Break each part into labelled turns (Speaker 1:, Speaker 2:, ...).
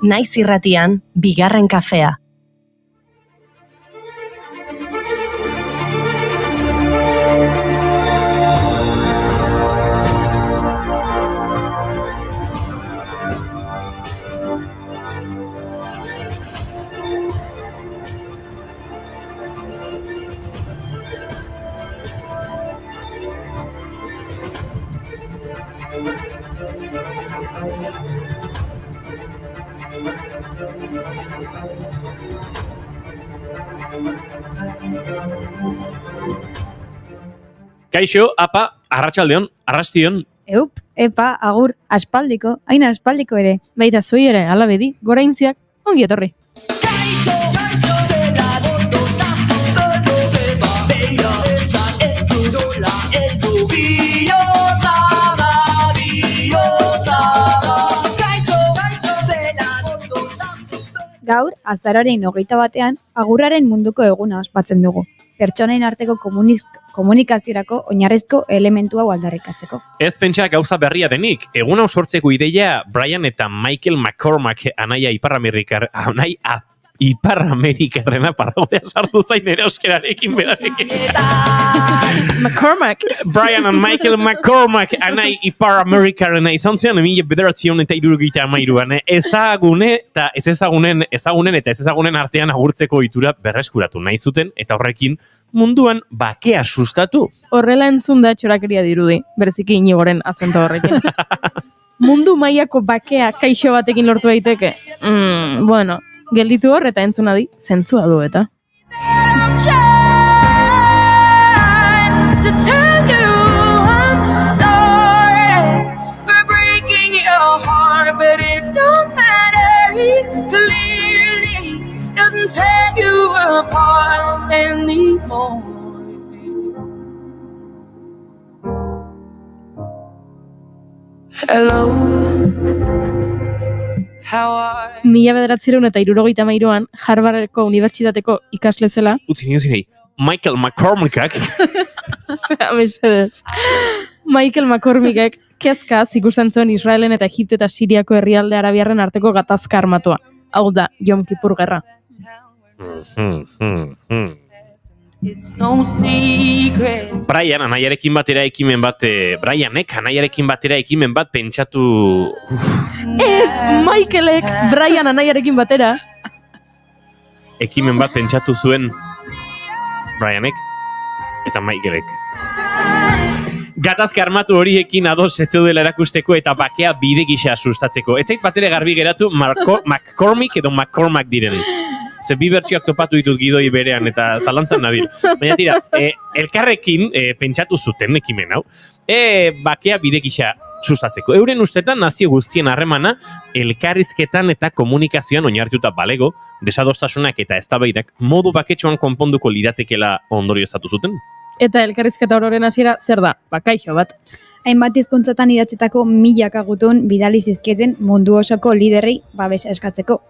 Speaker 1: Naiz irratian, bigarren kafea.
Speaker 2: Kaixo, apa, arratsaldeon, arrastion.
Speaker 3: Epa, agur, aspaldiko, haina aspaldiko ere.
Speaker 4: Baita zui ere, ala bedi, goraintziak, ongi etorri.
Speaker 3: Gaur, azaroaren 21 agurraren munduko eguna ospatzen dugu. Pertsonen arteko komunikaziorako oinarrizko elementu hau aldarrikatzeko.
Speaker 2: Ez pentsa gauza berria denik. Egun hau sortzeko ideia Brian eta Michael McCormack anaia Iparramerikarrena paragodea sartu zain ere euskerarekin berarekin.
Speaker 4: McCormack.
Speaker 2: Brian and Michael McCormack anai Iparramerikarrena izan zian 1973an ezagune eta ezagunen eta ez ezagunen artean agurtzeko ohitura berreskuratu nahi zuten eta horrekin munduan bakea sustatu.
Speaker 4: Horrela entzun da txorakeria dirudi, bereziki Inigoren azento horrekin. Mundu mailako bakea kaixo batekin lortu daiteke. Bueno, gelditu hor eta entzunadi zentzua du eta.
Speaker 5: Hello.
Speaker 4: 1973an Harvardeko Unibertsitateko ikasle zela.
Speaker 2: Utzi nahi, Michael McCormackak.
Speaker 4: Michael McCormackek kezkaz ikusten zuen Israelen eta Egipto eta Siriako herrialde arabiarren arteko gatazka armatua. Hau da, Yom Kippur gerra.
Speaker 2: Brianek anaiarekin batera ekimen bat pentsatu...
Speaker 4: Ez, Michaelek Brian anaiarekin batera.
Speaker 2: Ekimen bat pentsatu zuen Brianek eta Michaelek. Gatazka armatu horiekin ados ez dela erakusteko eta bakea bide gisa sustatzeko. Ez zait batera garbi geratu McCormick edo McCormack diren. Ze bi bertsioak topatu ditut gidoi berean eta zalantzan nabil. Baina tira, elkarrekin pentsatu zuten ekimen hau. Bakea bide gisa sustatzeko. Euren ustetan nazio guztien harremana elkarrizketan eta komunikazioan oinarrituta balego, desadostasunak eta eztabaidak modu baketsuan konponduko liratekela ondorioztatu zuten.
Speaker 4: Eta elkarrizketa ororen hasiera zer da? Kaixo bat.
Speaker 3: Hainbat hizkuntzatan idatzitako milaka gutun bidali zizkieten mundu osoko liderrei babesa eskatzeko.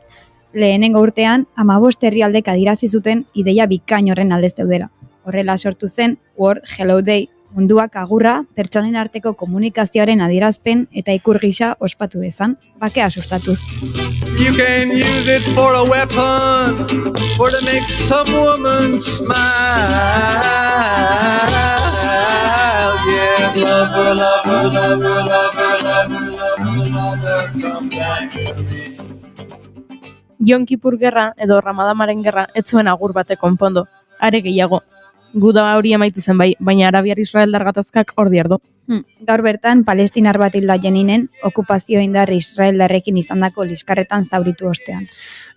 Speaker 3: Lehenengo urtean, 15 herrialdek adierazi zuten ideia bikain horren alde zeudela. Horrela sortu zen World Hello Day, munduak agurra, pertsonen arteko komunikazioaren adierazpen eta ikur gisa ospatu dezan, bakea sustatuz.
Speaker 5: You can use it for a weapon or to make some woman smile. Yeah, lover, lover, lover, lover, lover, lover, lover, come back to me.
Speaker 4: Yom Kippur gerra edo Ramadamaren gerra ez zuen agur bate konpondo. Are gehiago. Guda hori amaitu zen bai, baina Arabiar-Israeldar gatazkak hor diardo.
Speaker 3: Gaur bertan, palestinar bat hilda jeninen, okupazio indar Israeldarrekin izandako liskarretan zauritu ostean.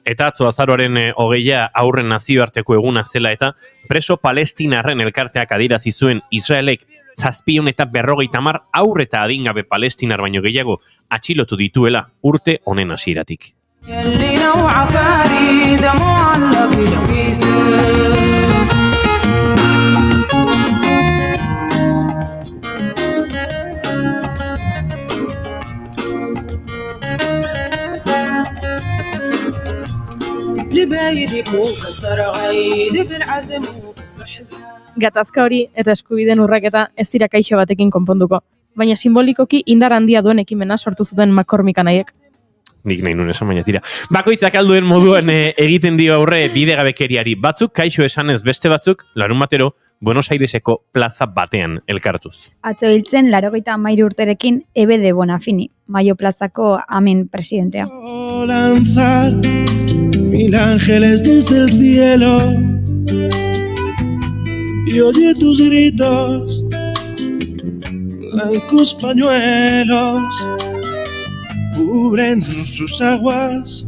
Speaker 2: Eta atzo azaroaren 20 aurren nazioarteko eguna zela eta preso palestinarren elkarteak adierazi zuen Israelek 750 haur eta adingabe palestinar baino gehiago atxilotu dituela urte honen hasieratik.
Speaker 4: Gatazka hori eta eskubideen urraketa ez dira kaixo batekin konponduko, baina simbolikoki indar handia duen ekimena sortu zuten McCormick anaiek.
Speaker 2: nik nahi nuen esan baina tira. Bakoitzak alduen moduan egiten dio aurre bidegabekeriari. Batzuk kaixo esanez beste batzuk, larun batero, Buenos Aireseko plaza batean elkartuz.
Speaker 3: Atzo hiltzen 93 urterekin Ebe de Bonafini, Mayo plazako amen presidentea.
Speaker 6: Lanzar 1000 ángeles desde el cielo y oye tus gritos, blancos pañuelos cubren sus aguas,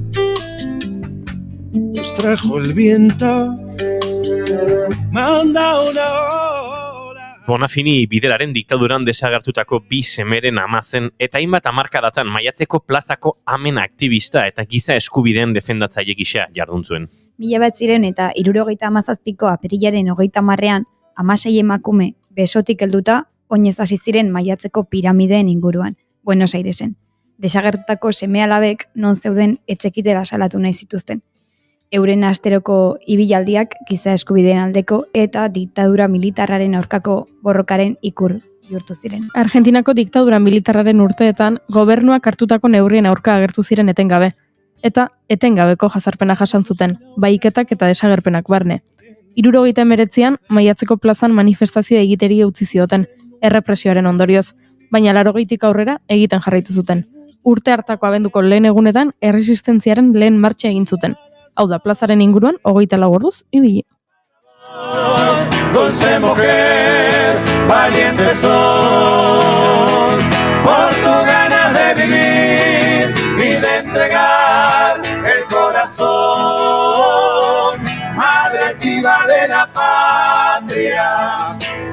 Speaker 6: los trajo el viento, manda una ola.
Speaker 2: Bonafini bidelaren diktaduran desagertutako bi semeren ama zen eta hainbat hamarkadatan Maiatzeko plazako amen aktivista eta giza eskubideen defendatzaile gisa jardun zuen.
Speaker 3: 1977ko apirilaren 30ean 16 emakume besotik helduta oinez hasi ziren Maiatzeko piramideen inguruan, Buenos Airesen. Desagertutako seme-alabek non zeuden etzekitera salatu nahi zituzten. Euren asteroko ibilaldiak giza eskubideen aldeko eta diktadura militarraren aurkako borrokaren ikur bihurtu ziren.
Speaker 4: Argentinako diktadura militarraren urteetan gobernuak hartutako neurrien aurka agertu ziren etengabe. Eta etengabeko jazarpena jasan zuten, bahiketak eta desagerpenak barne. 1979an Maiatzeko plazan manifestazio egiteri utzi zioten, errepresioaren ondorioz, baina 80tik aurrera egiten jarraitu zuten. Urte hartako abenduko lehen egunetan erresistentziaren lehen martxa egin zuten. Hau da, plazaren inguruan 24 orduz ibili.
Speaker 6: Dulce mujer, valiente son, por tu ganas de vivir y de entregar el corazón. Madre activa de la patria,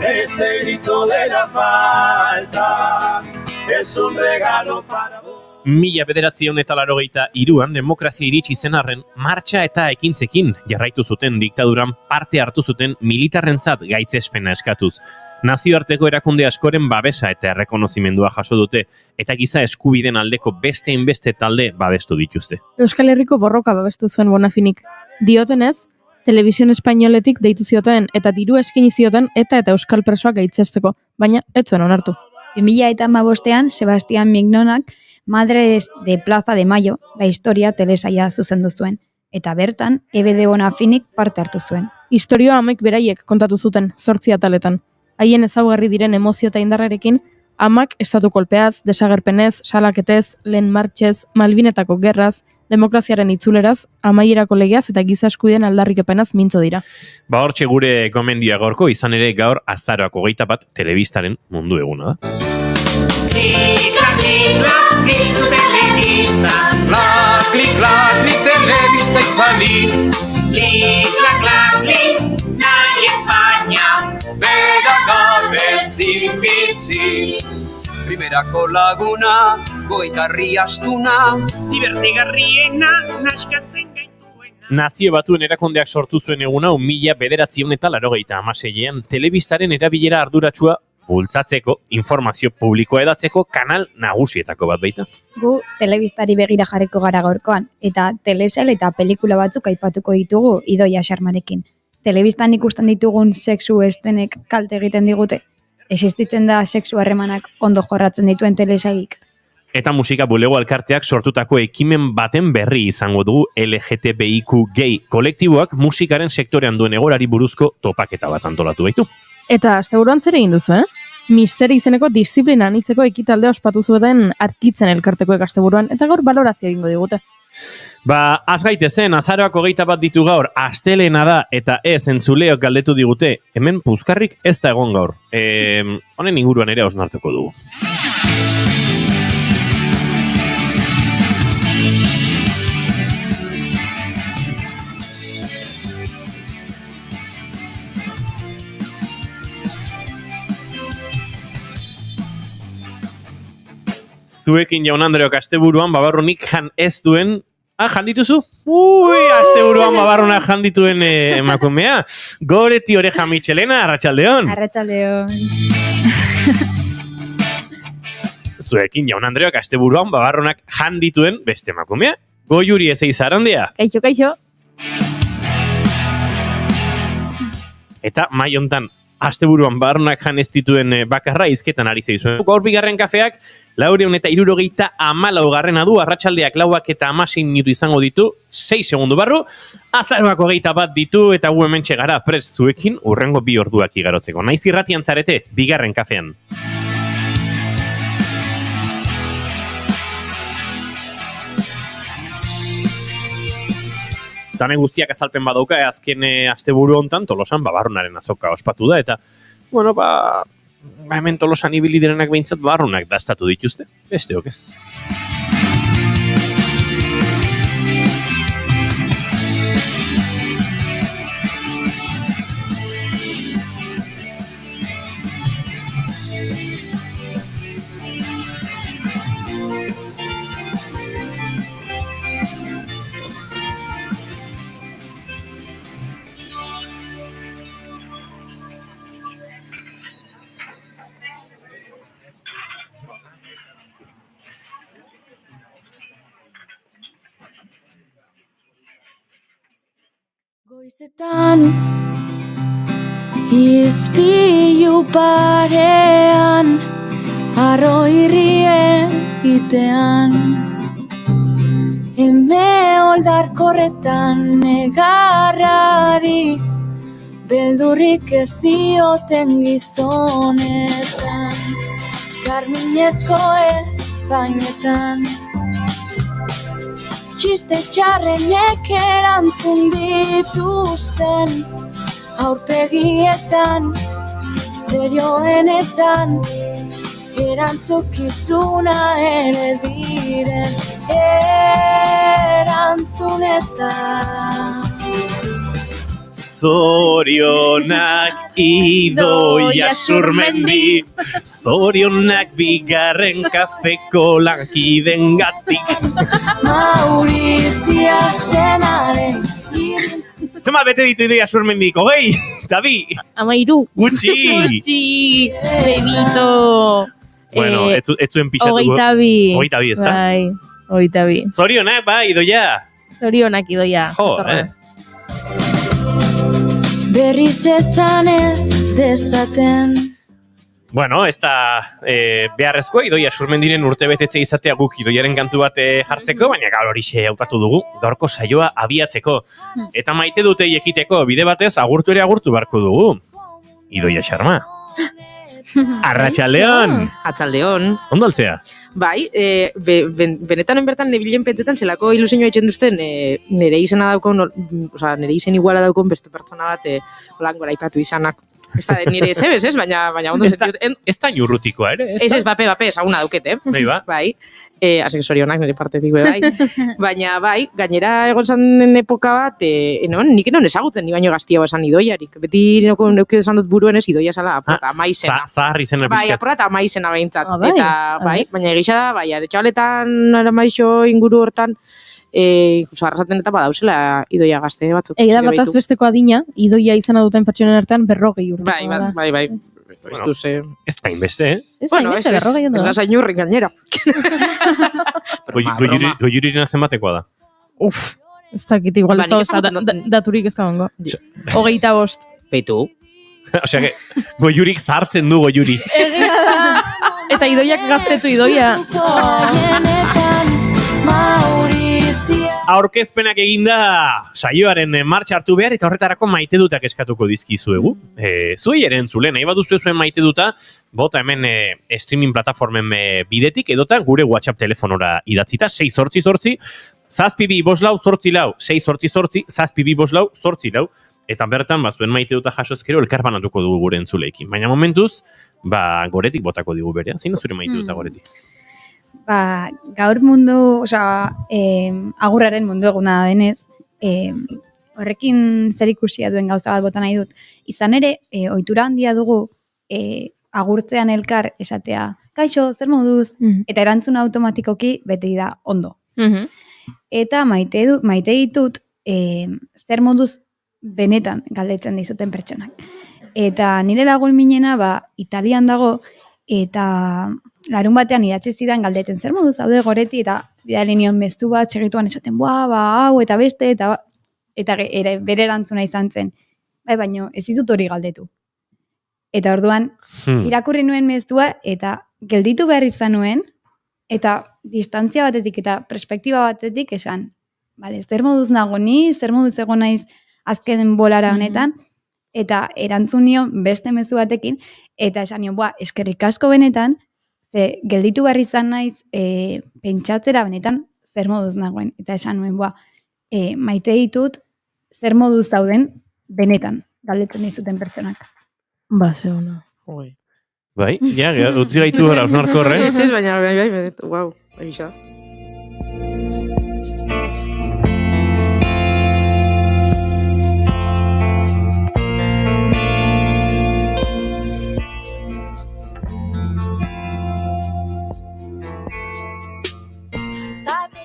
Speaker 6: este grito de la falta es un regalo para vos.
Speaker 2: 1983an demokrazia iritsi zen arren, martxa eta ekintzekin jarraitu zuten diktaduran parte hartu zuten militarrentzat gaitzespena eskatuz. Nazioarteko erakunde askoren babesa eta errekonozimendua jaso dute, eta giza eskubiden aldeko beste inbeste talde babestu dituzte.
Speaker 4: Euskal Herriko borroka babestu zuen Bonafinik. Diotenez, Televisión Espainoletik deitu zioten eta diru eskaini zioten eta euskal presoak gaitzesteko, baina ez zuen onartu.
Speaker 3: 2015an Sebastián Mignonak Madres de Plaza de Mayo, la historia telesaia zuzendu zuen, eta bertan Ebe de Bonafinik parte hartu zuen.
Speaker 4: Historioa amek beraiek kontatu zuten, 8 ataletan. Haien ezaugarri diren emozio eta indarrarekin, amak estatu kolpeaz, desagerpenez, salaketez, lehen martxez, Malbinetako gerraz, demokraziaren itzuleraz, amaierako legeaz eta giza eskubideen aldarrikepenaz mintzo dira.
Speaker 2: Ba hortxe gure gomendioa gaurko, izan ere gaur azaroak 21 telebistaren mundu eguna da.
Speaker 7: Piztu telebista.
Speaker 5: Klik, telebista itzali.
Speaker 7: Klik, nahi España.
Speaker 5: Bera gabe ezin bizi. Primerako laguna, goitarri astuna.
Speaker 7: Divertigarriena, naskatzen gaituena.
Speaker 2: Nazio Batuen erakundeak sortu zuen eguna 1986an telebistaren erabilera arduratsua bultzatzeko, informazio publikoa edatzeko kanal nagusietako bat baita.
Speaker 3: Gu telebistari begira jarriko gara gaurkoan, eta telesail eta pelikula batzuk aipatuko ditugu Idoia Xarmarekin. Telebistan ikusten ditugun sexu estenek kalte egiten digute. Existitzen da sexu harremanak ondo jorratzen dituen telesailik.
Speaker 2: Eta musika bulego elkarteak sortutako ekimen baten berri izango dugu LGTBIQ gay kolektiboak musikaren sektorean duen egorari buruzko topaketa bat antolatu baitu.
Speaker 4: Eta asteburuan zer egin duzu, Misteri izeneko disiplina anitzeko ekitaldea ospatu zuten arkitzen elkartekoek asteburuan, eta gaur balorazio egingo digute.
Speaker 2: Ba, az gaitezen, azaroak 21 ditu gaur, astelena da, eta ez entzuleok galdetu digute, hemen puzkarrik ez da egon gaur. Honen inguruan ere osnartuko dugu. Zuekin Jaun Andreok asteburuan babarrunik jan ez duen... jan dituzu? Asteburuan babarrunak jan dituen emakumea. Goreti Oreja Michelena, arratsaldeon.
Speaker 3: Arratsaldeon.
Speaker 2: Zuekin Jaun Andreok asteburuan babarrunak jan dituen beste emakumea. Goiuri Ezeizarandia.
Speaker 4: Kaixo.
Speaker 2: Eta mai hontan asteburuan barrunak jan ez dituen bakarra hizketan ari zeizuen. Gaur bigarren kafeak 474 du, arratsaldeak 4:16 minutu izango ditu, 6 segundu barru, azaroak 21 ditu, eta gu hementxe gara prest zuekin urrengo 2 orduak igarotzeko. Naiz irratian zarete, bigarren kafean. Zane guztiak azalpen badauka, azken asteburu hontan Tolosan barrunaren azoka ospatu da, eta, bueno, hemen Tolosan ibili direnak behintzat barrunak dastatu dituzte, besteok ez.
Speaker 8: Goizetan izpilu parean arro irrie itean eme oldarkorretan negarrari beldurrik ez dioten gizonetan karminezko espainetan txiste txarrenek erantzun dituzten aurpegietan, serioenetan, erantzukizuna ere diren erantzunetan.
Speaker 2: Zorionak Idoia Surmendi, zorionak bigarren kafeko lankidengatik.
Speaker 8: Maurizia zenaren
Speaker 2: Zema bete ditu Idoia Surmendik, 20, eta 2.
Speaker 4: 13.
Speaker 2: Gutxi!
Speaker 4: Gutxi! Bebito!
Speaker 2: Bueno, ez zuen pixatuko.
Speaker 4: 22.
Speaker 2: 22, ezta?
Speaker 4: Bai, 22.
Speaker 2: Zorionak, bai, Idoia!
Speaker 4: Zorionak Idoia.
Speaker 2: Jo,
Speaker 8: berriz esan ez dezaten.
Speaker 2: Bueno, ez da beharrezkoa Idoia Surmendiren urtebetetze izatea guk Idoiaren kantu bat jartzeko, baina gaur horixe hautatu dugu, gaurko saioa abiatzeko. Eta maite dute ekiteko bide batez agurtu ere agurtu barko dugu. Idoia Xarma. Arratsaldeon!
Speaker 9: Atzaldeon.
Speaker 2: Ondo altzea?
Speaker 9: Bai, benetan bertan nebilen pentsetan zelako ilusioa egiten duzten nire izena daukon, oza, nire izen iguala daukon beste pertsona bat holan gora ipatu izanak. Ez da, nire zebez, ez? Baina ondo zentiut.
Speaker 2: Ez da inurrutikoa ere?
Speaker 9: Ez, bape, ezaguna dauket,
Speaker 2: Bai, ba?
Speaker 9: Bai. Asek zorionak nire partetik bai. Baina bai, gainera egon zan epoka bat, nik enon ezagutzen ni baino gaztiago esan Idoiarik. Beti neukio esan dut buruen ez Idoia zala apurata amaizena.
Speaker 2: Zahar izena
Speaker 9: Bai,
Speaker 2: pixkat.
Speaker 9: apurata amaizena behintzat.
Speaker 4: Bai,
Speaker 9: Eta bai, baina egisa da, bai, aretxabaletan aramaixo inguru hortan, incluso arrasaten eta badauzela Idoia gazte batzuk.
Speaker 4: Egia bataz besteko adina, Idoia izena duten pertsonen artean 40 urte.
Speaker 9: Bai. Ez duz,
Speaker 2: Ez da inbeste,
Speaker 4: Ez da inbeste, 40 ondo
Speaker 9: ez
Speaker 4: da.
Speaker 9: gaza inurrik gainera.
Speaker 2: Goiurirena zenbatekoa da.
Speaker 4: Uf, ez dakit igual
Speaker 9: Ba,
Speaker 4: ez da,
Speaker 9: nik ezagutzen
Speaker 4: daturik ez da ongo. 25.
Speaker 9: Beitu.
Speaker 2: Osea, goiurik zahartzen du goiuri.
Speaker 4: Egia da. Eta Idoiak gaztetu Idoia.
Speaker 2: Aurkezpenak eginda saioaren martxa hartu behar eta horretarako maite dutak eskatuko dizkizuegu. Zuei ere entzule, nahi baduzu zuen maite duta, bota hemen streaming plataformen bidetik edota gure WhatsApp telefonora idatzita 688 zazpibi boslau zortzilau, 688 zazpibi boslau zortzilau. Eta bertan, zuen maite duta jasozkero elkarbanatuko dugu gure entzuleekin. Baina momentuz, goretik botako digu berea. Zein da zure maite duta goretik?
Speaker 3: Gaur mundu, agurraren mundu eguna denez, horrekin zer ikusia duen gauza bat bota nahi dut. Izan ere, ohitura handia dugu agurtzean elkar esatea, kaixo, zer moduz, eta erantzun automatikoki beti da ondo. Eta maite ditut, zer moduz benetan galdetzen dizuten pertsonak. Eta nire lagun minena, Italian dago, eta larun batean idatzi zidan galdetzen zer moduz zaude goreti, eta bidali nion mezu bat segituan esaten, hau eta beste, eta bere erantzuna izan zen. Baina ez ditut hori galdetu. Eta orduan, irakurri nuen mezua, eta gelditu behar izan nuen, eta distantzia batetik eta perspektiba batetik esan, bale, zer moduz nago ni, zer moduz egon naiz azken bolara honetan, eta erantzun nio beste mezu batekin, eta esan nio, eskerrik asko benetan, ze gelditu behar izan naiz pentsatzera benetan zer moduz nagoen. Eta esan nuen, maite ditut zer moduz dauden benetan, galdetzen dizuten pertsonak.
Speaker 4: Ba, zeuna.
Speaker 2: Bai, ja, utzi gaitu gara, osnarko horre.
Speaker 9: Ez, baina, wow, egisa.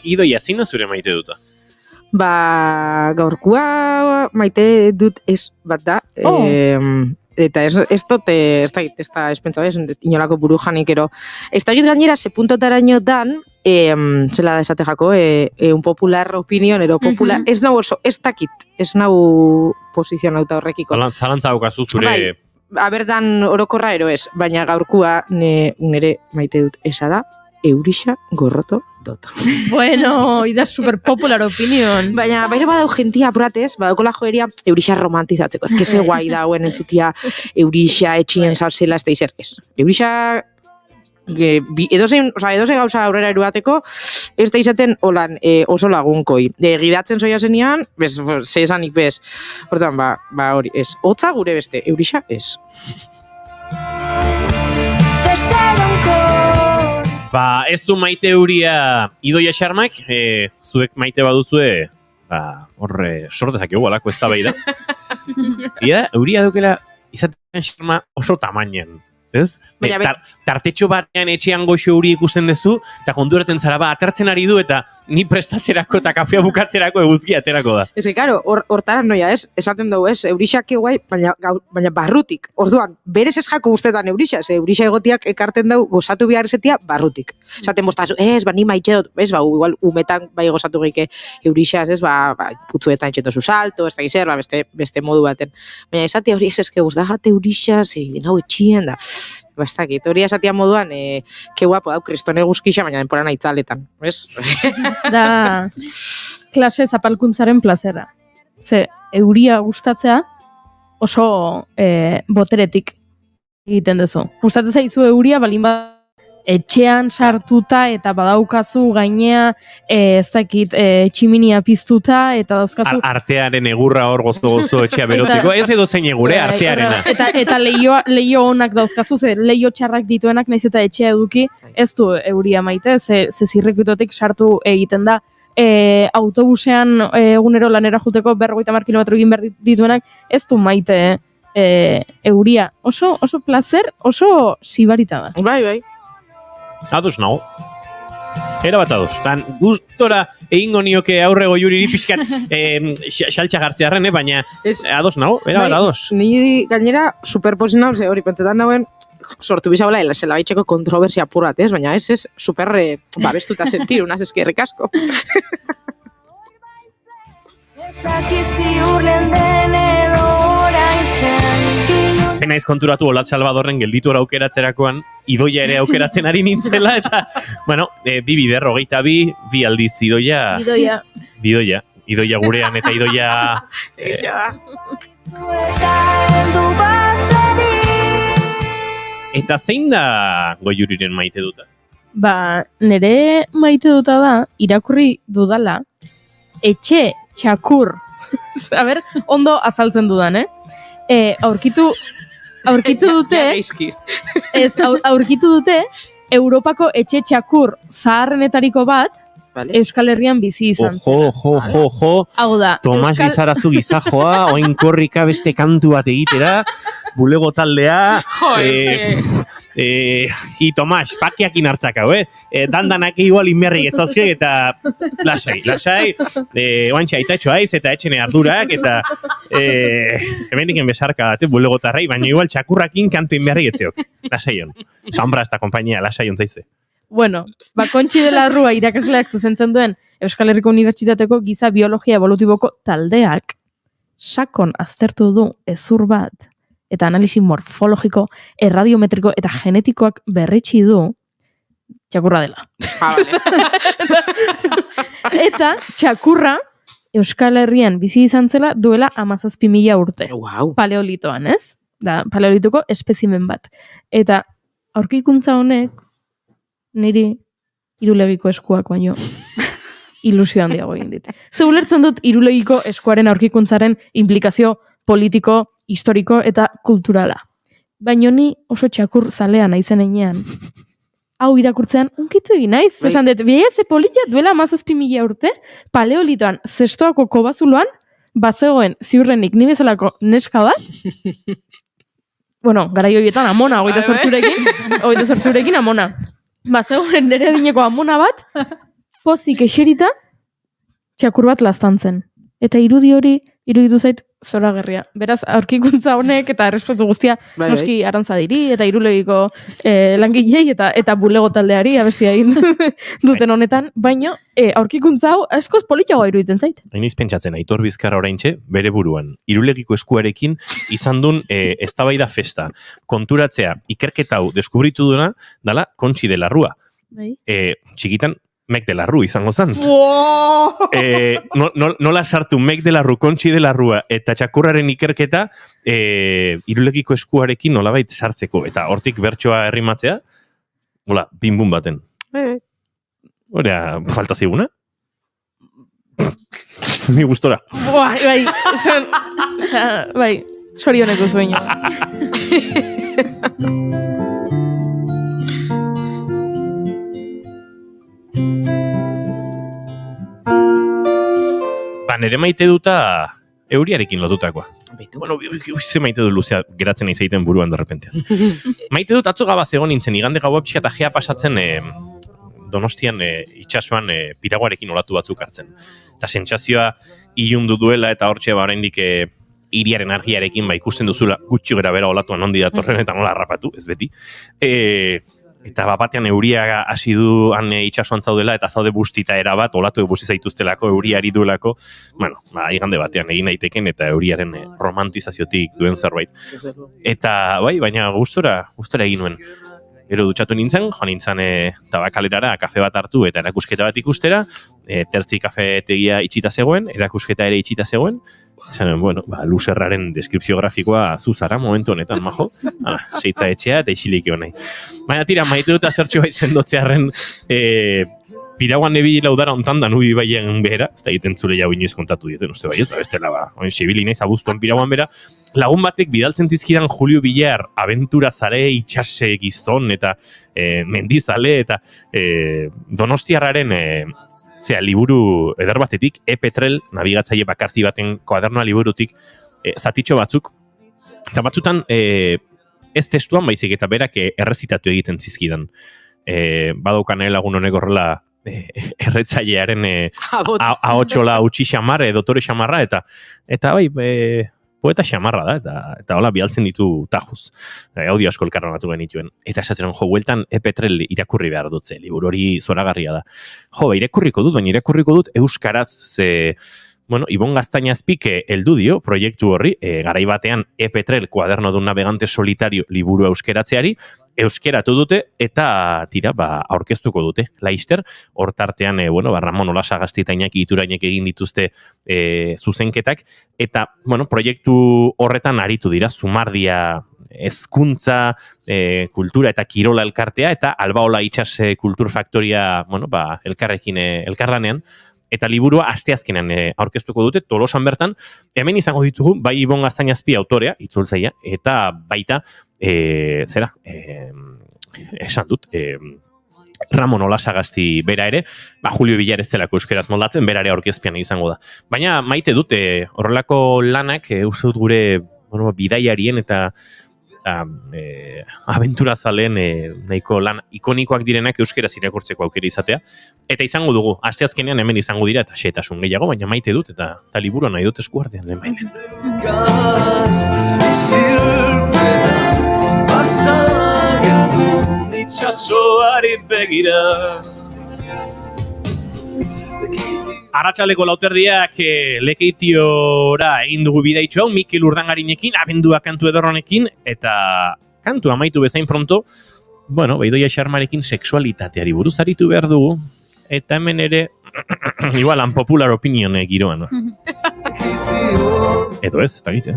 Speaker 2: Idoia, zina zure maite duta?
Speaker 9: Gaurkua maite dut ez bat da. Eta ez da espentsa bez, inolako buru janik ero. Ez da gainera, ze puntotaraino dan, zela da esate jako, un popular opinion, ero popular, ez nau oso, ez dakit, ez nau posizionauta horrekiko.
Speaker 2: Zalantza daukazu zure...
Speaker 9: Bai, aberdan orokorra ero ez, baina gaurkua nire maite dut esa da, Eurixa Gorroto dot.
Speaker 4: Bueno, da super popular opinion.
Speaker 9: Baina, baina badau gentia apuratez, badauko la joeria Eurixa romantizatzeko. Ez que ze guai dauen entzutia Eurixa etxien zauzela ez da izer. Ez. Eurixa edozein gauza aurrera eruateko, ez da izaten holan oso lagunkoi. Gidatzen zoia zenian, ze esanik bez. Hortan, hori, ez. Hotza gure beste, Eurixa ez.
Speaker 2: Ez du maite euria Idoia Xarmak, zuek maite baduzue, horre sortezak egu alako ez da behi da. Ia, euria dukela izaten Xarma oso tamainen. Ez? Tartetxo batean etxean goxo euri ikusten duzu, eta konduratzen zara atertzen ari du, eta ni prestatzerako eta kafea bukatzerako eguzkia aterako da.
Speaker 9: Ez que, karo, hortara noia ez, esaten dugu ez, Eurixak guai, baina barrutik. Orduan, berez ez jako guztetan Eurixa, Eurixa egotiak ekarten dugu gozatu behar ezetia barrutik. Esaten bostaz, ni maitxe dut, igual umetan bai gozatu geike Eurixa, putzuetan etxeto zu salto, ez da gizer, beste modu baten. Baina esatia hori ez guztagate Eurixa, hau etxien da. Bastakit, hori esatia moduan, ke guapo dau kristone guzkixa, baina denporan aitzaletan, bez?
Speaker 4: Da, klase zapalkuntzaren plazera. Ze, euria gustatzea oso boteretik egiten duzu. Gustatzen zaizu euria, balin etxean sartuta eta badaukazu gainea ez dakit tximinia piztuta eta dauzkazu...
Speaker 2: Artearen egurra hor gozo etxea berotzeko, ez edo zein egure, artearena.
Speaker 4: Eta leio honak dauzkazu, ze leio txarrak dituenak naiz eta etxea eduki, ez du euria maite, ze zirrikutotik sartu egiten da. Autobusean egunero lanera juteko 50 kilometro egin behar dituenak, ez du maite euria. Oso placer, oso sibarita da.
Speaker 9: Bai.
Speaker 2: Ados nago. Era bat ados. Tan gustora egingo nioke aurrego juriri pixkat xaltxa gartzearen, baina ados nago, era bat ados.
Speaker 9: Ni gainera superposin nau, hori pentsetan nauen sortu bizagoela zela baitxeko kontroversia apurat, ez? Baina ez super babestuta sentir, unaz eskerrik asko.
Speaker 8: Ez dakizi urlen den edo orain zen.
Speaker 2: Naiz konturatu Olat Salvadorren gelditu aukeratzerakoan, Idoia ere aukeratzen ari nintzela, eta, bueno, bi bider, 22, bi aldiz Idoia gurean, eta Idoia... Eta zein da Goiuriren maite duta?
Speaker 4: Nere maite duta da, irakurri dudala, etxe txakur. A ber, ondo azaltzen dudan, aurkitu dute Europako etxe txakur zaharrenetariko bat Euskal Herrian bizi izan zen. Hau da.
Speaker 2: Tomas Lizarazu gizajoa, oin korrika beste kantu bat egitera, bulego taldea, Tomas, pakiakin hartzak hau, dandanak igual inberrik ez zauzkek, eta lasai, oantxa itatxo haiz, eta etxene ardurak, eta hemendiken besarka date, bulego tarrei, baina igual txakurrakin kantu inberrik etzeok. Lasaion. Sambra esta kompainia, lasaion zaize.
Speaker 4: Bueno, Kontxi de la Rua irakasleak zuzentzen duen Euskal Herriko Unibertsitateko giza biologia evolutiboko taldeak sakon aztertu du hezur bat eta analisi morfologiko, erradiometriko eta genetikoak berretsi du txakurra dela. Eta txakurra Euskal Herrian bizi izan zela duela 17.000 urte.
Speaker 9: Wow.
Speaker 4: Paleolitoan, ez? Da, paleolitoko espezimen bat. Eta aurkikuntza honek niri irulegiko eskuak baino ilusio handiago egin dit. Ze ulertzen dut irulegiko eskuaren aurkikuntzaren implikazio politiko, historiko eta kulturala. Baina ni oso txakur zalea naizen heinean. Hau irakurtzean unkitu egin naiz. Esan dut, bia ze politia duela 17.000 urte, paleolitoan zestoako kobazuloan, bazegoen ziurrenik ni bezalako neska bat, bueno, garai horietan amona, 28 amona. Bazegoen nere dineko amona bat, pozik eserita, txakur bat laztantzen. Eta irudi hori, iruditu zait zoragarria. Beraz, aurkikuntza honek eta errespetu guztia noski Arantzadiri eta irulegiko langilei eta bulego taldeari abestia egin duten honetan, baina aurkikuntza hau askoz politiagoa iruditzen zait.
Speaker 2: Hainiz pentsatzen, Aitor Bizkarra oraintxe bere buruan, irulegiko eskuarekin izan duen eztabaida festa. Konturatzea, ikerketa hau deskubritu duena, dala Kontxi de la Rua. Txikitan, Mek de la Rua izango zan. Nola sartu Mek de la Rua, Kontxi de la Rua eta txakurraren ikerketa irulegiko eskuarekin nolabait sartzeko. Eta hortik bertsoa errimatzea, hola, bim-bum baten. Horea, falta ziguna? Ni gustora.
Speaker 4: Bai, sorioneko zueño.
Speaker 2: Nere maite duta euriarekin lotutakoa. Bueno, ze maite du luzea geratzen izaiten buruan derrepentea. Maite dut atzo gabaz egon nintzen, igande gaua pixka eta gea pasatzen Donostian itxasuan piraguarekin olatu batzuk hartzen. Eta sentsazioa ilundu duela eta hortxe oraindik hiriaren argiarekin ikusten duzula gutxi gara bera olatuan ondi datorren eta nola harrapatu, ez beti. Eta batean euria hasi du itxasuan zaudela eta zaude bustita erabat, olatu busti zaituztelako, euriari duelako, bueno, igande batean egin daiteken eta euriaren romantizaziotik duen zerbait. Eta bai, baina gustora egin nuen. Gero dutxatu nintzen, joan nintzen tabakalerara, kafe bat hartu eta erakusketa bat ikustera, tertzi kafetegia itxita zegoen, erakusketa ere itxita zegoen, esan, bueno, Luserraren deskripzio grafikoa zuzara momentu honetan, majo. Seitza etxea eta isilik egon nahi. Baina tira, maite dut azertxo bai sendotzearen piraguan nebi laudara ontan da nubi baien behera, ez da egiten zure jau inoiz kontatu dieten, uste bai, eta bestela oin xibili naiz abuztuan piraguan bera, lagun batek bidaltzen dizkidan Julio Villar abentura zale, itxase gizon eta mendizale eta Donostiarraren liburu eder batetik, Petrel, nabigatzaile bakarti baten koadernoa liburutik, zatitxo batzuk, eta batzutan ez testuan baizik eta berak errezitatu egiten zizkidan. Badaukan lagun honek horrela erretzailearen ahotxola utxi xamar, dotore xamarra, eta bai, poeta xamarra da, eta hola bialtzen ditu tajuz. Audio asko elkarronatu genituen. Eta esatzen, bueltan Petrel irakurri behar dut, liburu hori zoragarria da. Irakurriko dut euskaraz, bueno, Ibon Gaztañazpik heldu dio proiektu horri, garai batean Petrel kuaderno de un navegante solitario liburu euskeratzeari, euskeratu dute eta tira, aurkeztuko dute. Laister, hortartean, Ramon Olasagasti eta Iñaki Iturainek egin dituzte zuzenketak, eta, proiektu horretan aritu dira, Zumardia hezkuntza, kultura eta kirola elkartea, eta Albaola Itsas kulturfaktoria, elkarlanean, eta liburua asteazkenean aurkeztuko dute, Tolosan bertan, hemen izango ditugu, bai Ibon Gaztañazpi autorea, itzultzailea, eta baita, esan dut, Ramon Olasagasti bera ere, Julio Villar ez zelako euskeraz moldatzen, bera ere aurkezpean izango da. Baina maite dut, horrelako lanak, uste dut gure bidaiarien eta abentura zalen nahiko lan ikonikoak direnak euskeraz irakurtzeko aukera izatea. Eta izango dugu, asteazkenean hemen izango dira eta xetasun gehiago, baina maite dut eta liburu nahi dut eskuartean lehen baimen. Arratsaleko lauterdiak Lekeitiora egin dugu bidaitxo hau, Mikel Urdangarinekin, abendua kantu ederronekin, eta kantu amaitu bezain pronto, bueno, Idoia Xarmarekin sexualitateari buruz aritu behar dugu, eta hemen ere, igual, unpopular opinion giroan. No? Edo ez da gite.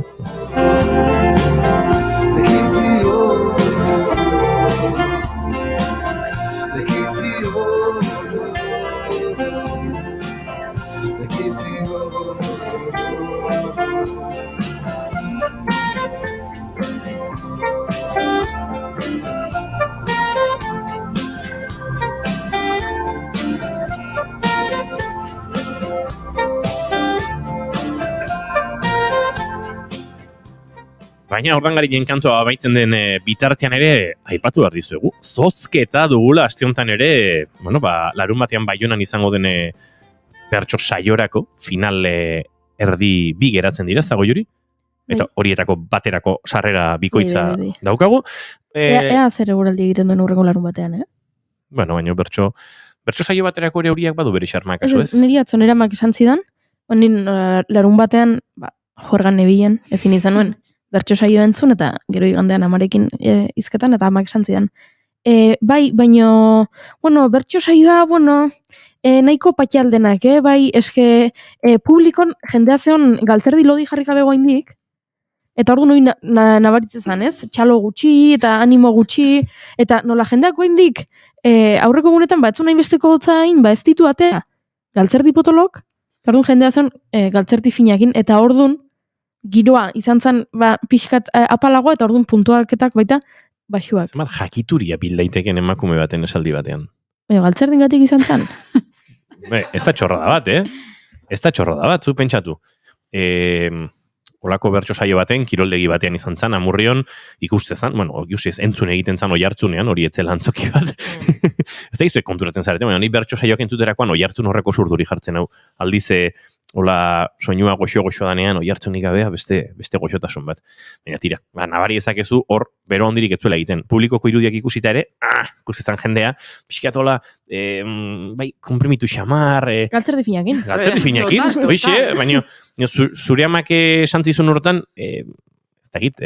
Speaker 2: Baina Urdangarinen kantua baitzen den bitartean ere aipatu behar dizuegu. Zozketa dugula aste honetan ere, bueno, larun batean Baionan izango den bertso saiorako final erdi bi geratzen dira, zago juri? Eta horietako baterako sarrera bikoitza daukagu.
Speaker 4: Ea zer eguraldi egiten duen urrengo larun batean,
Speaker 2: Bueno, baina bertso saio baterako ere horiak badu bere xarmak, aso ez?
Speaker 4: Niri atzon eramak esan zidan, honin larun batean, jorgan nebilen, ezin izan nuen, bertso saio entzun, eta gero igandean amarekin izketan, eta amak esan zidan. Bai, baino, bueno, bertso saioa, bueno, nahiko patxaldenak, bai, eske publikon jendea zeon galtzerdi lodi jarri gabe goaindik, eta ordu noi nabaritzezan, ez? Txalo gutxi, eta animo gutxi, eta nola jendeak goaindik, aurreko gunetan, etzun nahi besteko gotzain, ez ditu atea, galtzerdi potolok, eta orduan jendea zeon galtzerdi finakin, eta orduan, giroa, izan zen, pixkat apalagoa, eta orduan puntuaketak baita, baxuak.
Speaker 2: Zer jakituria bildaiteken emakume baten esaldi batean.
Speaker 4: Galtzerdin gatik izan zen.
Speaker 2: Ez da txorrada bat, Ez da txorrada bat, zu pentsatu. Olako bertso saio baten, kiroldegi batean izan zen, Amurrion ikuste zen, bueno, entzun egiten zen oihartzunean, hori etzela antzoki bat. Ez da izuek konturatzen zarete, baina ni bertso saioak entzuterakoan oihartzun horreko zurduri jartzen hau. Aldize, hola, soinua goxo danean, oihartzunik gabea, beste goxotasun bat. Baina tira, nabari ezakezu, hor, bero handirik ez zuela egiten. Publikoko irudiak ikusita ere, ikusi zan jendea, pixkat hola, bai, komprimitu xamar,
Speaker 4: galtzerdi finakin.
Speaker 2: Galtzerdi finakin, oixe, baina zure amak esantzizun horretan, ez dakit,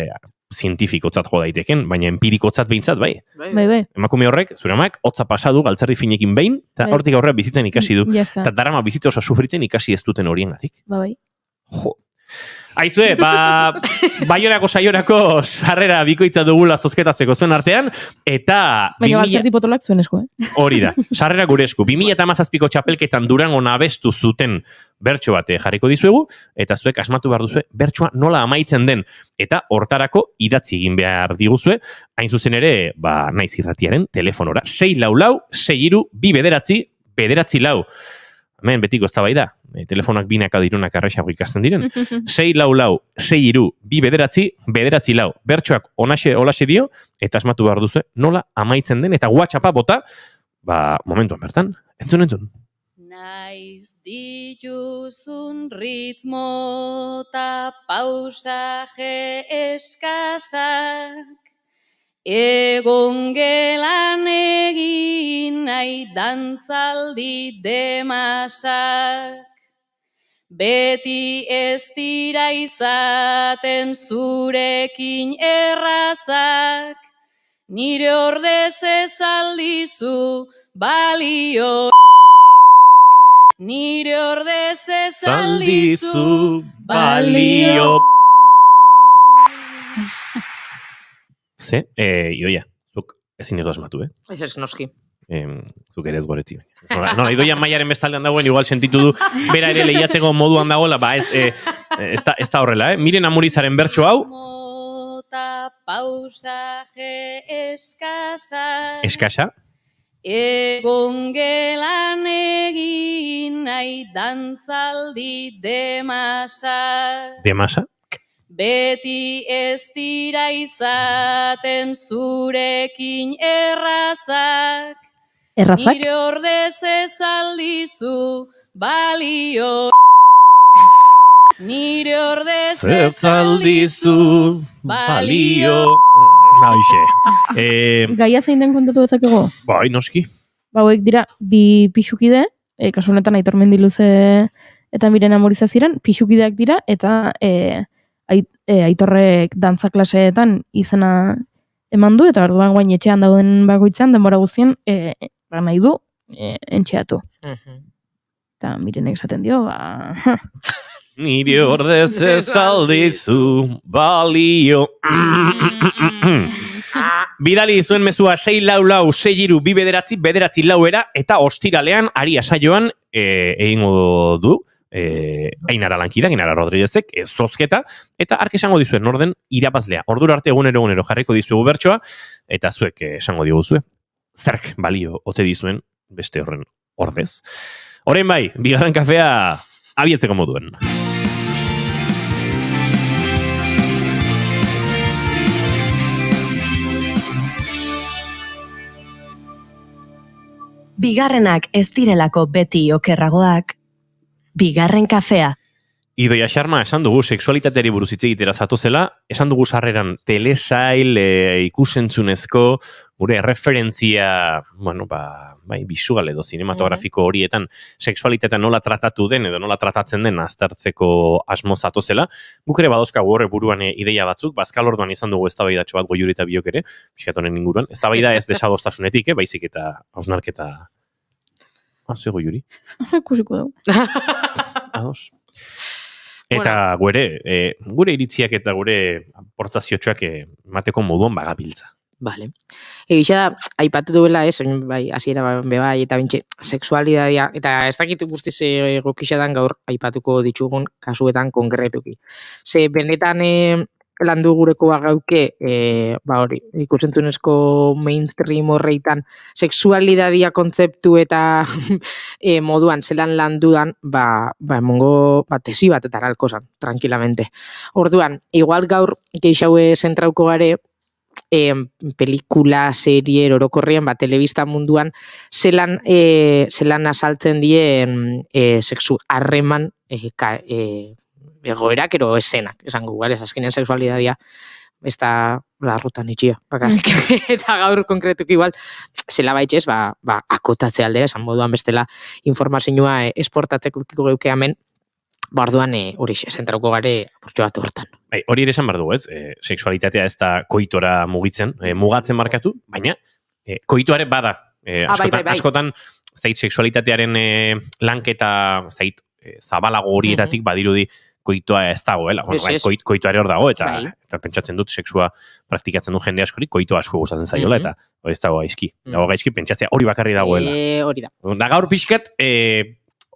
Speaker 2: zientifikotzat jo daiteken, baina empirikotzat behintzat, bai. Emakume horrek, zure amak, hotza pasadu galtzerdi finekin behin, eta hortik aurrera bizitzen ikasi du. Eta darama bizitza oso sufritzen ikasi ez duten horien gatik.
Speaker 4: Bai.
Speaker 2: Jo. Aizue, Baionako saiorako sarrera bikoitza dugula zozketatzeko zuen artean, eta...
Speaker 4: Baina galtzerdi potolak zuen esku,
Speaker 2: Hori da, sarrera gure esku. 2017ko txapelketan Durango nabestu zuten bertso bate jarriko dizuegu, eta zuek asmatu behar duzue bertsoa nola amaitzen den, eta hortarako idatzi egin behar diguzue, hain zuzen ere, naiz irratiaren telefonora. 644-292-994. Hemen betiko ez da bai da, telefonak binaka dirunak arrexago ikasten diren. 644-292-994. Bertsoak olaxe dio, eta asmatu behar duzu, nola amaitzen den, eta WhatsAppa bota, momentuan bertan, entzun.
Speaker 8: Naiz dituzun ritmo eta pausaje eskasak, egon gelan egin nahi dantzaldi demasak, beti ez dira izaten zurekin errazak, nire ordez ez aldizu balio. Nire ordez ez aldizu balio.
Speaker 2: Ze, Idoia, zuk ezin edo asmatu,
Speaker 9: Ez noski.
Speaker 2: Zuk ere ez goretzi. No, Idoia maiaren bestaldean dagoen, igual sentitu du, bera ere lehiatzeko moduan dagoela, ez da horrela, Miren Amurizaren bertso hau.
Speaker 8: Mota pausaje eskasa.
Speaker 2: Eskasa.
Speaker 8: Egon gelan egin nahi dantzaldi demasak.
Speaker 2: Demasak?
Speaker 8: Beti ez dira izaten zurekin errazak.
Speaker 4: Errazak?
Speaker 8: Nire ordez ez aldizu balio. Nire ordez ez aldizu balio.
Speaker 4: Gaia zein den kontatu dezakego?
Speaker 2: Bai, noski.
Speaker 4: Hauek dira, bi pixukide, kasu honetan Aitor Mendiluze eta Miren Amoriza ziren, pixukideak dira, eta Aitorrek dantza klaseetan izena eman du, eta orduan guain etxean dauden bakoitzean, denbora guztien, nahi du, entxeatu. Eta Mirenek esaten dio,
Speaker 2: Nire ordez ez aldizu balio. Bidali zuen mezua 644-6 bederatzi lauera, eta ostiralean, ari asaioan, egingo du, Ainara Lankida, Ainara Rodríguezek, zozketa, eta ark esango dizuen orden irabazlea. Ordura arte egunero jarriko dizuegu bertsoa, eta zuek esango diguzue. Zerk balio ote dizuen beste horren ordez. Orain bai, bigarren kafea abietzeko moduen.
Speaker 1: Bigarrenak ez direlako beti okerragoak, bigarren kafea.
Speaker 2: Idoia Xarma, esan dugu sexualitateari buruz hitz egitera zatozela, esan dugu sarreran telesail, ikusentzunezko, gure referentzia, bisual edo cinematografiko horietan sexualitatea nola tratatu den edo nola tratatzen den aztertzeko asmo zatozela. Guk ere badauzkagu horre buruan ideia batzuk, bazkal orduan izan dugu eztabaidatxo bat Goiuri eta biok ere, pixkatonen inguruan. Eztabaida ez desadostasunetik, baizik eta hausnarketa... Ze Goiuri?
Speaker 4: Ikusiko dugu.
Speaker 2: Ados. Eta gure iritziak eta gure aportaziotxoak mateko moduan bagabiltza.
Speaker 9: Vale. Egisa da, aipatu duela ez, bai, hasiera bai, eta bintxe, sexualidadia, eta ez dakit guztiz egokixadan gaur aipatuko ditugun kasuetan konkretuki. Ze benetan landu gureko bagauke, ikusentunezko mainstream horreitan, sexualidadia kontzeptu eta moduan zelan landudan, emongo tesi bat eta aralkozan, tranquilamente. Orduan, igual gaur, geixaue zentrauko gare, pelikula, serie, orokorrien, telebista munduan, zelan asaltzen dien sexu harreman egoerak ero eszenak, esango, azkenean sexualidadia, ez da larrutan itxia, bakarrik. Eta gaur konkretuki igual, zela baitxez, akotatze aldera, esan moduan bestela informazioa esportatzeko geuke hemen, barduan hori zentrauko gare portxo bat hortan.
Speaker 2: Hori ere esan behar dugu, ez? Sexualitatea ez da koitora mugitzen, mugatzen markatu, baina koituare bada. Askotan, zait sexualitatearen lanketa, zait zabalago horietatik badirudi koitoa ez dagoela. Koitoare hor dago, eta pentsatzen dut sexua praktikatzen du jende askori, koitoa asko gustatzen zaiola, eta ez dago gaizki. Dago gaizki, pentsatzea hori bakarri dagoela.
Speaker 9: Hori da.
Speaker 2: Da gaur pixkat,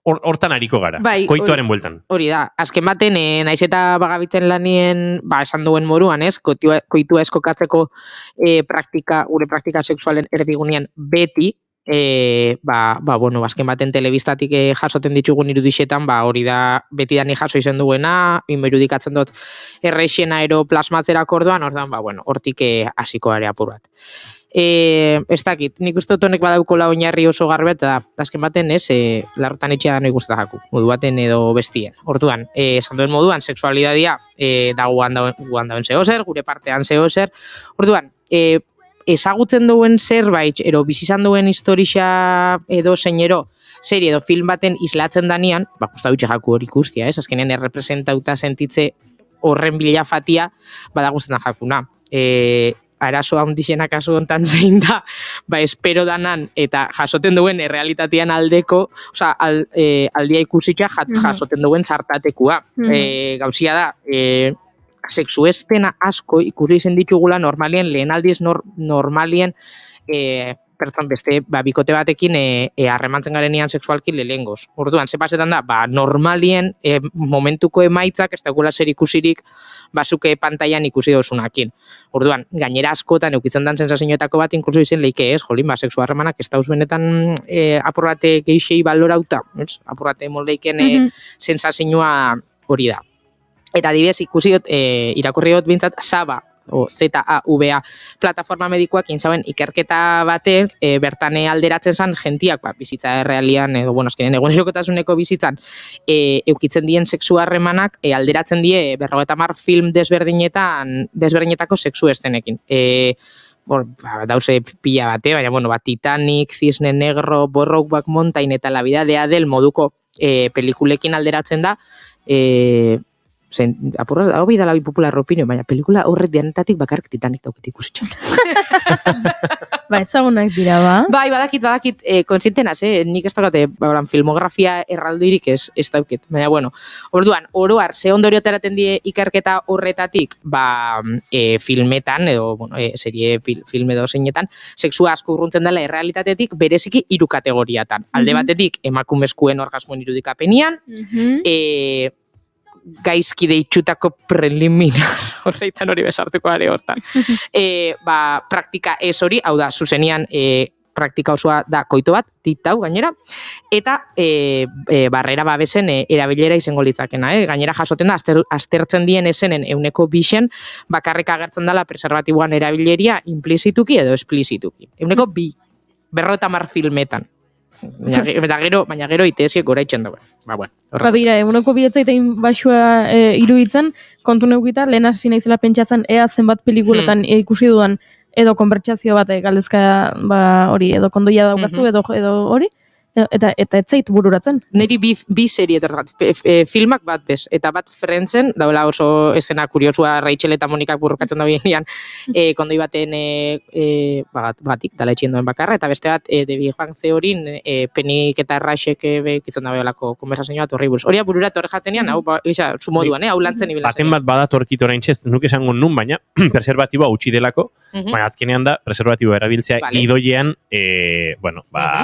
Speaker 2: hortan hariko gara, koituaren bueltan.
Speaker 9: Hori da, azken baten, naiz eta bagabitzen lanien, esan duen moruan, ez, koitua eskokatzeko gure praktika sexualen erdigunean beti, azken baten telebistatik jasoten ditugun irudixetan, hori da beti dani jaso izen duena, irudikatzen dut erreixena ero plasmatzerako orduan, hortik hasiko gare apur bat. Ez dakit, nik uste honek badaukola oinarri oso garbet, eta azken baten ez, larrotan etxea da noik uste daku, modu baten edo bestien. Orduan, esan duen moduan, sexualidadia da guan dauen zehozer, gure partean zehozer. Orduan, ezagutzen duen zerbait, ero bizizan duen historia edo zeinero, serie edo film baten islatzen danian, guzta dutxe jaku hori ikustia, ez? Azkenean errepresentauta sentitze horren bila fatia, bada guztetan jakuna. Arazo handixena kasu hontan zein da, espero danan eta jasoten duen errealitatean aldeko, aldia ikusitza jasoten duen sartatekua. Gauzia da, sexu estena asko ikusi zen ditugula normalien, lehen aldiz normalien pertsan beste bikote batekin harremantzen garenean sexualki lehengoz. Orduan, ze pasetan da, normalien momentuko emaitzak ez dagoela zer ikusirik bazuke pantailan ikusi dozunakin. Orduan, gainera askotan eukitzen dan sensazioetako bat inkluso izen leike ez, sexu harremanak ez dauz benetan apurrate geixei balorauta, apurrate moleiken sensazioa hori da. Eta adibidez ikusi dut, irakurri dut bintzat, Zaba, ZAVA, plataforma medikoak inzauen ikerketa batek, bertan alderatzen zen jentiak, bizitza errealian, edo, egunerokotasuneko bizitzan, eukitzen dien sexu harremanak, alderatzen die 50 film desberdinetako sexu estenekin. dauze pila bate, baina, bueno, Titanic, Cisne Negro, Brokeback Mountain eta La vida de Adele moduko pelikulekin alderatzen da, apurraz, hau bidala popular opinio, baina pelikula horret dianetatik bakarrik Titanic daukit ikusitxan.
Speaker 4: Ezagunak dira, ba?
Speaker 9: Bai, badakit, kontzientenaz, nik ez daukate, filmografia erraldoirik ez daukit. Baina, bueno, orduan, oroar, ze ondorio teraten die ikerketa horretatik, filmetan, edo, serie film edo zeinetan, sexua asko urruntzen dela errealitatetik, bereziki 3 kategoriatan. Alde batetik, emakumezkoen orgasmoen irudikapenian, gaizki deitxutako preliminar, horreitan hori besartuko are hortan. Praktika ez hori, hau da, zuzenian praktika osoa da koito bat, titau gainera, eta barrera babesen erabilera izango litzakena. Gainera jasoten da, aztertzen dien esenen 2% bakarrik agertzen dela preservatiboan erabileria implizituki edo esplizituki. 2%, 50 filmetan. Baina gero itesiek gora itxen dago.
Speaker 4: Bira, eguneko bihetzaitein basua iruditzen, kontu neukita, lehen hasi naizela pentsatzen ea zenbat pelikuletan ikusi dudan edo konbertsazio bat galdezka hori, edo kondoia daukazu, edo hori, eta etzait bururatzen.
Speaker 9: Neri bi serie filmak bat bez, eta bat Friendsen, daula oso esena kuriosua Rachel eta Monikak burrukatzen da bienean, kondoi baten batik, dala etxien duen bakarra, eta beste bat, The Big Bang Theoryin, Penik eta Rashek bekitzen da behalako konversazio bat horri buruz. Horia bururat horre jatenean, hau, zu moduan, hau lantzen ibela.
Speaker 2: Baten bat badatorkit orain txez, nuk esango nun, baina preservatiboa utzi delako, baina azkenean da, preservatiboa erabiltzea idoiean,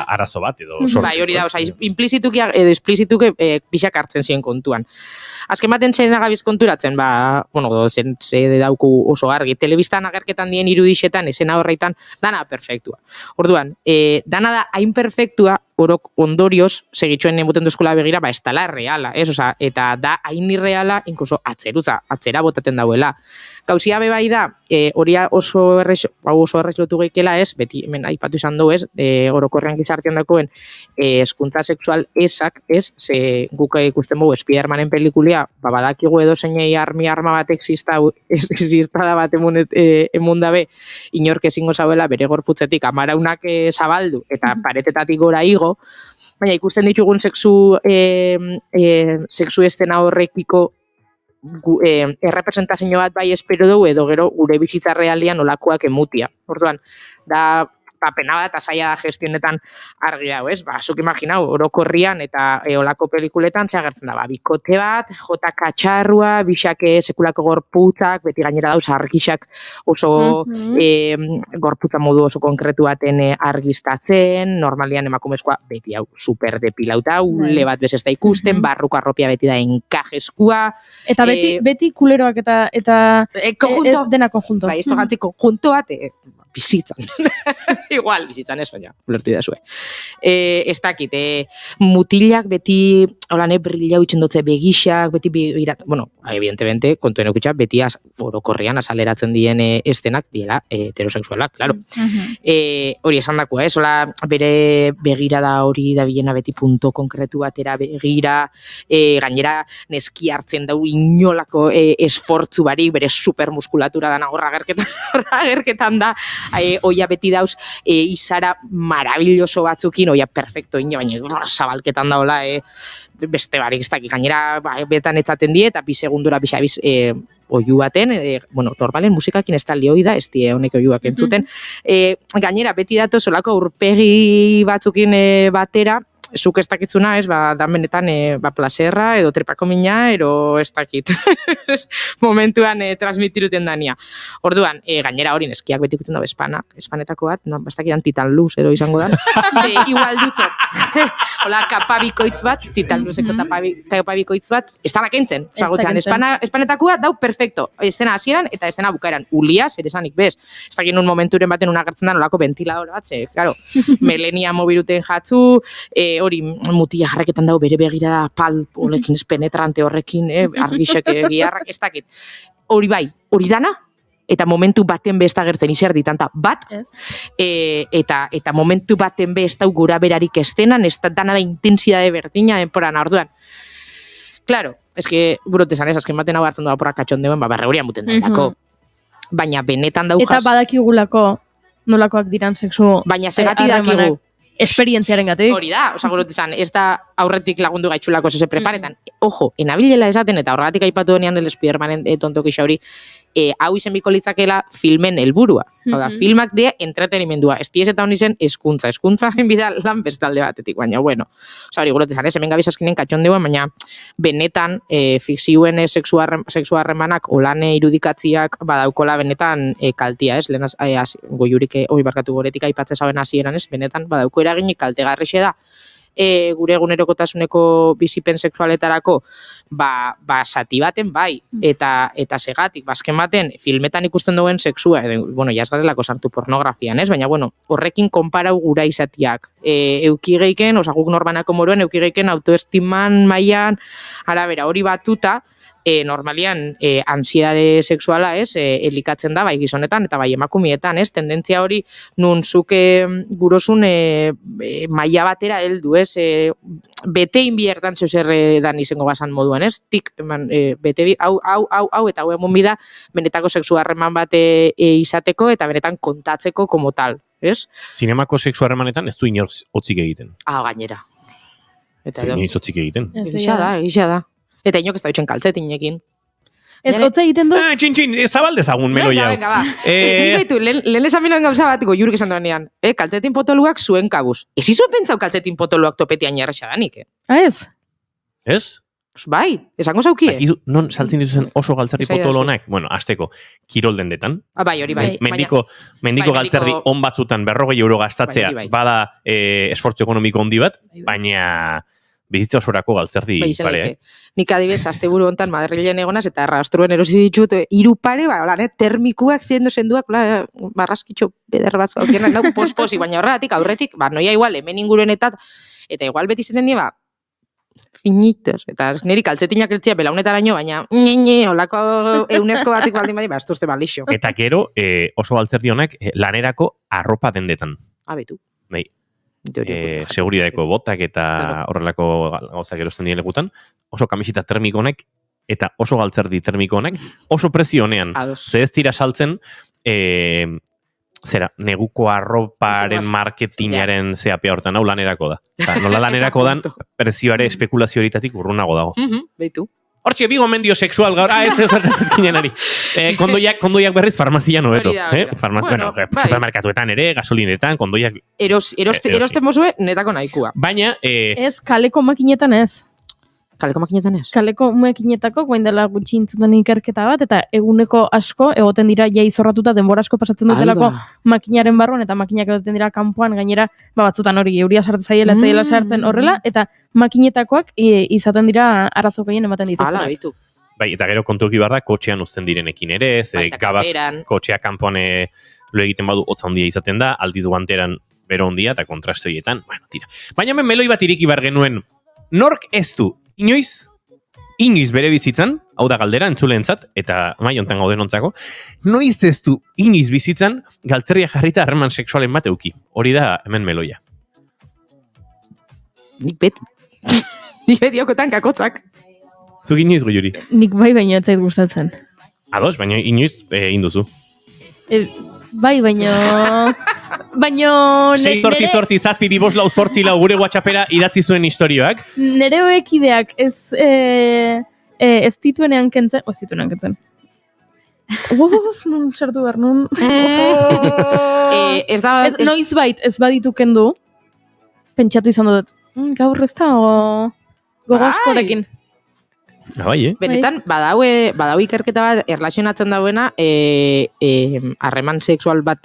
Speaker 2: arazo bat, edo
Speaker 9: bai, hori da, implizituki edo esplizituki pixak hartzen ziren kontuan. Azken baten zen agabiz konturatzen, zen dauku oso argi, telebistan agerketan dien irudixetan, esena horreitan, dana perfektua. Orduan, dana da hain perfektua, orok ondorioz, segitxoen nemuten duzkola begira, ez dala reala, eta da hain irreala, inkluso atzera botaten dauela. Gauzia bebai da, hori oso errez lotu geikela beti, hemen aipatu izan du orokorrean gizartean dakoen, eskuntza sexual esak, ze guk ikusten dugu Spidermanen pelikulia, badakigu edo zeinei arma bat exista da bat emun dabe, inork ezingo zabela bere gorputzetik amaraunak zabaldu, eta paretetatik gora igo, baina ikusten ditugun sexu estena horrekiko errepresentazio bat bai espero dugu edo gero gure bizitza realian olakoak emutia. Orduan, da pena bat azaia da gestionetan argi dago, zuk imaginau, orokorrian eta olako pelikuletan txagertzen da, bikote bat, jota katxarrua, bisake sekulako gorputzak, beti gainera dauz argixak oso gorputza modu oso konkretu baten argiztatzen, normalian emakumezkoa beti hau super depilauta, ule bat bez ez da ikusten, barruko arropia beti da enkajeskua.
Speaker 4: Eta beti kuleroak eta dena konjunto.
Speaker 9: Bai, esto gantzi konjunto bat, bizitzan. Igual, bizitzan ez, baina, ulertu idazue. Ez dakit, mutilak beti, holane, brillau itxendotze begixak, beti evidentemente, kontuen eukitxak, beti orokorrean azaleratzen dien estenak diela heterosexualak, claro. Hori esan dakoa, hola, bere begirada hori da bilena beti punto konkretu batera begira, gainera neski hartzen dau inolako esfortzu barik, bere supermuskulatura dana horra agerketan da, oia beti dauz izara maravilloso batzukin, oia perfecto ino, baina zabalketan daola beste barik ez dakik, gainera betan etzaten die, eta bi segundura bizabiz oiu baten, normalen musikakin ez da lioi da, ez die honek oiuak entzuten, gainera beti dato solako aurpegi batzukin batera, zuk ez dakitzuna, dan benetan plaserra, edo trepako mina, edo ez dakit. Momentuan transmitiruten dania. Orduan, gainera hori neskiak beti ikutzen dago espanetako bat, bastakidan titan luz, edo izango da. Igual dutxo. Hola, kapabikoitz bat, titan luzeko kapabikoitz bat, ez da nakentzen. Zagutzen, espanetakoa dau perfecto. Estena hasieran eta estena bukaeran. Ulia, zer esanik bez. Ez dakin un momenturen baten unagertzen da nolako ventilador bat, claro, melenia mobiruten jatzu, hori mutila jarreketan dago bere begira pal olekin penetrante horrekin, argixek giarrak, ez dakit. Hori bai, hori dana, eta momentu baten be ez da gertzen izer ditanta bat, eta momentu baten be ez da gura berarik estenan, ez da dana da intensidade berdina denporan, orduan. Claro, ez que burotezan ez, azken baten hau hartzen doa porra katxondeuen, berreguria muten dailako. Baina benetan daujas.
Speaker 4: Eta badakigulako, nolakoak diran sexu
Speaker 9: Baina segati dakigu.
Speaker 4: esperientziaren gatik.
Speaker 9: Hori da, osa gurut izan, ez da aurretik lagundu gaitxulako ze preparetan. Ojo, enabilela esaten, eta horregatik aipatu denean el Spidermanen tontokisa hori, hau izen biko litzakela filmen helburua. Hau da, filmak dira entretenimendua. Ez diez eta honi zen eskuntza enbida lan bestalde batetik, baina bueno. Osa hori gurut izan, hemen gabiz askinen katxon deuen, baina benetan fikzioen sexu harremanak olan irudikatziak badaukola benetan kaltia, ez? Lehen goiurik hori barkatu goretik aipatze zauen hasieran, ez? Benetan badauko eraginik kaltegarrixe da. Gure egunerokotasuneko bizipen sexualetarako sati baten bai, eta segatik, bazken baten filmetan ikusten duen sexua, bueno, jazgarelako sartu pornografian, ez? Baina, bueno, horrekin konparau gura izatiak. Eukigeiken, guk norbanako moruen, eukigeiken autoestiman mailan arabera hori batuta, normalian ansiedade sexuala, ez, elikatzen da, bai gizonetan, eta bai emakumietan, ez, tendentzia hori nun zuke gurosun maila batera heldu, ez, bete inbiertan zeozer dan izango bazan moduan, ez, tik, bete hau, eta hau emon bida, benetako sexu harreman bat izateko, eta benetan kontatzeko como tal, ez?
Speaker 2: Zinemako sexu harremanetan ez du inor hotzik egiten.
Speaker 9: Gainera. Eta
Speaker 2: inoiz hotzik egiten.
Speaker 9: Egisa da. Eta inok ez da bitxen kaltzetinekin.
Speaker 4: Ez hotza egiten du?
Speaker 2: Txin, zabaldezagun melo jau.
Speaker 9: Venga, ba. Lehen esan miloen gauza bat, goiurik esan duenean. Kaltzetin potoluak zuen kabuz. Ez izuen pentsau kaltzetin potoluak topetian jarresa danik,
Speaker 4: Ez?
Speaker 2: Ez?
Speaker 9: Bai, esango zaukie.
Speaker 2: Non saltzen dituzen oso galtzerdi potolonak? Bueno, azteko, kirol dendetan.
Speaker 9: Bai, hori bai.
Speaker 2: Mendiko galtzerdi on batzutan 40 euro gastatzea, bada esfortzu ekonomiko handi bat, baina bizitza osorako galtzerdi pare.
Speaker 9: Nik adibez, asteburu hontan Madrilen egonaz, eta rastruen erosi ditut, 3 pare, termikuak ziendo senduak, barraskitxo beder batzu aukienak, posposi, baina horretik, aurretik, noia igual, hemen inguruenetat, eta igual beti zeten dira, finitos, eta niri kaltzetinak eltzia belaunetaraino, baina holako eunesko batik baldin badi, ez duzte balixo.
Speaker 2: Eta gero, oso galtzerdi honak, lanerako arropa dendetan.
Speaker 9: Abetu.
Speaker 2: Bai. Seguridadeko botak eta horrelako gauzak erosten dien lekutan, oso kamisita termiko honek eta oso galtzerdi termiko honek oso prezio honean. Ze ez dira saltzen neguko arroparen marketingaren zeapea hortan, hau lanerako da. Nola lanerako dan, prezioare espekulazio horitatik urrunago dago.
Speaker 9: Beitu.
Speaker 2: Hortxe, bi gomendio sexual gaur, ez ezkinen ari. Kondoiak berriz farmazian hobeto. Supermerkatuetan ere, gasolinetan, kondoiak...
Speaker 9: Erosten mozue, netako nahikua.
Speaker 2: Baina...
Speaker 4: Ez, kaleko makinetan ez.
Speaker 9: Kaleko makinetan ez?
Speaker 4: Kaleko makinetako, guain dela gutxi intzuten ikerketa bat, eta eguneko asko, egoten dira jai zorratuta denbora asko pasatzen dutelako makinaren barruan, eta makinak egoten dira kanpoan, gainera, batzutan hori, euria sartzen zaiela, etzaiela sartzen horrela, eta makinetakoak izaten dira arazo gehien ematen dituzten.
Speaker 9: Hala, bitu.
Speaker 2: Bai, eta gero kontuki behar da, kotxean uzten direnekin ere, gabaz kotxea kanpoan lo egiten badu hotza handia izaten da, aldiz guanteran bero handia, eta kontraste horietan, bueno, tira. Baina hemen meloi bat iriki bar genuen, nork ez du, inoiz bere bizitzan, hau da galdera entzuleentzat, eta mai hontan gauden ontzako, noiz ez du inoiz bizitzan galtzerria jarrita harreman sexualen bat euki. Hori da hemen meloia.
Speaker 9: Nik beti. Nik beti okotan kakotzak.
Speaker 2: Zuk inoiz goiuri?
Speaker 4: Nik bai baina ez zait gustatzen.
Speaker 2: Ados, baina inoiz induzu.
Speaker 4: Bai, baina...
Speaker 2: Sei tortzi zazpi dibos lau zortzi lau gure WhatsAppera idatzi zuen historioak.
Speaker 4: Nere hoekideak ez dituenean kentzen, nun sartu behar, nun... Noiz baditu kendu, pentsatu izan dut, gaur ez da, gogo askorekin.
Speaker 9: Benetan, badau ikerketa bat erlazionatzen dauena harreman sexual bat,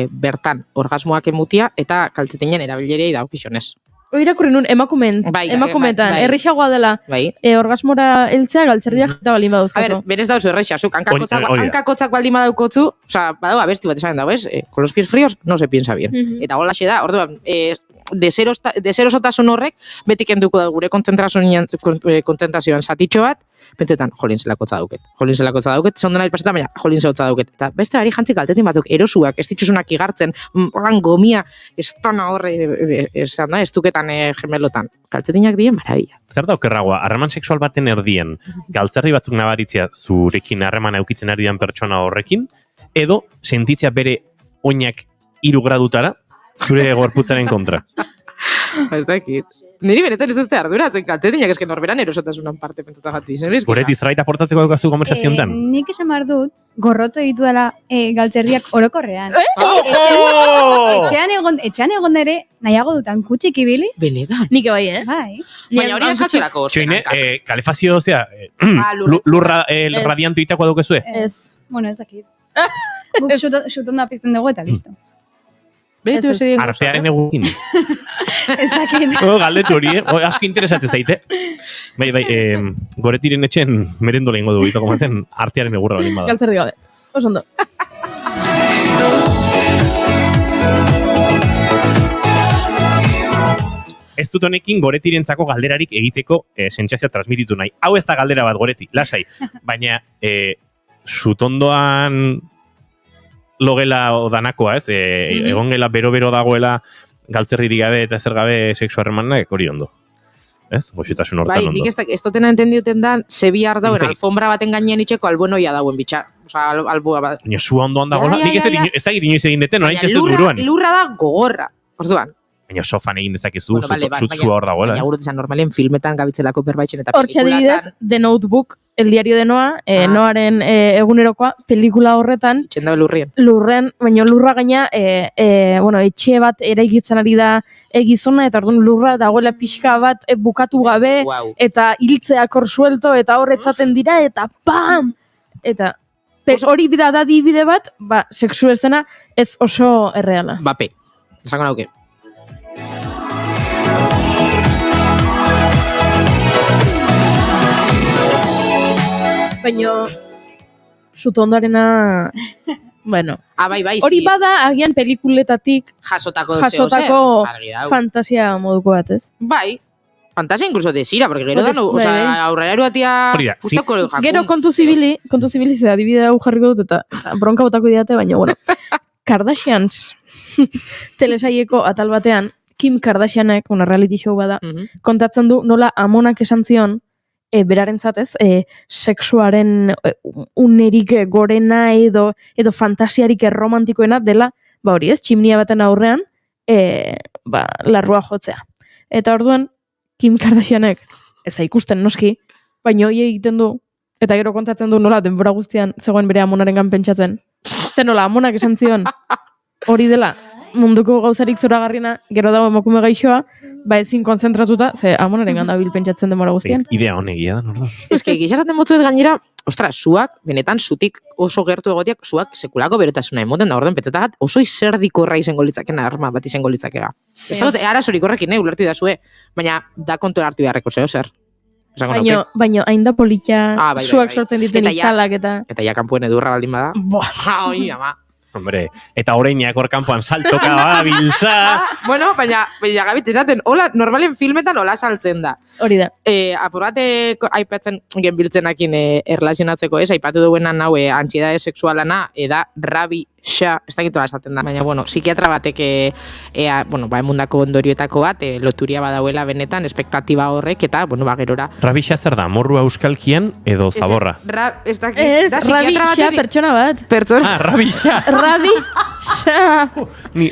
Speaker 9: bertan orgasmoak emutia eta kaltzetinen erabilerei daukizionez.
Speaker 4: Irakurri nun, emakumetan, errixagoa dela, orgasmora heltzea galtzerdiak eta baldin badauzkazu.
Speaker 9: Berez dauzu erreixa, zuk hankakotzak baldin badaukotzu, badau abesti bat esan dago, con los pies fríos no se piensa bien. Eta golaxe da, orduan, deserosotasun horrek, betik enduko da gure kontzentrazioan zatitxo bat, pentsetan, jolin zelakotza dauket, zonden ari pasetan, baina jolin zelakotza dauket. Eta beste bari jantzik altetin batzuk, erosuak, ez ditzuzunak igartzen, horan gomia, estona horre, ez duketan gemelotan. Kaltzetinak dien, marabila.
Speaker 2: Zer da okerragoa, harreman sexual baten erdien, galtzerdi batzuk nabaritzea zurekin harreman eukitzen ari den pertsona horrekin, edo sentitzea bere oinak 3 gradutara, zure gorputzaren kontra.
Speaker 9: Ez dakit. Niri benetan ez duzte arduratzen, kaltetinak esken norberan erosotasunan parte pentsatu gati.
Speaker 2: Goreti, zerbait aportatzeko daukazu konversaziontan?
Speaker 3: Nik esan behar dut, gorroto dituela galtzerdiak orokorrean. Etxean egon ere, nahiago dutan kutsik ibili.
Speaker 9: Benetan.
Speaker 4: Nik bai,
Speaker 3: Bai.
Speaker 9: Baina hori eskatzelako.
Speaker 2: Txoine, kalefazio, lurra radiantu itakoa daukezue?
Speaker 4: Ez.
Speaker 3: Bueno, ez dakit. Guk xutonda pizten dugu eta listo.
Speaker 9: Betu ez egin
Speaker 2: Artearen egukin.
Speaker 3: Ez dakit.
Speaker 2: Galdetu hori, asko interesatzen zaite. Bai, Goretiren etxen merendo lehengo du, itako maten artearen egurra balin bada.
Speaker 4: Galtzerdi gabe. Oso ondo.
Speaker 2: Ez dut honekin Goretirentzako galderarik egiteko sentsazioa transmititu nahi. Hau ez da galdera bat, Goreti, lasai. Baina, sutondoan logela odanakoa, ez? Egon gela bero-bero dagoela galtzerririk gabe eta zer gabe sexu harremanak hori ondo. Ez? Goxitasun hortan ondo.
Speaker 9: Nik ez dotena entendiuten dan, zebiar dauen alfombra baten gainean itxeko albuenoia dauen bitxa. Osa, albua bat.
Speaker 2: Baina zua ondo handagoela. Nik ez da inoiz egin deten, orain txez dut buruan.
Speaker 9: Lurra da gogorra. Orduan.
Speaker 2: Baina sofan egin dezakezu, zua hor dagoela.
Speaker 9: Baina gurutizan normalen filmetan gabitzelako berbaitzen eta
Speaker 4: Hortxe adibidez, The Notebook, El diario de Noa, Noaren egunerokoa, pelikula horretan,
Speaker 9: txenda lurrien.
Speaker 4: Baina lurra gaina, etxe bat eraikitzen ari da gizona, eta orduan lurra dagoela pixka bat bukatu gabe, eta hiltzeak hor suelto, eta horretzaten dira, eta pam! Eta hori bida da dibide bat, sexu estena ez oso erreala.
Speaker 9: Bape, esango nauke.
Speaker 4: Baina, sutondarena, bueno, hori bada agian pelikuletatik
Speaker 9: jasotako
Speaker 4: fantasia moduko bat, ez?
Speaker 9: Bai, fantasia incluso desira, porque gero dan, aurrera eruatia gustoko jaku.
Speaker 4: Gero kontu zibili ze adibide hau jarriko dut eta bronka botako diate, baina, bueno, Kardashians telesaieko atal batean, Kim Kardashianek, una reality show bada, kontatzen du nola amonak esan zion, berarentzat ez, sexuaren unerik gorena edo fantasiarik erromantikoena dela, hori ez, tximnia baten aurrean, larrua jotzea. Eta orduan, Kim Kardashianek, ez ikusten noski, baina hori egiten du, eta gero kontatzen du nola denbora guztian zegoen bere amonarengan pentsatzen. Zer nola, amonak esan zion, hori dela, munduko gauzarik zoragarriena, gero dago emakume gaixoa, ezin konzentratuta, ze amonaren ganda bil pentsatzen demora guztian.
Speaker 2: Idea honegia da, norda.
Speaker 9: Ez que gixasaten motzuet gainera, zuak, benetan zutik oso gertu egotiak, zuak sekulako berotasuna emoten da orden petetagat, oso izerdikorra izango litzakena, arma bat izango litzakera. Ez dago, arazorik horrekin, ulertu idazue, baina da kontu hartu beharreko zeo zer.
Speaker 4: Baina hain da polita, zuak sortzen dituen itzalak eta...
Speaker 9: Eta ja kanpuen edurra baldin bada. Oi, ama.
Speaker 2: Hombre, eta horreinak hor kanpoan saltoka biltza.
Speaker 9: Bueno, baina gabit esaten, hola, normalen filmetan hola saltzen da.
Speaker 4: Hori da.
Speaker 9: Apur bat aipatzen genbiltzenakin erlazionatzeko ez, aipatu duenan hau antsiedade sexualana, eda rabi xa, ez dakitola esaten da. Baina, bueno, psikiatra batek, emundako ondorioetako bat, loturia badauela benetan, espektatiba horrek, eta, gerora.
Speaker 2: Rabi xa zer da, morrua euskalkian edo zaborra?
Speaker 9: Ez dakit, da psikiatra batek.
Speaker 4: Rabi xa pertsona bat.
Speaker 2: Ah, rabi xa.
Speaker 4: Rabi xa.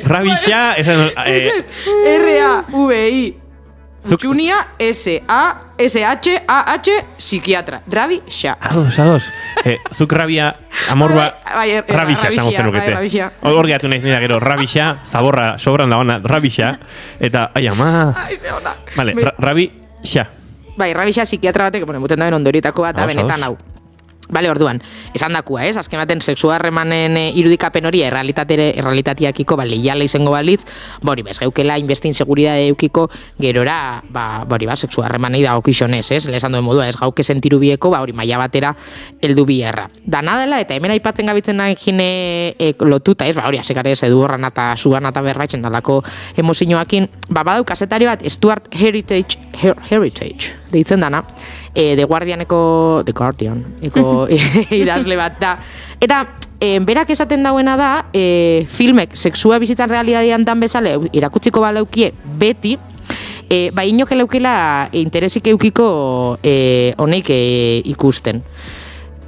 Speaker 2: Rabi xa,
Speaker 9: R-A-V-I. Utsunia S-A-S-H-A-H psikiatra. Rabi xa.
Speaker 2: Ados. Zuk rabia, amorba, rabi xa, esango zenukete. Hor gehiatu nahiz nira gero, rabi xa, zaborra, sobran da ona, rabi xa. Eta, ai ama. Vale, rabi xa.
Speaker 9: Bai, rabi xa psikiatra batek, muten daben ondorietako bat, benetan hau. Bale, orduan, esan dakua, azken baten sexuarremanen irudikapen hori errealitateakiko leiala izango balitz, bez geukela inbestin seguridade eukiko gerora, sexuarremanei dago kixonez, lesan duen modua, ez gauke sentiru bieko, maila batera heldu bierra. Dana dela, eta hemen aipatzen gabitzen nahin lotuta, hori, asekarez edu horran eta zuan eta berraitzen dalako emozioakin, badau kasetario bat, Stuart Heritage, deitzen dana, The Guardianeko idazle bat da. Eta berak esaten dauena da, filmek sexua bizitzan realidadean dan bezala irakutziko baleukie beti, inok eleukela interesik eukiko honeik ikusten.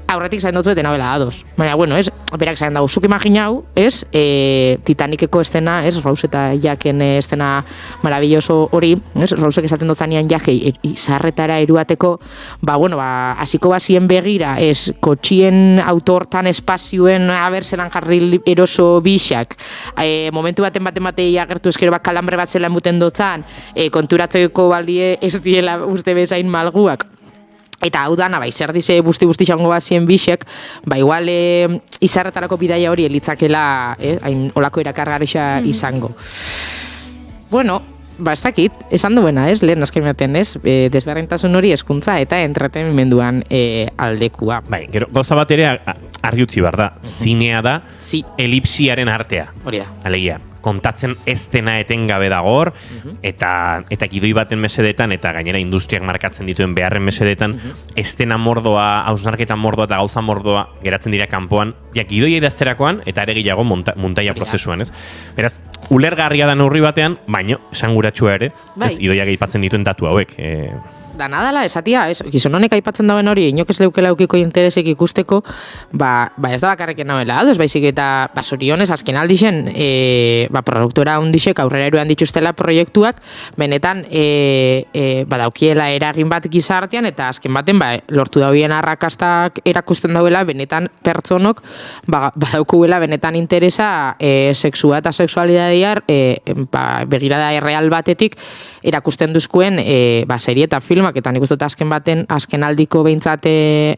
Speaker 9: aurretik zain dutzu novela ados. Baina, bueno, berak zain dago, zuk imaginau, Titaniceko estena, Rose eta Jacken estena maravilloso hori, Rosek esaten dutzanean Jack izarretara eruateko, hasiko bazien begira, kotxien autortan espazioen abertzelan jarri eroso bixak, momentu baten agertu eskero kalambre bat zela muten dutzan, konturatzeko baldie ez diela uste bezain malguak. Eta hau dana, zer dize busti xango bazien bixek, igual izarretarako bidaia hori elitzakela, hain olako erakargarisa izango. Bueno, ez dakit, esan duena, lehen azkeniaten, desberdintasun hori hezkuntza eta entretenimenduan aldekua.
Speaker 2: Bai, gero, gauza bat ere argi utzi behar da, zinea da, elipsiaren artea.
Speaker 9: Hori da.
Speaker 2: Alegia, kontatzen ez dena etengabe dago hor, eta gidoi baten mesedetan, eta gainera industriak markatzen dituen beharren mesedetan, ez dena mordoa, hausnarketa mordoa eta gauza mordoa geratzen dira kanpoan, gidoia idazterakoan, eta ere gehiago montaia prozesuan, ez? Beraz, ulergarria da neurri batean, baino, esanguratsua ere, ez idoia gehipatzen dituen datu hauek.
Speaker 9: Dana dala, esatia, gizon honek aipatzen dauen hori, inok ez leukela eukiko interesek ikusteko, ez da bakarreken nauela ados, baizik eta zorionez, azken aldixen, produktora hundixek aurrera eruan dituztela proiektuak, benetan, daukiela eragin bat gizartean, eta azken baten, lortu dauen arrakastak erakusten dauela, benetan pertsonok, badaukuela benetan interesa sexua eta sexualidadea, begirada erreal batetik, erakusten duzkuen serie eta filmak, eta nik uste azken aldiko behintzat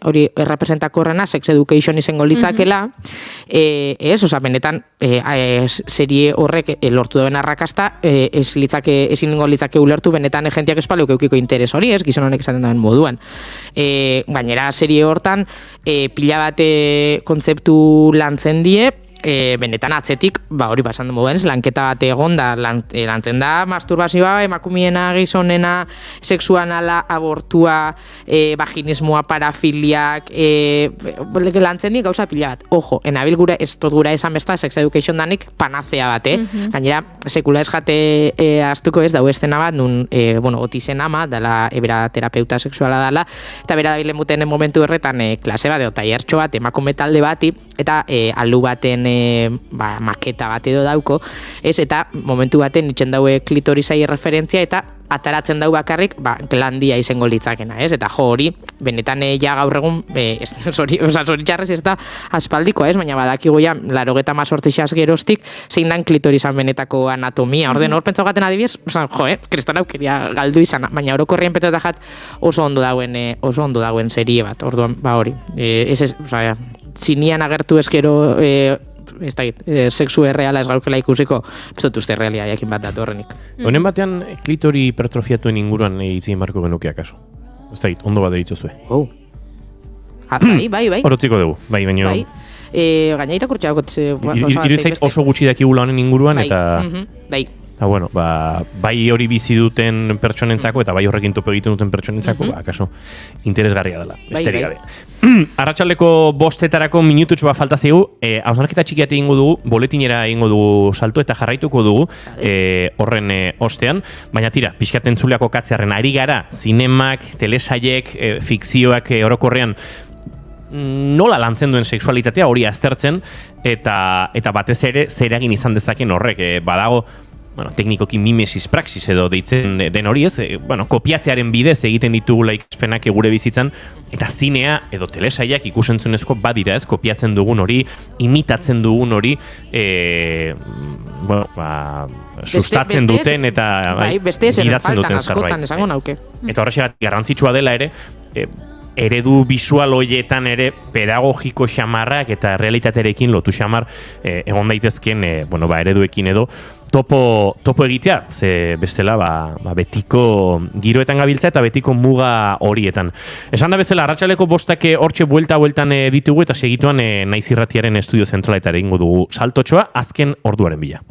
Speaker 9: hori errepresentako horrena, Sex Education izango litzakela, benetan serie horrek lortu duen arrakasta, ezin litzake ulertu, benetan jentiak espaluk eukiko interes hori, gizon honek esaten duen moduan. Gainera serie hortan, pila bate kontzeptu lantzen die, benetan atzetik, hori pasan moduen, lanketa bat egon da, lantzen da masturbazioa, emakumiena, gizonena, sexuanala, abortua, vaginismoa, parafiliak, lantzen di gauza pila bat. Ojo, enabil gura, ez tot gura esan besta, Sex Education danik panazea bat, gainera, sekula ez jate astuko ez, dau estena bat, nun, otizen ama, dala, ebera terapeuta sexuala dala, eta bera dabilen muten momentu horretan klase bat, eta hiertxo bat, emakume talde bati, eta alu baten maketa bat edo dauko, eta momentu baten itxen daue klitorisai referentzia, eta ataratzen dau bakarrik, glandia izango litzakena, eta jo hori, benetan ja gaur egun, zoritxarrez ez da aspaldiko, baina badakigu ja, 98 geroztik, zein dan klitorisan benetako anatomia, orden hor pentsaugaten adibidez, kriston aukeria galdu izan, baina orokorrien petzatajat oso ondo dauen serie bat, orduan, hori, zinian agertu eskero, sexu erreala ez gaukela ikusiko, ez dut uste realia jakin bat datorrenik.
Speaker 2: Honen batean, klitori hipertrofiatuen inguruan itzien marko genuke akaso. Ez da, ondo bat dituzue.
Speaker 9: Bai.
Speaker 2: Orotziko dugu, baino.
Speaker 9: Gaina irakurtza gotze...
Speaker 2: Iruditzait oso gutxi dakigula honen inguruan, eta...
Speaker 9: Bai.
Speaker 2: Eta bueno, bai hori bizi duten pertsonentzako eta bai horrekin topo egiten duten pertsonentzako, akaso interesgarria dela, besterik gabe. Arratsaldeko 5:00 minututxo bat falta zaigu, hausnarketa txikiat egingo dugu, boletinera egingo dugu salto eta jarraituko dugu horren ostean, baina tira, pixkat entzuleako katzearen ari gara, zinemak, telesaiek, fikzioak orokorrean nola lantzen duen sexualitatea hori aztertzen eta batez ere zer egin izan dezaken horrek, badago teknikoki mimesis praxis edo deitzen den hori ez, kopiatzearen bidez egiten ditugula ikaspenak gure bizitzan, eta zinea edo telesaiak ikusentzunezko badira ez, kopiatzen dugun hori, imitatzen dugun hori, sustatzen duten eta gidatzen duten zerbait. Eta horrexegatik garrantzitsua dela ere, eredu visual hoietan ere pedagogiko xamarrak eta realitatearekin lotu xamar egon daitezken ereduekin edo topo egitea, ze bestela betiko giroetan gabiltza eta betiko muga horietan. Esan da bezala, arratsaldeko 5:00 hortxe bueltan ditugu eta segituan Naiz Irratiaren estudio zentraletara egingo dugu saltotxoa azken orduaren bila.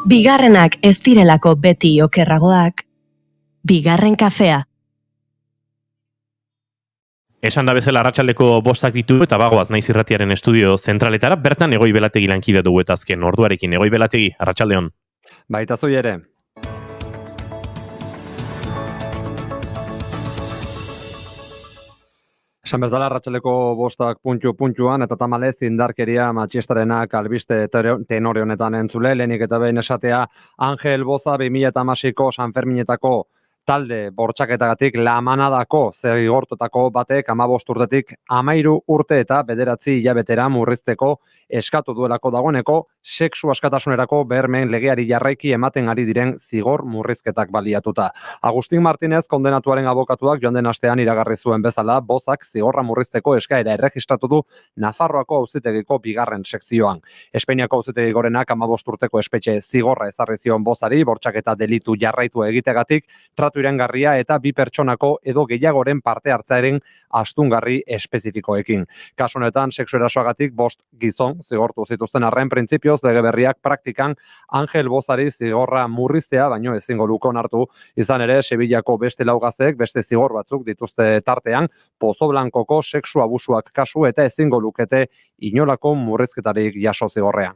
Speaker 1: Bigarrenak ez direlako beti okerragoak, bigarren kafea.
Speaker 2: Esan da bezala arratsaldeko 5:00 ditu eta bagoaz Naiz Irratiaren estudio zentraletara, bertan Egoi Belategi lankide dugu eta azken orduarekin. Egoi Belategi, arratsaldeon.
Speaker 10: Baita zui ere. Esan bezala, arratsaleko 5 puntuan eta tamalez indarkeria matxistarenak albiste tenore honetan entzule, lehenik eta behin esatea Angel Boza 2016ko Sanferminetako talde bortxaketagatik lamanadako zigortutako batek 15 urtetik 13 urte eta 9 hilabetera murrizteko eskatu duelako dagoeneko sexu askatasunerako bermeen legeari jarraiki ematen ari diren zigor murrizketak baliatuta. Agustin Martinez kondenatuaren abokatuak joan den astean iragarri zuen bezala Bozak zigorra murrizteko eskaera erregistratu du Nafarroako auzitegiko 2. sekzioan. Espainiako auzitegi gorenak 15 urteko espetxe zigorra ezarri zion Bozari bortxaketa delitu jarraitu egitegatik irangarria eta 2 pertsonako edo gehiagoren parte hartzearen astungarri espezifikoekin. Kasu honetan, sexu erasoagatik 5 gizon zigortu zituzten arren printzipioz lege berriak praktikan Angel Bozari zigorra murriztea baino ezingo luke onartu, izan ere Sevillako beste 4 gazteek beste zigor batzuk dituzte tartean Pozo Blankoko sexu abusuak kasu eta ezingo lukete inolako murrizketarik jaso zigorrean.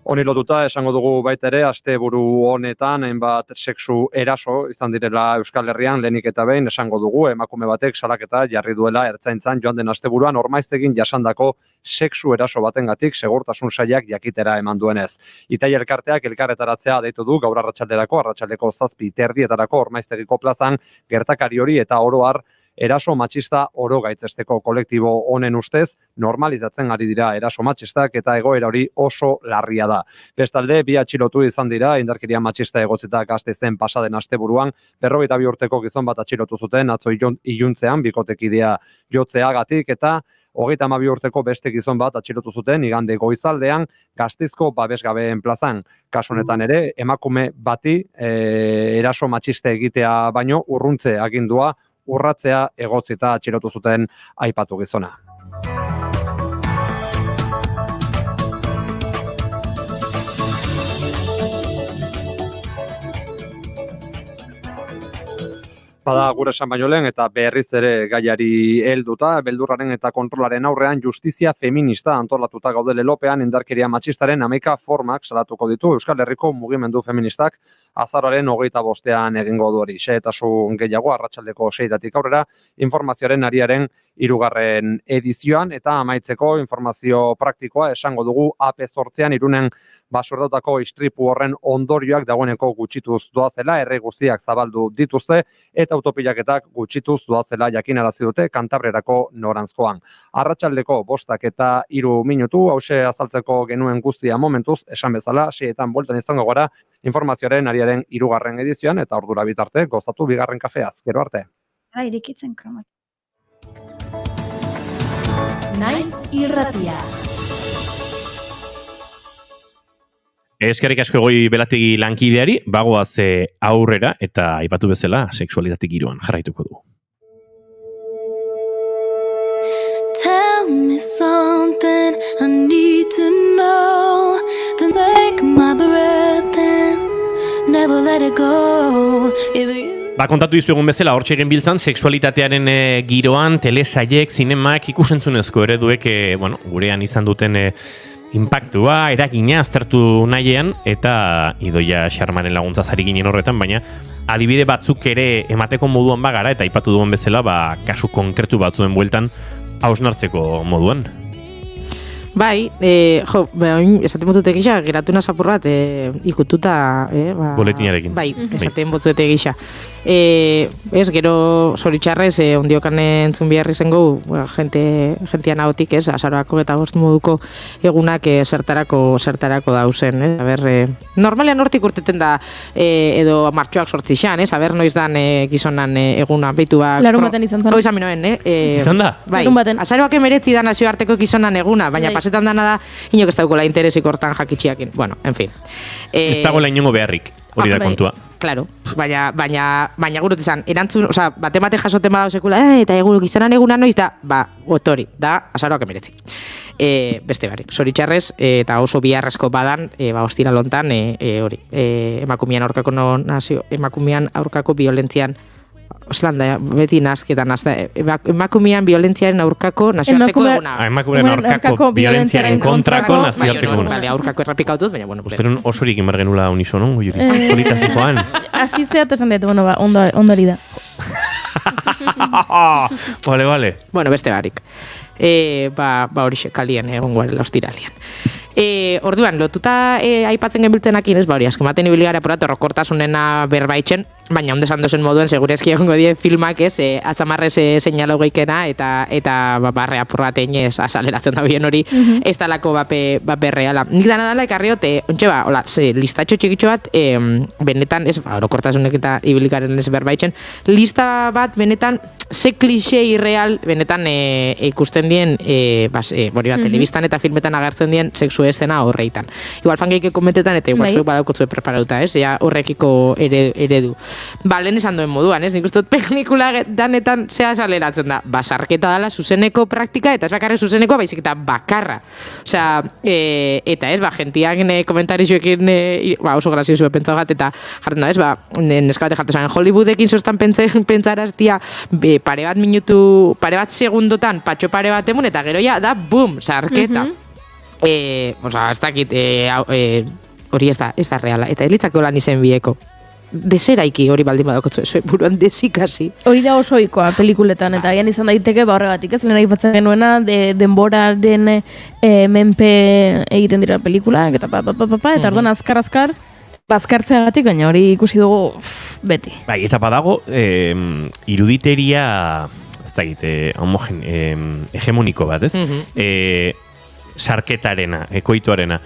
Speaker 10: Honi lotuta esango dugu baita ere asteburu honetan hainbat sexu eraso izan direla Euskal Herrian lehenik eta behin esango dugu emakume batek salaketa jarri duela Ertzaintzan joan den asteburuan Ormaiztegin jasandako sexu eraso batengatik segurtasun sailak jakitera eman duenez. Itai elkarteak elkarretaratzea deitu du gaur arratsaldeko 7:30 Ormaiztegiko plazan gertakari hori eta oro har eraso matxista oro gaitzesteko kolektibo honen ustez normalizatzen ari dira eraso matxistak eta egoera hori oso larria da. Bestalde, 2 atxilotu izan dira indarkeria matxista egotzita Gasteizen pasaden asteburuan 52 urteko gizon bat atxilotu zuten atzo iluntzean bikotekidea jotzeagatik eta 32 urteko beste gizon bat atxilotu zuten igande goizaldean Gasteizko babesgabeen plazan. Kasu honetan ere emakume bati eraso matxista egitea baino urruntze agindua urratzea egotzita atxilotu zuten aipatu gizona. Bada gure esan baino lehen eta berriz ere gaiari helduta, beldurraren eta kontrolaren aurrean justizia feminista antolatuta gaude lelopean indarkeria matxistaren 11 formak salatuko ditu Euskal Herriko mugimendu feministak azaroaren 25ean egingo du hori. Xehetasun gehiago arratsaldeko 6 aurrera informazioaren ariaren 3. edizioan eta amaitzeko informazio praktikoa esango dugu AP8an Irunen basurdatutako istripu horren ondorioak dagoeneko gutxituz doazela, erre guztiak zabaldu dituzte eta autopilaketak gutxituz doazela jakinarazi dute Kantabrerako noranzkoan. Arratsaldeko 5 eta 3 minutu, hause azaltzeko genuen guztia momentuz, esan bezala, 6etan bueltan izango gara informazioaren ariaren 3. edizioan eta ordura bitarte gozatu 2. kafeaz. Gero arte.
Speaker 3: Irikitzen kromak.
Speaker 1: Naiz irratia.
Speaker 2: Eskerrik asko Goi Belategi lankideari, bagoaz aurrera eta aipatu bezala sexualitate giroan jarraituko du.
Speaker 11: Tell me something I need to know, then take my breath and never let it go.
Speaker 2: Kontatu dizuegun bezala, hortxe egin biltzan, sexualitatearen giroan, telesaiek, zinemak, ikusentzunezko ereduek, gurean izan duten impactua, eragina aztertu nahiean, eta Idoia Xarmaren laguntza zari ginen horretan, baina adibide batzuk ere emateko moduan bagara, eta aipatu duen bezala, kasu konkretu batzuen bueltan hausnartzeko moduan.
Speaker 9: Bai, esaten botute gisa, geratu nazapur bat, ikututa...
Speaker 2: Boletinarekin.
Speaker 9: Bai, esaten botute gisa. Gero zoritxarrez, ondiokan entzun biharri zengo, gentian ahotik, azaroako eta 5 moduko egunak zertarako dauzen, normalean hortik urteten da, edo martxoak sortzixan, noiz dan gizonan eguna, behitu ba...
Speaker 4: Larun baten izan zen.
Speaker 9: Oizan minoen,
Speaker 2: Izan da?
Speaker 9: Bai, azaroak emeretzi da nazioarteko gizonan eguna, baina pasetan dana da, inok ez daukola interesik hortan jakitxiakin. Bueno, en fin.
Speaker 2: Ez dagoela inongo beharrik, hori da kontua.
Speaker 9: Claro, baina gurut izan, erantzun, bate jasoten badao sekula, eta gizonan eguna noiz da, otori, da, azaroak emeretzi. Beste barik, zoritxarrez, eta oso biharrezko badan, ostira lontan, emakumean aurkako violentzia Oslanda, beti nazketan, emakumean violentziaren aurkako nazioarteko eguna.
Speaker 2: Emakumeen aurkako violentziaren kontrako nazioarteko eguna.
Speaker 9: Bale, aurkako errapikautuz, baina, bueno.
Speaker 2: Usteron osorik inbar genula unisono, Juri. Politazikoan.
Speaker 4: Asi zeat esan dut, bueno, ondori da.
Speaker 2: Vale.
Speaker 9: Bueno, beste barik. Horixe kalien egongo garela ostiralian. Orduan, lotuta aipatzen genbiltzenakin ez, hori, askematen ibilgara poratu errokortasunena berbaitzen, baina ondesan dozen moduen segurezki egongo die filmak ez, atzamarrez seinalo geikena eta barrea porratein ez asaleratzen da bien hori, ez talako bape reala. Nik dana dala ekarriote, ontxe hola, listatxo txikitxo bat, benetan, ez, errokortasunek eta ibilgaren ez berbaitzen, lista bat benetan, ze klixe irreal, benetan ikusten dien, hori bat, telebistan eta filmetan agertzen dien sexu esena horreitan. Igual fangeike komentetan eta igual zuek badaukotzue preparauta, ez? Ja horrekiko eredu. Lehen esan duen moduan, ez? Nik uste dut pelikula danetan zea saleratzen da. Basarketa dala zuzeneko praktika eta ez bakarre zuzeneko, baizik eta bakarra. Osea, eta ez, gentiak komentarizuekin oso graziosu pentsagat eta jartzen da, ez? Neskabate jartzen Hollywoodekin zoztan pentsaraztia pare bat segundotan patxo pare bat emun eta gero ja da, boom, sarketa. Ez dakit, hori ez da reala, eta ez litzako lan izen bieko. Deseraiki hori baldin badakotzu, buruan desikasi.
Speaker 4: Hori da oso ohikoa pelikuletan, eta gian izan daiteke horregatik, ez lehen aipatzen genuena, denboraren menpe egiten dira pelikulak, eta eta orduan azkar, bazkartzeagatik, gaina hori ikusi dugu beti.
Speaker 2: Bai, eta badago, iruditeria, ez dakit, hegemoniko bat, ez? Sarketarena, koituarena.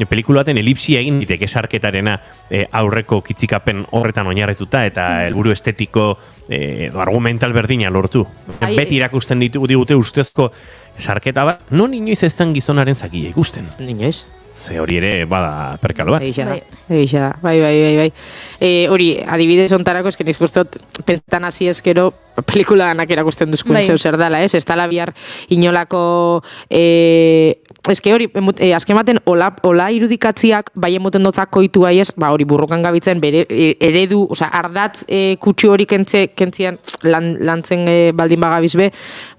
Speaker 2: Pelikula baten elipsia egin diteke sarketarena aurreko kitzikapen horretan oinarrituta eta helburu estetiko argumental berdina lortu. Beti irakusten digute ustezko sarketa bat, non inoiz ez den gizonaren zakia ikusten.
Speaker 9: Inoiz.
Speaker 2: Ze hori ere bada perkalo bat.
Speaker 9: Egixa da, bai. Hori, adibidez ontarako, esken ikustot, pentan hasi eskero, pelikula danak erakusten duzkun zeu zer dala, ez? Ez tala bihar inolako... Eske hori, azkematen, hola irudikatziak, bai emoten dotzak koitu bai ez, hori burrukan gabitzen, bere eredu, ardatz kutsu hori kentzian lantzen baldin bagabiz be,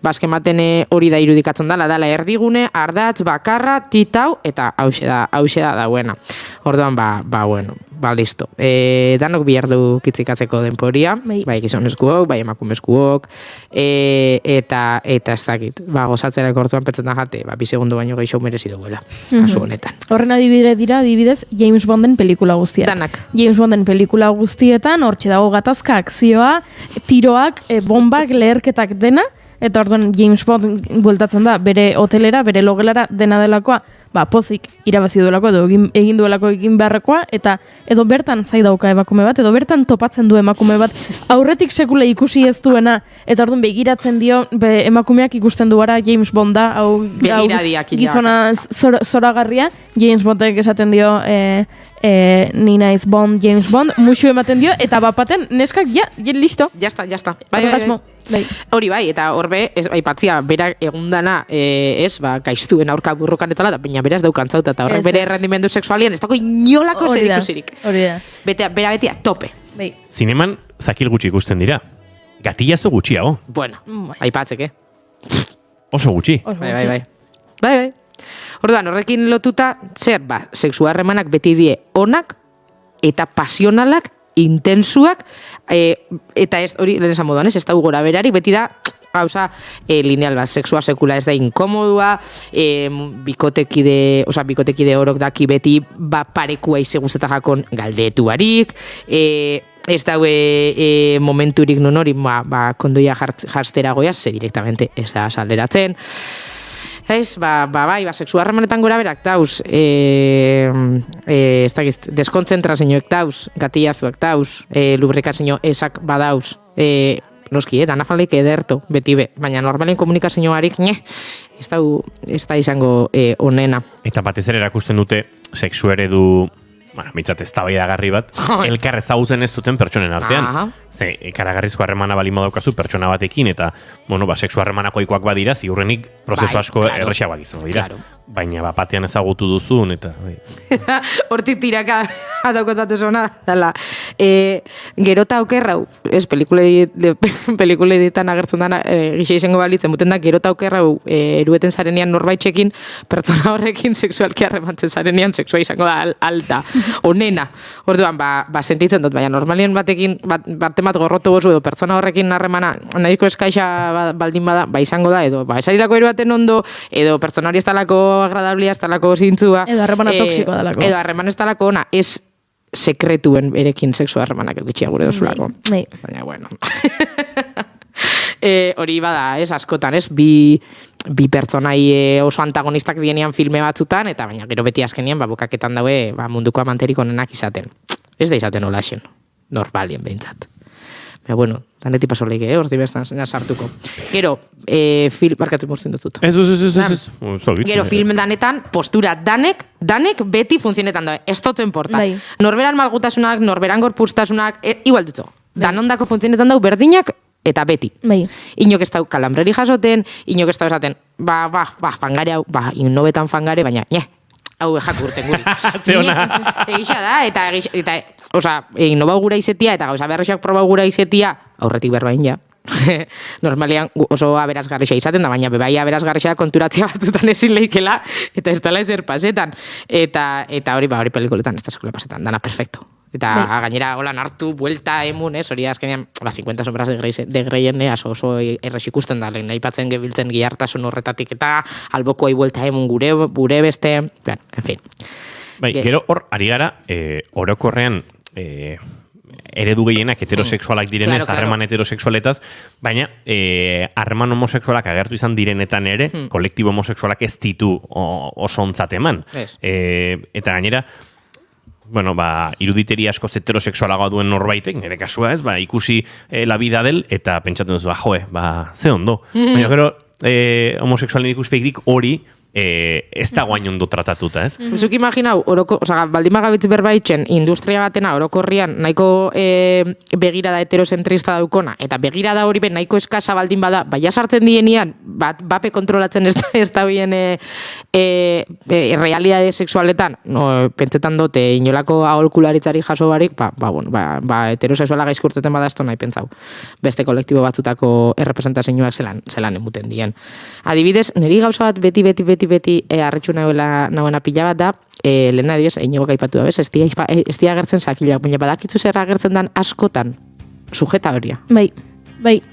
Speaker 9: azkematen hori da irudikatzen dala erdigune, ardatz, bakarra, titau, eta hause da dauena. Orduan, bueno, listo. Danok bihar du kitzikatzeko denporia, bai gizonezkuok, bai emakumezkuok, eta ez dakit, gozatzerako orduan petzetan jate, 2 segundu baino gehiago merezi duela, kasu honetan.
Speaker 4: Horren adibidez, James Bonden pelikula guztiak.
Speaker 9: Danak.
Speaker 4: James Bonden pelikula guztietan, hortxe dago gatazka, akzioa, tiroak, bombak, leherketak dena, eta orduan James Bond bueltatzen da, bere hotelera, bere logelara dena delakoa, pozik irabazi duelako edo egin duelako egin beharrekoa, eta edo bertan zai dauka emakume bat, edo bertan topatzen du emakume bat, aurretik sekule ikusi ez duena, eta orduan begiratzen dio, emakumeak ikusten duara James Bonda, hau gizona zoragarria, James Bondek esaten dio, ni naiz Bond, James Bond, musu ematen dio, eta bapaten neskak, listo.
Speaker 9: Ya está. Bai. Hori bai, eta horbe, aipatzia, berak egundana, gaiztuen aurka burrukan etala, baina beraz daukantzauta, eta horrek bere errendimendu sexualien, ez dago inolako zer ikusirik.
Speaker 4: Hori da.
Speaker 9: Bera betia, tope.
Speaker 2: Zineman, zakil gutxi ikusten dira. Gatillazo gutxiago.
Speaker 9: Bueno, aipatzeke.
Speaker 2: Oso gutxi.
Speaker 9: Bai. Orduan, horrekin lotuta, zer, sexu harremanak beti die onak, eta pasionalak, intensuak, eta ez hori lehen esan moduan, ez da gora berarik, beti da gauza lineal bat, sexua sekula ez da inkomodua, bikotekide orok daki beti parekua izeguzeta jakon galdetuarik, ez daue momenturik non hori kondoia jartzera goiaz, ze directamente ez da salderatzen. Ez, sexu harremanetan gora berak dauz, deskontzentrazioek dauz, gatillazuak dauz, lubrikazio esak badauz, noski, danafalik ederto, beti be, baina normalen komunikazioarik, ez da izango onena.
Speaker 2: Eta batez ere erakusten dute, sexu eredu mitzat eztabaidagarri bat, elkar ezagutzen ez duten pertsonen artean. Ze, ikaragarrizko harremana bali modaukazu pertsona batekin, eta, sexu harremanakoikoak badira, ziurrenik prozesu asko errexagoak izango dira. Baina, batean ezagutu duzun, eta...
Speaker 9: Hortik tiraka adaukot bat zona, dala. Gerota okerrau, ez, pelikuleetan agertzen dana, gixe izango balitzen, muten da, gerota okerrau erueten zarenean norbaitxekin, pertsona horrekin sexualki harremantzen zarenean, sexua izango da alta, onena. Orduan, sentitzen dut, baina normalien batekin, bate bat gorrotu bozu, edo pertsona horrekin harremana, nahiko eskaixa baldin bada, izango da, edo, esarirako eruaten ondo, edo pertsona hori ez talako agradablia, ez talako zintzua.
Speaker 4: Edo harremana toksikoa dalako.
Speaker 9: Edo harremana ez talako ona, ez sekretuen erekin sexu harremanak eukitxia gure dozulako. Baina, bueno. Hori bada, ez, askotan, ez, bi pertsonai oso antagonistak dienean filme batzutan, eta baina gero beti azkenean, bukaketan daue, munduko amanterik onenak izaten. Ez da izaten hola esan, normalien behintzat. Baina, bueno, danetik pasoleik, horti bestan, sartuko. Gero, film, markatu mozten dut.
Speaker 2: Ez.
Speaker 9: Gero, film danetan, postura danek beti funtzionetan da. Ez totu importa. Norberan malgutasunak, norberan gorpuztasunak, igual dutzo. Danondako funtzionetan dau berdinak, eta beti. Inok ez dau kalambreri jasoten, inok ez dau esaten, fangare hau, innobetan fangare, baina, hau jakurten guri.
Speaker 2: Zeona.
Speaker 9: Egisa da, eta innobau gura izetia, eta gauza berrexak probau gura izetia, aurretik berbain ja. Normalian oso aberasgarrixa izaten da, baina bebai aberasgarrixa konturatzea batzutan ezin leikela, eta ez dela ezer pasetan. Eta hori pelikuletan, ez da eskola pasetan, dana perfecto. Eta gainera golan hartu, buelta, emun, hori azkenean, 50 sombras de Greyen, oso errex ikusten da, lehen aipatzen gebiltzen gihartasun horretatik, eta albokoai buelta emun gure beste, en fin.
Speaker 2: Gero hor, ari gara, orokorrean, eredu gehienak heterosexualak direnez, harreman heterosexualetaz, baina harreman homosexualak agertu izan direnetan ere, kolektibo homosexualak ez ditu oso ontzat eman. Eta gainera, iruditeri asko heterosexualagoa duen norbaitek, nire kasua ez, ikusi la vida del, eta pentsatzen duzu, ze ondo. Baina gero, homosexualen ikuspegik hori, ez da guain ondo tratatuta, ez?
Speaker 9: Zuk imaginau, baldin magabitz berbaitzen industria batena orokorrian nahiko begirada heterocentrista daukona, eta begirada hori ben nahiko eskasa baldin bada, baina sartzen dienean, bape kontrolatzen ez da bien realidade sexualetan, pentsetan dute inolako aholkularitzari jaso barik, heterosexuala gaizkurteten badazto nahi pentsau. Beste kolektibo batzutako errepresentazioak zelan emuten dien. Adibidez, niri gauza bat beti arretxu nagoena pila bat da, lehena diez, inigo gaipatu da, ez dia agertzen sakilak, baina badakitzu zer agertzen dan askotan, sujeta horia.
Speaker 4: Bai,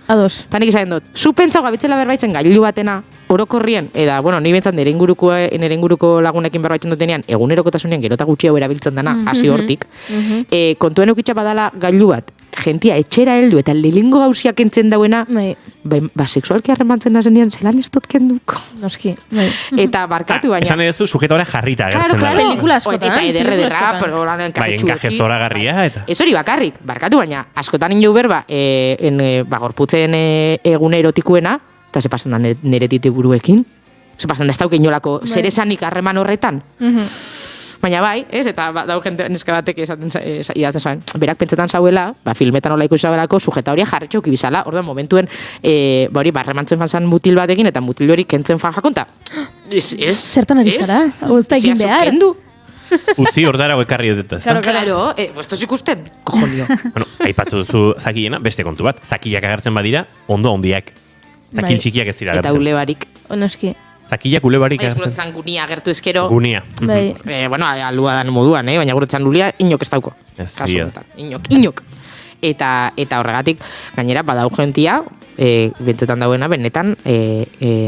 Speaker 4: ados.
Speaker 9: Tanik izan dut, zu pentsau gabitzela berbaitzen gailu batena, orokorrien, eta, nire bentzat nire inguruko lagunekin berbaitzen dutenean, egunerokotasunean gerota gutxi hau erabiltzen dana, hasi hortik, kontuen eukitza badala gailu bat, jentia etxera heldu eta lehengo gauziak entzen dauena, sexualki harremantzen nazenean, zelan ez dut kenduko.
Speaker 4: Noski,
Speaker 9: Eta barkatu baina.
Speaker 2: Esan edo zuheta hori jarrita agertzen da.
Speaker 4: Pelikula askotan.
Speaker 9: Eta ederra, pero lan enkajitxuekin.
Speaker 2: Enkaje zora garria, eta.
Speaker 9: Ez hori bakarrik, barkatu baina, askotan ino berba, gorputzen egune erotikuena, eta ze pasan da nire buruekin, ze pasan da ez dauk inolako zer esanik harreman horretan. Baina bai, ez? Eta dau jente neska batek idazten zuen, berak pentsetan zauela, filmetan hola ikusi zauelako, sujeta horia jarretxo ukibizala, orduan momentuen, barremantzen fanzan mutil batekin, eta mutil hori kentzen fan jakonta.
Speaker 4: Zertan ari zara? Guzta egin behar?
Speaker 2: Utzi ordara ekarri dut ez da?
Speaker 9: Claro, estos ikusten, kojonio.
Speaker 2: Aipatu duzu zakilena, beste kontu bat, zakilak agertzen badira, ondo ondiak. Zakil txikiak ez dira agertzen.
Speaker 9: Eta ulebarik.
Speaker 4: Onoski.
Speaker 2: Zakilak ulebarik agertzen.
Speaker 9: Guretzan gunia agertu ezkero.
Speaker 2: Gunia.
Speaker 9: Alua dan moduan, baina guretzan ulia inok ez dauko. Inok. Eta horregatik, gainera, badau jentia, bentzetan dauena, benetan,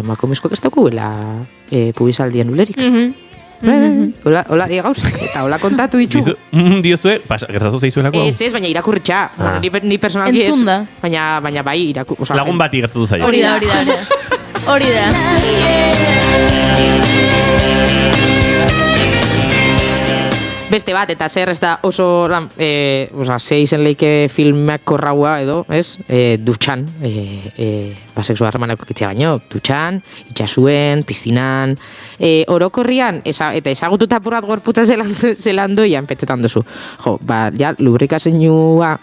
Speaker 9: makomezkoak ez daukuela pubizaldien ulerik. Hola, gauzak, eta hola kontatu ditzu.
Speaker 2: Diozue, gertatu zeizuelako?
Speaker 9: Ez, baina irakurritxa. Ni personalki ez. Baina bai, irakurritxa.
Speaker 2: Lagun bati gertatu zaio.
Speaker 4: Hori da.
Speaker 9: Beste bat, eta zer ez da oso, ze izen leike filmak korraua edo, ez? Dutxan, sexu harremanak itzia baino, dutxan, itxasuen, piztinan, orokorrian, eta ezagututa porrat gorputza zelandoian petzetan duzu. Jo, ja, lubrikazioa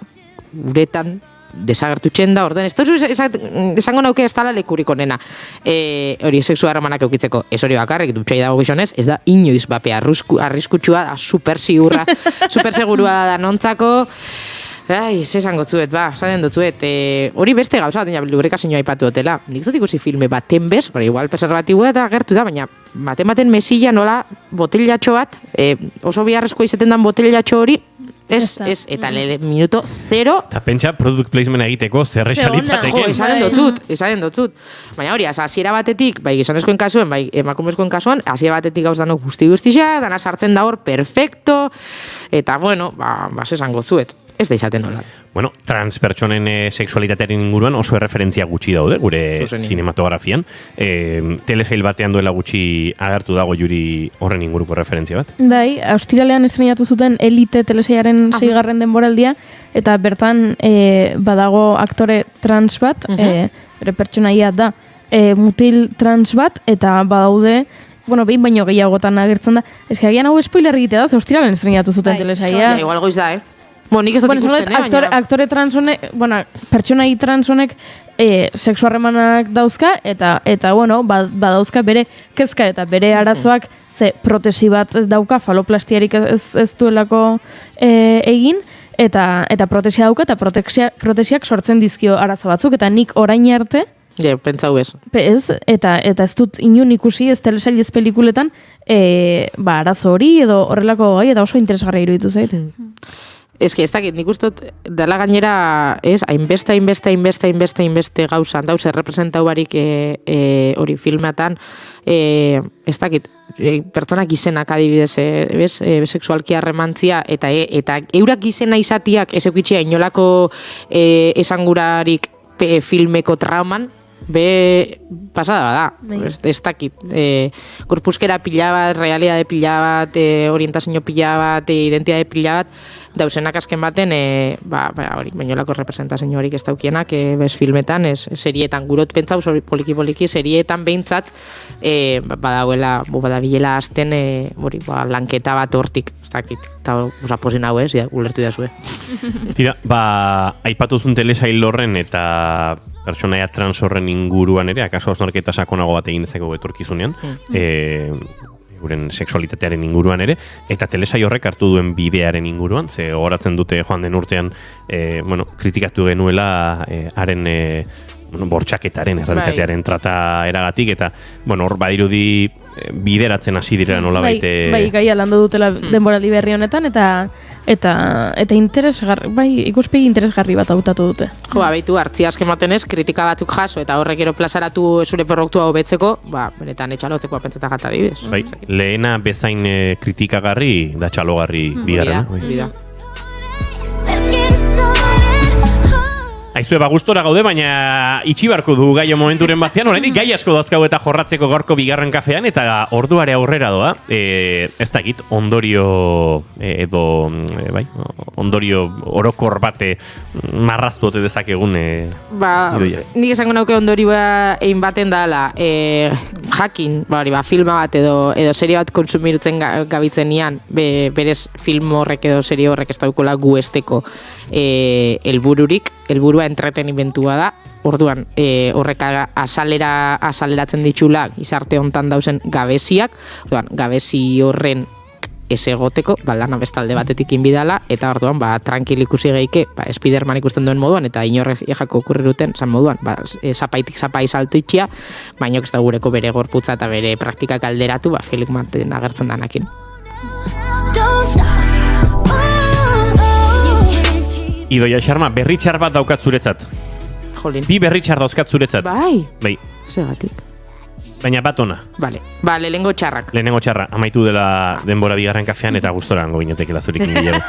Speaker 9: uretan desagertu txenda, orden, ez duzu esango nauke ez dala lekurik onena hori sexu harremanak eukitzeko, ez hori bakarrik dutxai dago gizonez, ez da inoiz bape arriskutsua da, super ziurra super segurua da nontzako. Ai, ze esango zuet, esaten dutzuet, hori beste gauza, lubrikazioa aipatu dutela, nik dut ikusi filme baten bez, igual preservatibua eta gertu da, baina baten mesilla nola botellatxo bat, oso biharrezkoa izaten dan botellatxo hori, ez, eta minuto 0.
Speaker 2: Eta pentsa, product placement egiteko zer esalitzateken.
Speaker 9: Jo, esaten dotzut. Baina hori, hasiera batetik, bai gizonezkoen kasuen, bai emakumezkoen kasuan, hasiera batetik gauz danok guzti-guztia, dana sartzen da hor, perfecto, eta bueno, esango zuet. Ez da izaten nola.
Speaker 2: Bueno, trans pertsonen sexualitatearen inguruan oso erreferentzia gutxi daude, gure zinematografian. Telesail batean duela gutxi agertu dago Juri horren inguruko referentzia bat.
Speaker 4: Bai, Australian estrenatu zuten Elite telesailaren 6. denboraldia, eta bertan badago aktore trans bat, bere pertsonaia da, mutil trans bat, eta badaude, behin baino gehiagotan agertzen da. Ez que agian hau spoiler egitea da, Australian estrenatu zuten telesaila.
Speaker 9: Igual goiz da, nik ez dut ikusten,
Speaker 4: aktore trans honek, pertsonai trans honek sexu harremanak dauzka, eta badauzka bere kezka eta bere arazoak ze protesi bat dauka, faloplastiarik ez duelako egin, eta protesia dauka, eta protesiak sortzen dizkio arazo batzuk, eta nik orain arte,
Speaker 9: pentsau ez.
Speaker 4: Eta ez dut inun ikusi, ez telesail ez pelikuletan, arazo hori, edo horrelako gai, eta oso interesgarria iruditu zait.
Speaker 9: Ez dakit, nik ustot, dela gainera, hainbeste gauzan, dauze representau barik hori filmetan, ez dakit, pertsonak izenak adibidez, sexualki harremantzia, eta eurak izena izatiak, ez eukitxea inolako esangurarik filmeko trauman, pasada bada, ez dakit, gorpuzkera pila bat, realidade pila bat, orientazio pila bat, identitate pila bat, dauzenak azken baten, hori, bainolako representazio horik ez daukienak, bez filmetan, serietan, gurot pentsau, poliki-poliki, serietan behintzat, badabilela azten, lanketa bat hortik, ez dakit, eta posin hau ez, ulertu da zue.
Speaker 2: Tira, aipatuzun telesail horren eta pertsonaia trans horren inguruan ere, akaso osnorketa sakonago bat egin dezako etorkizunean, guren sexualitatearen inguruan ere, eta telesail horrek hartu duen bidearen inguruan, ze horatzen dute joan den urtean, kritikatu genuela haren bortxaketaren, erradikatearen trata eragatik, eta, hor badirudi bideratzen hasi direla nola baite...
Speaker 4: Bai, gaia landu dutela denboraldi berri honetan, eta interesgarri, ikuspegi interesgarri bat hautatu dute.
Speaker 9: Jo, baitu, hartzia azken matenez, kritika batzuk jaso, eta horrek ero plazaratu zure produktua hobetzeko, benetan etxalotzeko apentzeta gata dibidez.
Speaker 2: Bai, lehena bezain kritikagarri, da txalogarri bigarrena.
Speaker 9: Bida.
Speaker 2: Aizue, gustora gaude, baina itxibarko du gaio momenturen batean, oraindik gai asko dauzkagu eta jorratzeko gaurko bigarren kafean, eta orduare aurrera doa, ez dakit, ondorio ondorio orokor bate marraztu ote dezakegun
Speaker 9: nik esango nauke ondorioa egin baten dala, jakin, filma bat edo serie bat konsumirutzen gabitzen nian, berez film horrek edo serie horrek ez daukola gu esteko helburua entretenimentua da, orduan horrek asaleratzen ditxula gizarte hontan dauzen gabeziak, orduan gabezi horren ez egoteko, lana bestalde batetik inbidala, eta orduan tranquil ikusi geike, Spiderman ikusten duen moduan, eta inorrek jako okurriruten, zan moduan, zapaitik zapai salto itxia, baina ez da gureko bere gorputza eta bere praktikak alderatu, Felix Martin agertzen danakin.
Speaker 2: Idoia Xarma, berri txar bat daukat zuretzat.
Speaker 9: Jolin.
Speaker 2: Bi berri txar dauzkat zuretzat.
Speaker 9: Bai. Segatik.
Speaker 2: Baina bat ona.
Speaker 9: Vale, lehenengo txarrak.
Speaker 2: Lehenengo txarra, amaitu dela denbora bigarren kafean eta gustora hango ginetekela zurekin gehiago.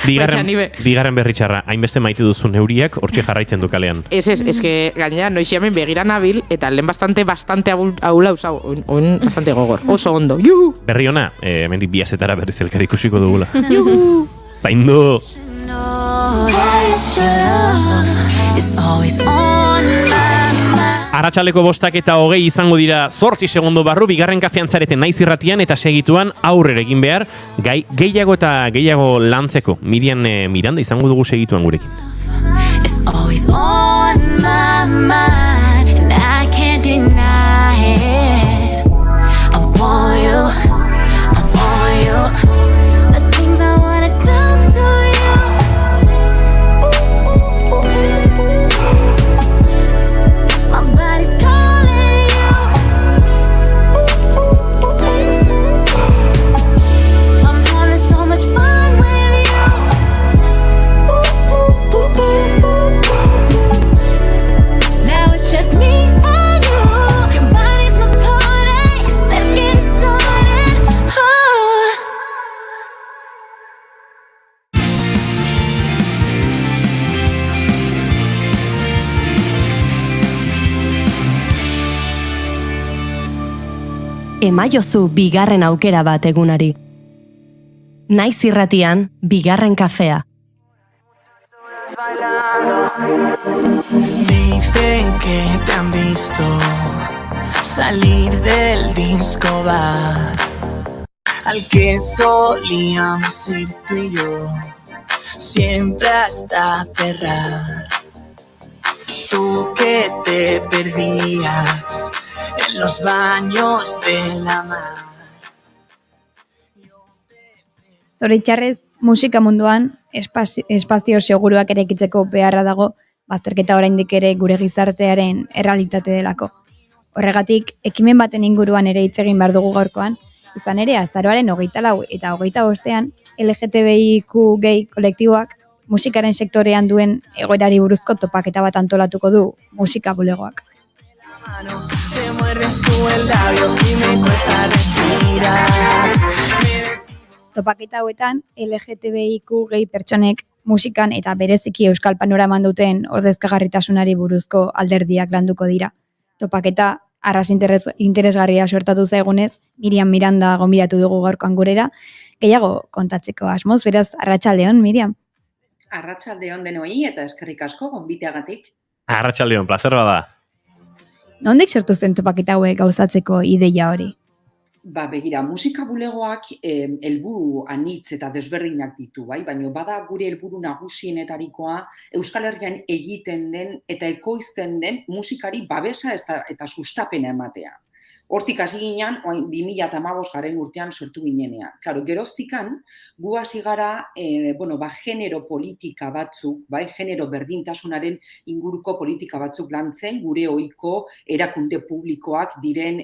Speaker 2: Bigarren berri txarra, hainbeste maite duzu neuriak, hortxe jarraitzen du kalean.
Speaker 9: Ez, que gainera noixiamen begira nabil, eta lehen bastante aula usau, on bastante gogor, oso ondo. Juhu!
Speaker 2: Berri ona, hemendik biazetara berriz elkar ikusiko dugula. Juhu! Zaindu! Arratsaleko 5:20 izango dira 8 segundo barru bigarren kafean zareten Naiz Irratian eta segituan aurrera egin behar gai gehiago eta gehiago lantzeko. Miriam Miranda izango dugu segituan gurekin.
Speaker 11: It's always on my mind and I can't deny it. I'm on you. The things I wanna do to you. My body's calling you. I'm having so much fun with you. Now it's just me and you. Your body's my party. Let's get started. Oh.
Speaker 1: Emaiozu bigarren aukera bat egunari. Naiz Irratian, bigarren kafea.
Speaker 12: Dicen que te han visto salir del disco bar al que solíamos ir tú y yo, siempre hasta cerrar. Tú que te perdías en los baños de la mar.
Speaker 3: Zoritxarrez, musika munduan espazio seguruak eraikitzeko beharra dago, bazterketa oraindik ere gure gizartearen errealitate delako. Horregatik, ekimen baten inguruan ere hitz egin behar dugu gaurkoan, izan ere azaroaren 24 eta 25 LGTBIQ gay kolektiboak musikaren sektorean duen egoerari buruzko topaketa bat antolatuko du musika bulegoak.
Speaker 12: Te muerdes tú el labio y me cuesta respirar.
Speaker 3: Topaketa hauetan, LGTBIQ gay pertsonek musikan eta bereziki euskal panoraman duten ordezkagarritasunari buruzko alderdiak landuko dira. Topaketa arras interesgarria suertatu zaigunez, Miriam Miranda gonbidatu dugu gaurkoan gurera, gehiago kontatzeko asmoz, beraz, arratsaldeon, Miriam.
Speaker 13: Arratsaldeon denoi eta eskerrik asko gonbiteagatik.
Speaker 2: Arratsaldeon, plazer bada.
Speaker 3: Nondik sortu zen topaketa hauek gauzatzeko ideia hori?
Speaker 13: Begira, musika bulegoak helburu anitz eta desberdinak ditu, bai? Baina bada gure helburu nagusienetarikoa Euskal Herrian egiten den eta ekoizten den musikari babesa eta sustapena ematea. Hortik hasi ginean, 2015 garen urtean sortu ginenean. Claro, geroztikan, gu hasi gara, genero politika batzuk, bai, genero berdintasunaren inguruko politika batzuk lantzen, gure ohiko erakunde publikoak diren,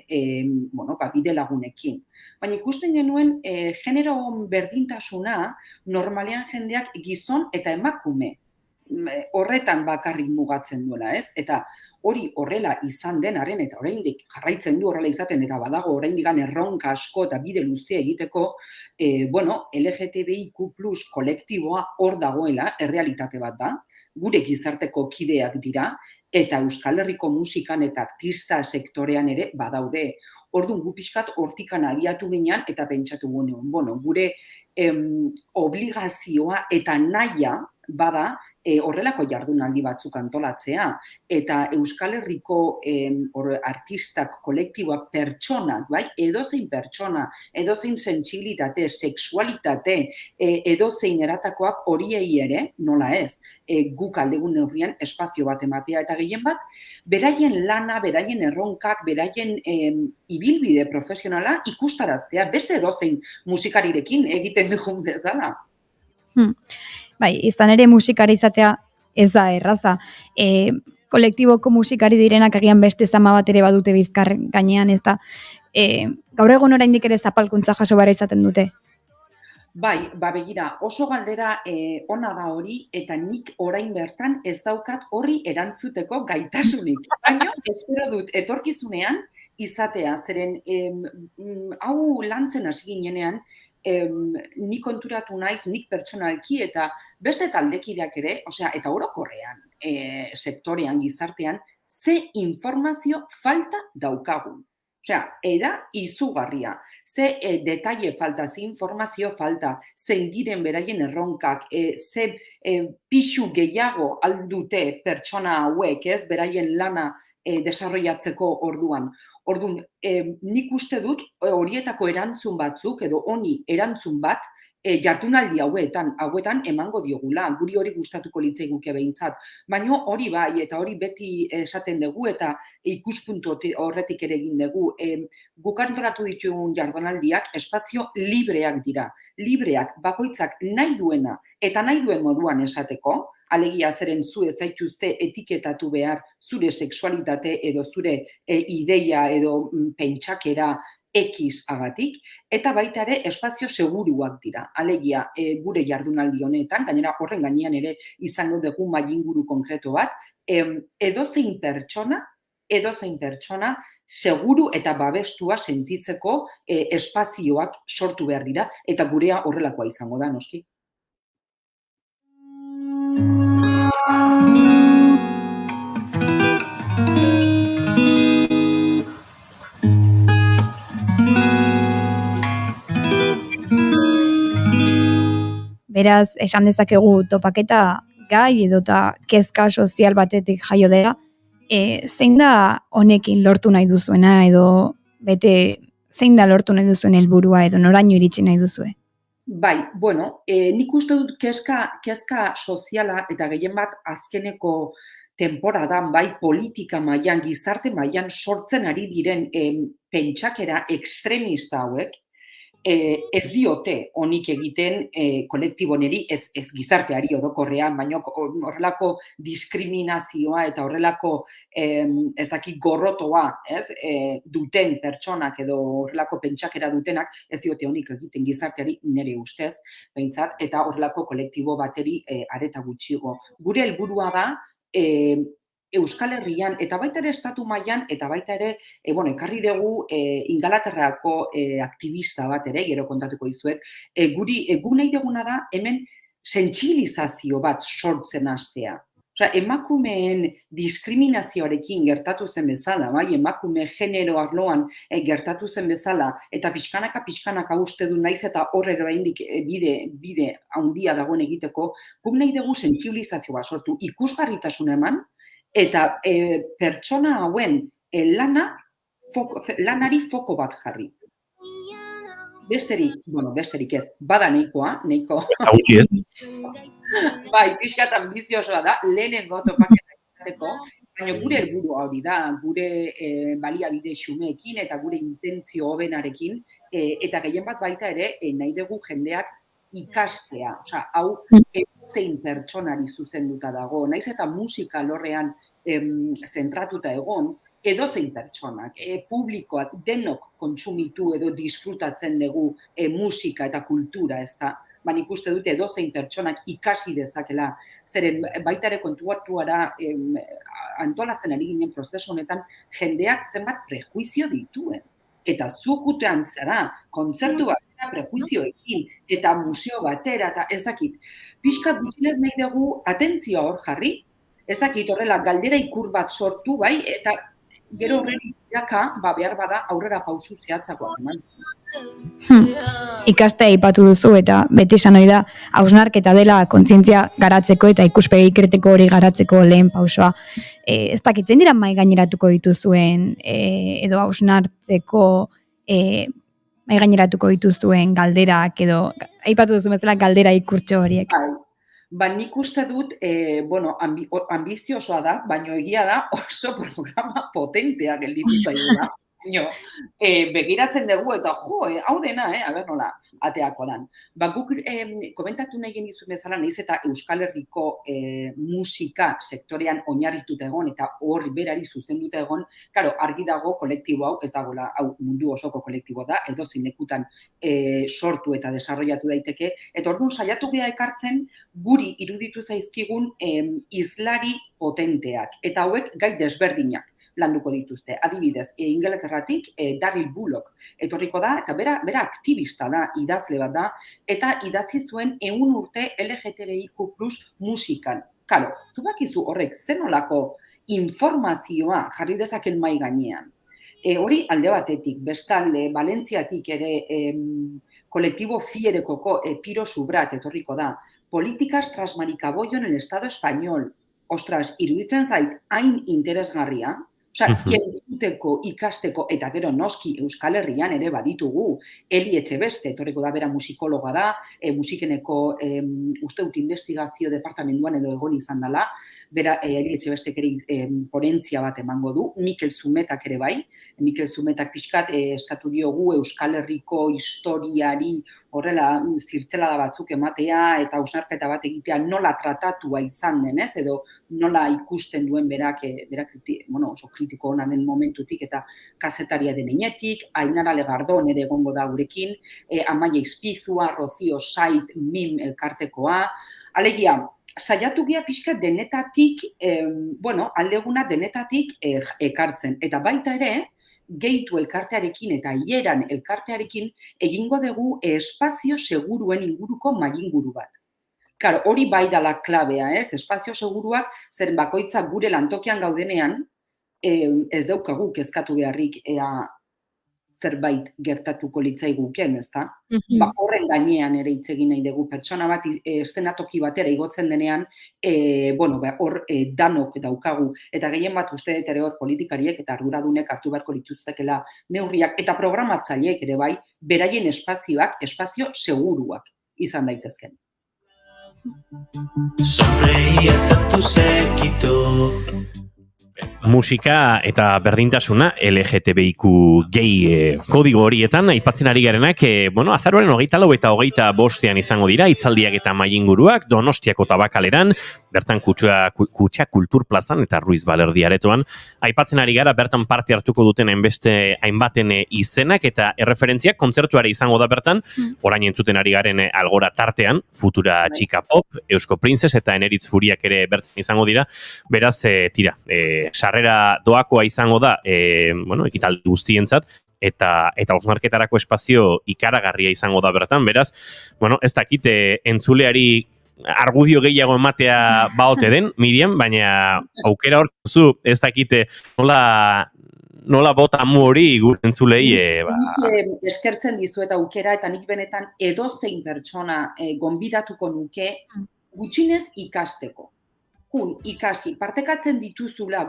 Speaker 13: bide lagunekin. Baina ikusten genuen, genero berdintasuna normalean jendeak gizon eta emakume horretan bakarrik mugatzen duela, ez? Eta hori horrela izan denaren eta oraindik jarraitzen du horrela izaten eta badago oraindik erronka asko eta bide luzea egiteko, LGTBIQ+ kolektiboa hor dagoela, errealitate bat da, gure gizarteko kideak dira, eta Euskal Herriko musikan eta artista sektorean ere badaude. Orduan gu pixkat hortikan abiatu ginean eta pentsatu gure obligazioa eta nahia bada horrelako jardunaldi batzuk antolatzea, eta Euskal Herriko artistak, kolektiboak, pertsonak, bai, edozein pertsona, edozein sentsibilitate, sexualitate, edozein eratakoak horiei ere, nola ez, guk aldegun neurrian espazio bat ematea eta gehien bat, beraien lana, beraien erronkak, beraien ibilbide profesionala ikustaraztea, beste edozein musikarirekin egiten dugun bezala.
Speaker 3: Bai, izan ere musikari izatea ez da erraza. Kolektiboko musikari direnak agian beste zama bat ere badute bizkar gainean, ez da. Gaur egun oraindik ere zapalkuntza jaso bara izaten dute.
Speaker 13: Bai, begira, oso galdera ona da hori, eta nik orain bertan ez daukat horri erantzuteko gaitasunik. Baina, espero dut, etorkizunean, izatea, zeren hau lantzen hasi ginenean, ni konturatu naiz, nik pertsonalki eta beste taldekideak ere, eta orokorrean, sektorean, gizartean, ze informazio falta daukagun. Era izugarria. Ze detaile falta, ze informazio falta, zein diren beraien erronkak, ze pixu gehiago aldute pertsona hauek, beraien lana desarrollatzeko orduan. Orduan, nik uste dut horietako erantzun batzuk, edo honi erantzun bat, jardunaldi hauetan emango diogula, guri hori gustatuko litzaiguke behintzat. Baina hori bai, eta hori beti esaten dugu, eta ikuspuntu horretik ere egin dugu. Guk antolatu ditugun jardunaldiak espazio libreak dira. Libreak, bakoitzak nahi duena, eta nahi duen moduan esateko, alegia zeren zu ez zaituzte etiketatu behar zure sexualitate edo zure ideia edo pentsakera X agatik, eta baita ere espazio seguruak dira. Alegia, gure jardunaldi honetan, gainera horren gainean ere izango dugu mailinguru konkreto bat, edozein pertsona seguru eta babestua sentitzeko espazioak sortu behar dira, eta gurea horrelakoa izango da, noski.
Speaker 3: Beraz, esan dezakegu topaketa gai edota kezka sozial batetik jaio dela, zein da honekin lortu nahi duzuena edo zein da lortu nahi duzuen helburua edo noraino iritsi nahi duzue?
Speaker 13: Bai, nik uste dut kezka soziala eta gehien bat azkeneko temporadan, bai, politika mailan, gizarte mailan sortzen ari diren pentsakera ekstremista hauek, ez diote honik egiten kolektiboneri, ez gizarteari orokorrean, baina horrelako diskriminazioa eta horrelako gorrotoa duten pertsonak edo horrelako pentsakera dutenak, ez diote honik egiten gizarteari nire ustez, behintzat, eta horrelako kolektibo bateri areta gutxiago. Gure helburua da, Euskal Herrian, eta baita ere estatu mailan, eta baita ere, ekarri dugu Ingalaterrako aktivista bat ere, gero kontatuko dizuet, gu nahi duguna da hemen sentsibilizazio bat sortzen hastea. Emakumeen diskriminazioarekin gertatu zen bezala, emakume genero arloan gertatu zen bezala, eta pixkanaka uste du naiz eta horrero oraindik bide handia dagoen egiteko, guk nahi dugu sentsibilizazioa sortu, ikusgarritasuna eman, eta pertsona hauen lanari foko bat jarri. Besterik ez, bada nahiko.
Speaker 2: Ez.
Speaker 13: Bai, pixkat ambiziosoa da, lehenengo topaketa izateko, baina gure helburua hori da, gure baliabide xumeekin eta gure intentzio hobenarekin, eta gehien bat baita ere nahi dugu jendeak ikastea, hau zein pertsonari zuzenduta dago, naiz eta musika alorrean zentratuta egon, edozein pertsonak, publikoak denok kontsumitu edo disfrutatzen dugu musika eta kultura, ez da, nik uste dute edozein pertsonak ikasi dezakela, zeren baita ere kontuatuara antolatzen ari ginen prozesu honetan, jendeak zenbat prejuizio dituen. Eta zu jutean zara, kontzertu batera prejuizioekin, eta museo batera, eta ezakit. Pixkat gutxinez nahi dugu atentzioa hor jarri, ezakit horrela galdera ikur bat sortu, bai, eta gero horreri iraka, behar bada aurrera pausu zehatzakoak eman.
Speaker 3: Ikastea aipatu duzu eta beti esan ohi da hausnarketa dela kontzientzia garatzeko eta ikuspegi kritiko hori garatzeko lehen pausoa. Ez dakit zein dira mahai gaineratuko dituzuen edo hausnartzeko mahai gaineratuko dituzuen galderak edo aipatu duzu bezala galdera ikurtxo horiek.
Speaker 13: Nik uste dut, ambiziosoa da, baina egia da oso programa potentea gelditu zaiguna. Begiratzen dugu eta hau dena, aber nola, ateako dan. Guk komentatu nahi genizu bezala, nahiz eta Euskal Herriko musika sektorean oinarrituta egon eta hor berari zuzenduta egon, argi dago kolektibo hau, ez dagoela, hau mundu osoko kolektibo da, edozein lekutan sortu eta desarrollatu daiteke, eta orduan saiatu gea ekartzen guri iruditu zaizkigun hizlari potenteak, eta hauek gai desberdinak. landuko dituzte. Adibidez, Inglaterratik Daryl Bullock etorriko da, eta bera aktivista da, idazle bat da, eta idatzi zuen 100 urte LGTBIQ+ musikan. Karo, zubakizu horrek zenolako informazioa jarri dezaken mai gainean. Hori alde batetik, bestalde, Valentziatik ere kolektibo Fierekoko Piro Subrat etorriko da. Políticas tras Maricabollo en el Estado español. Ostras, iruditzen zait hain interesgarria. Jenduteko, ikasteko, eta gero noski Euskal Herrian ere baditugu. Eli Etxebeste, etorriko da bera musikologa da, musikeneko uste dut investigazio departamentuan edo egon izan dela, bera Eli Etxebestek ere ponentzia bat emango du, Mikel Zumetak ere bai, Mikel Zumetak pixkat eskatu diogu Euskal Herriko historiari horrela zirtzelada batzuk ematea eta hausnarketa bat egitea nola tratatua izan denez, edo nola ikusten duen berak oso kritiko ona den momentutik eta kazetaria den heinetik, Ainara Legardon ere egongo da gurekin, Amaia Izpizua, Rocío Saiz, MIM elkartekoa, alegia, saiatu gea pixka denetatik, aldeguna denetatik ekartzen, eta baita ere, Geitu elkartearekin eta Hieran elkartearekin egingo dugu espazio seguruen inguruko mahainguru bat. Claro, hori bai dala klabea, espazio seguruak, zeren bakoitzak gure lantokian gaudenean, ez daukagu kezkatu beharrik zerbait gertatuko litzaiguken, ezta? Horren gainean ere hitz egin nahi dugu pertsona bat eszenatoki batera igotzen denean, hor danok daukagu, eta gehien bat uste dut ere hor politikariek eta arduradunek hartu beharko lituztekela neurriak, eta programatzaileek ere bai, beraien espazioak, espazio seguruak izan daitezken.
Speaker 6: Sonreías a tu séquito.
Speaker 2: Musika eta berdintasuna LGTBIQ gay kodigo horietan aipatzen ari garenak, azaroaren 24 eta 25 izango dira hitzaldiak eta mahai-inguruak Donostiako Tabakaleran, bertan Kutxa Kultur Plazan eta Ruiz Balerdi aretoan aipatzen ari gara, bertan parte hartuko duten hainbaten izenak eta erreferentziak kontzertuare izango da bertan, orain entzuten ari garen Algora tartean, Futura Chica Pop, Eusko Princess eta Eneritz Furiak ere bertan izango dira, beraz, sarrera doakoa izango da, ekitaldi guztientzat, eta hausnarketarako espazio ikaragarria izango da bertan, beraz, ez dakit entzuleari argudio gehiago ematea baote den, Miriam, baina aukera hor zu, ez dakite nola bota mu hori gure entzulei.
Speaker 13: Nik eskertzen dizuet aukera, eta nik benetan edozein pertsona gonbidatuko nuke gutxinez ikasteko. Ikasi, partekatzen dituzula,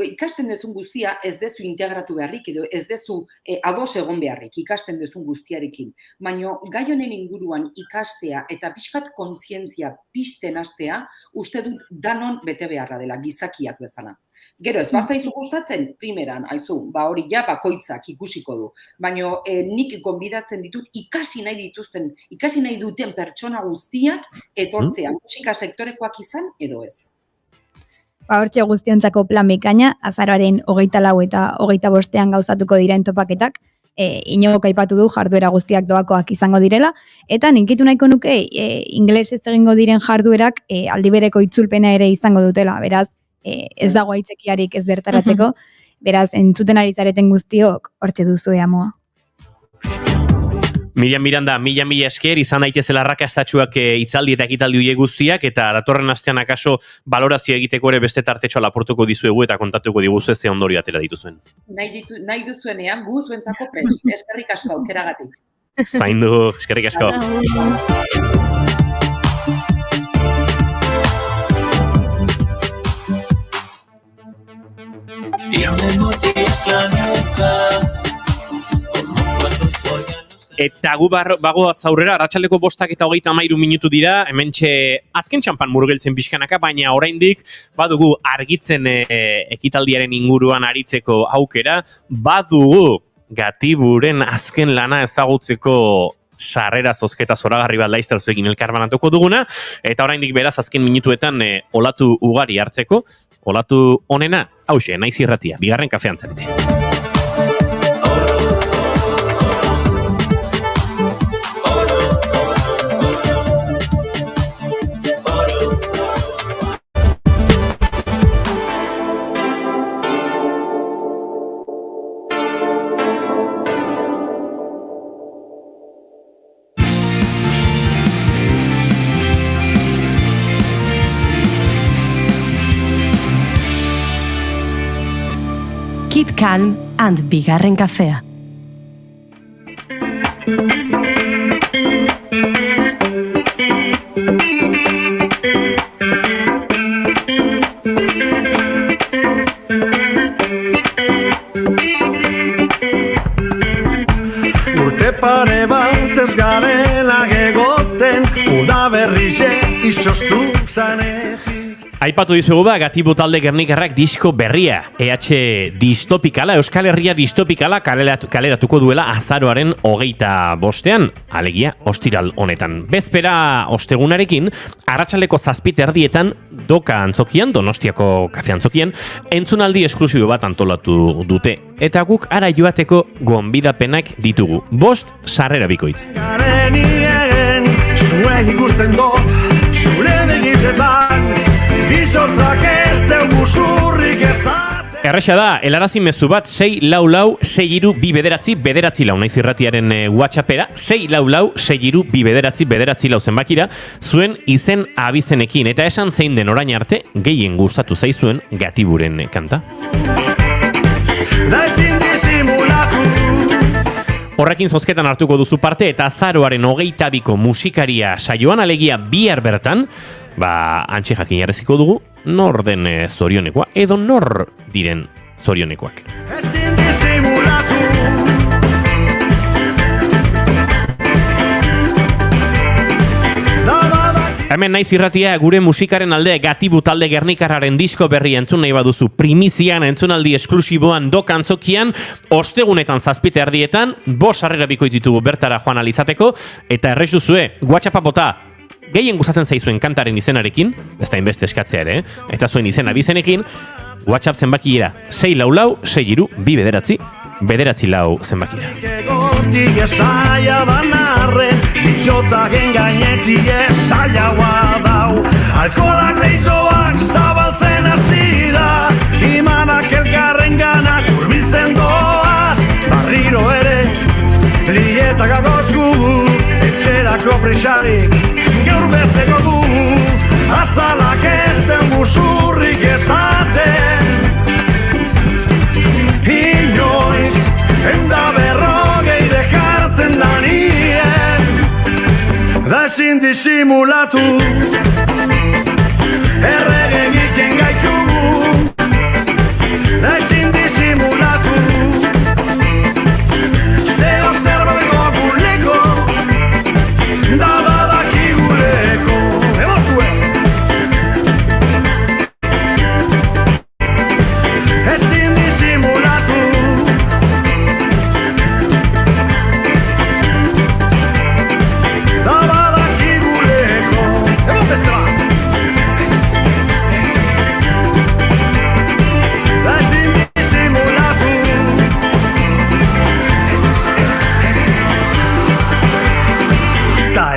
Speaker 13: ikasten dezun guztia ez dezu integratu beharrik, edo ez dezu ados egon beharrik, ikasten dezun guztiarekin. Baina gai honen inguruan ikastea eta pixkat kontzientzia pizten hastea, uste dut danon bete beharra dela, gizakiak bezala. Gero, ez bazaizu gustatzen, primeran, hori bakoitzak ikusiko du. Baina nik gonbidatzen ditut ikasi nahi duten pertsona guztiak etortzea, musika sektorekoak izan edo ez.
Speaker 3: Hortxe guztiontzako plan bikaina, azaroaren 24 eta 25 gauzatuko diren topaketak, Inogok aipatu du jarduera guztiak doakoak izango direla, eta ninkitu nahiko nuke ingelesez egingo diren jarduerak aldibereko itzulpena ere izango dutela, beraz, ez dago aitzakiarik ez bertaratzeko, beraz, entzuten ari zareten guztiok hortxe duzu amoa.
Speaker 2: Miriam Miranda, mila esker, izan daitezela arrakastatsuak hitzaldi eta ekitaldi horiek guztiak, eta datorren astean akaso balorazio egiteko ere beste tartetxoa laportuko dizuegu eta kontatuko diguzu ze ondorio atera dituzuen.
Speaker 13: Nahi duzuenean, gu zuentzako prest, eskerrik asko aukeragatik.
Speaker 2: Zaindu, eskerrik asko.
Speaker 6: Y me mordías la nuca.
Speaker 2: Eta gu bago aurrera, arratsaldeko 5 eta 33 minutu dira, hementxe azken txampan murgeltzen pixkanaka, baina oraindik badugu argitzen ekitaldiaren inguruan aritzeko aukera, badugu Gatiburen azken lana ezagutzeko sarrera zozketa zoragarri bat laizter zuekin elkarbanatuko duguna, eta oraindik beraz azken minutuetan olatu ugari hartzeko, olatu onena, hauxe, naiz irratia, bigarren kafean zarete.
Speaker 1: Keep calm and bigarren kafea.
Speaker 6: Urte pare bat ez garela egoten, udaberrize izoztu zanetik.
Speaker 2: Aipatu dizugu Gatibu talde gernikarrak disko berria, EH distopikala, Euskal Herria distopikala kaleratuko duela azaroaren 25ean, alegia ostiral honetan. Bezpera ostegunarekin, arratsaldeko 7:00 Doka antzokian, Donostiako kafe antzokian, entzunaldi esklusibo bat antolatu dute. Eta guk ara joateko gonbidapenak ditugu. 5 sarrera bikoitz.
Speaker 6: Garenien, zuek ikusten dut, zure begitetan, bizotzak ez dugu zurrik ezate.
Speaker 2: Erresa da, helarazi mezu bat 644-63-299 naiz irratiaren WhatsAppera, 644-63-299 zenbakira, zuen izen abizenekin, eta esan zein den orain arte, gehien gustatu zaizuen Gatiburen kanta.
Speaker 6: Da ezin disimulatu.
Speaker 2: Horrekin zozketan hartuko duzu parte, eta azaroaren 22ko musikaria saioan, alegia bihar bertan, antxe jakin jarreziko dugu, nor den zorionekoa, edo nor diren zorionekoak.
Speaker 6: Ezin disimulatu.
Speaker 2: Hemen naiz irratia gure musikaren alde Gatibu talde gernikarraren disko berri entzun nahi baduzu primizian entzunaldi esklusiboan Doka antzokian, ostegunetan 7:00 5 sarrera bikoitz ditugu bertara joan alizateko, eta errez duzue, WhatsAppa bota, gehien gustatzen zaizuen kantaren izenarekin, ez da inbeste eskatzea ere, eta zuen izena bizenekin, WhatsApp zenbakiera 644-63-299 zenbakiera.
Speaker 6: Egotik esaia banarren, bitxotzaken gainetik esaiagoa dau. Alkolak leitzoak zabaltzen hasi da, imanak elkarren ganak hurbiltzen doaz. Barriro ere, lietak agozgu, etxerako prisarik, gaur besteko du. Azalak ez den buzurrik ezaten. Inoiz, enda berrogei dejartzen da nien, da ezin disimulatu, errege egiten gaitu, da ezin disimulatu, zeo zerbait goguleko, da badakiguleko, emozue! Ezin disimulatu,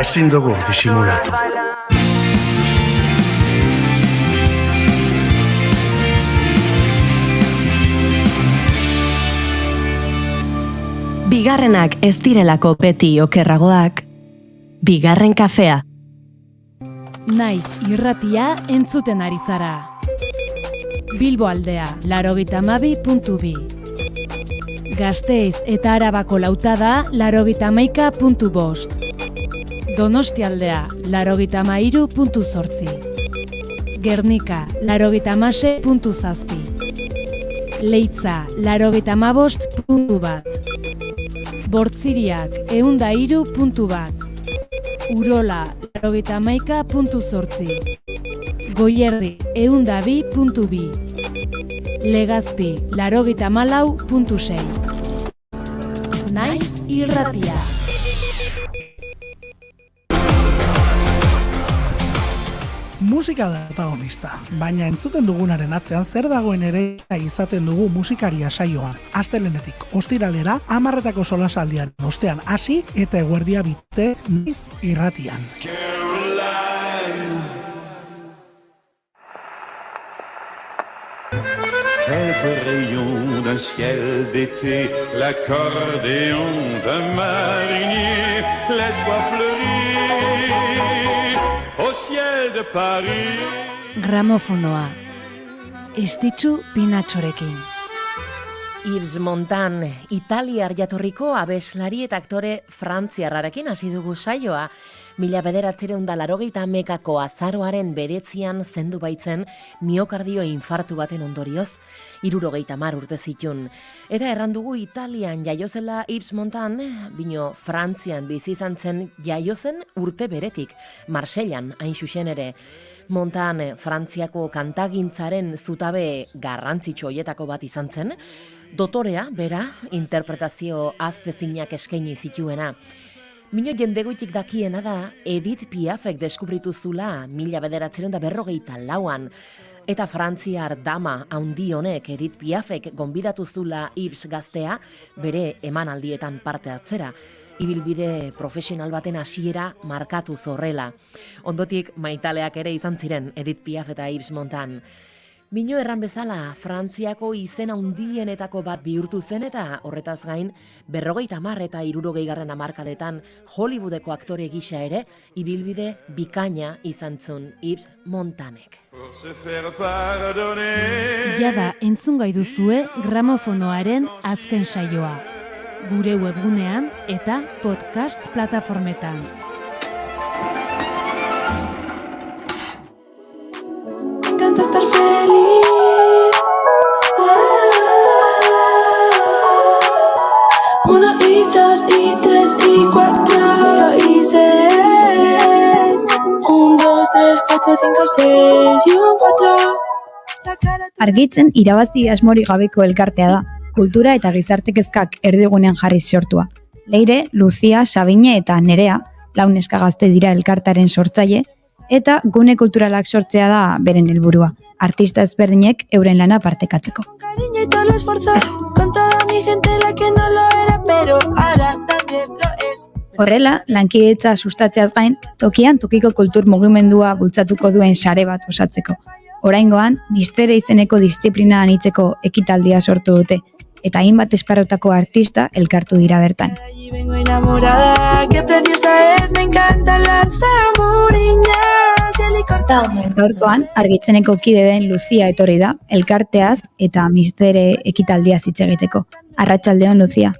Speaker 6: ezin dugu disimulatu.
Speaker 1: Bigarrenak ez direlako beti okerragoak, bigarren kafea.
Speaker 4: Naiz irratia entzuten ari zara. Bilbo aldea, 92.2. Gasteiz eta Arabako lautada, 91.5. Donostialdea, 93.8. Gernika, 96.7. Leitza, 95.1. Bortziriak, 103.1. Urola, 91.8. Goierri, 102.2. Legazpi, 94.6. Naiz irratia.
Speaker 14: Musika da protagonista, baina entzuten dugunaren atzean zer dagoen ere izaten dugu musikaria saioa. Astelenetik ostiralera 10:00 solasaldian ostean hasi eta eguerdia bite Naiz irratian.
Speaker 15: Quelques rayons d'un ciel d'été, l'accordéon d'un marinier, l'espoir fleurit au ciel de Paris.
Speaker 3: Gramofonoa. Estitzu Pinatxorekin.
Speaker 16: Yves Montan, italiar jatorriko abeslari eta aktore frantziarrarekin hasi dugu saioa. 1980ko azaroaren 9 zendu baitzen miokardio infartu baten ondorioz, 70 urte zitun. Eta erran dugu Italian jaiozela Yves Montan, bino Frantzian bizi izan zen jaiozen urte beretik, Marsellan hain xuxen ere. Montan Frantziako kantagintzaren zutabe garrantzitsu hoietako bat izan zen, dotorea, bera, interpretazio aztezinak eskaini zituena. Mino jendegoitik dakiena da, Edith Piafek deskubritu zula 1954an, eta frantziar dama handi honek Edith Piafek gonbidatu zula Yves gaztea bere emanaldietan parte hartzera. Ibilbide profesional baten hasiera markatu zorrela. Ondotik maitaleak ere izan ziren Edith Piaf eta Yves Montan. Mino erran bezala, Frantziako izen handienetako bat bihurtu zen eta horretaz gain, 50 eta 60 hamarkadetan Hollywoodeko aktore gisa ere, ibilbide bikaina izan zuen Yves Montanek.
Speaker 17: Jada entzungai duzue gramofonoaren azken saioa. Gure webgunean eta podcast plataformetan.
Speaker 11: Me encanta estar feliz. 1 y 2 y 3 y 4 y 6. 1, 2, 3, 4, 5, 6 y un 4.
Speaker 3: Argitzen irabazi asmori gabeko elkartea da, kultura eta gizarte kezkak erdigunean jarri sortua. Leire, Lucia, Sabine eta Nerea, lau neska gazte dira elkartaren sortzaile, eta gune kulturalak sortzea da beren helburua, artista ezberdinek euren lana partekatzeko.
Speaker 11: Cariño y todo el esfuerzo con toda mi gente la que no lo era, pero ahora también lo es.
Speaker 3: Horrela, lankidetza sustatzeaz gain, tokian tokiko kultur mugimendua bultzatuko duen sare bat osatzeko. Oraingoan, Mistere izeneko disiplina anitzeko ekitaldia sortu dute, eta hainbat esparrutako artista elkartu dira bertan.
Speaker 11: Y vengo enamorada, qué preciosa es, me encantan las zamuriñas y el licor.
Speaker 3: Gaurkoan, Argitzeneko kide den Lucia etorri da, elkarteaz eta Mistere ekitaldia hitz egiteko. Arratsaldeon, Lucia.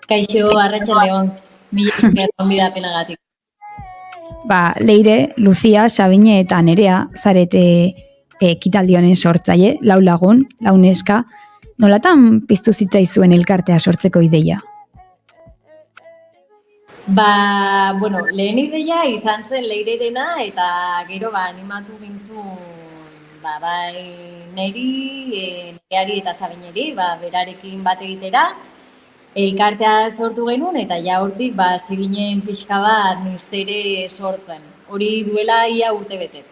Speaker 18: Kaixo, arratsaldeon. Mila esker gonbidapenagatik.
Speaker 3: Leire, Lucia, Sabine eta Nerea zarete ekitaldi honen sortzaile, lau lagun, lau neska, nolatan piztu zitzaizuen elkartea sortzeko ideia?
Speaker 18: Lehen ideia izan zen Leirerena eta gero animatu gintuen bai Nereari eta Sabineri, berarekin bat egitera, elkartea sortu genuen eta ja hortik ziginen pixka bat Mistere sortzen. Hori duela ia urte bete.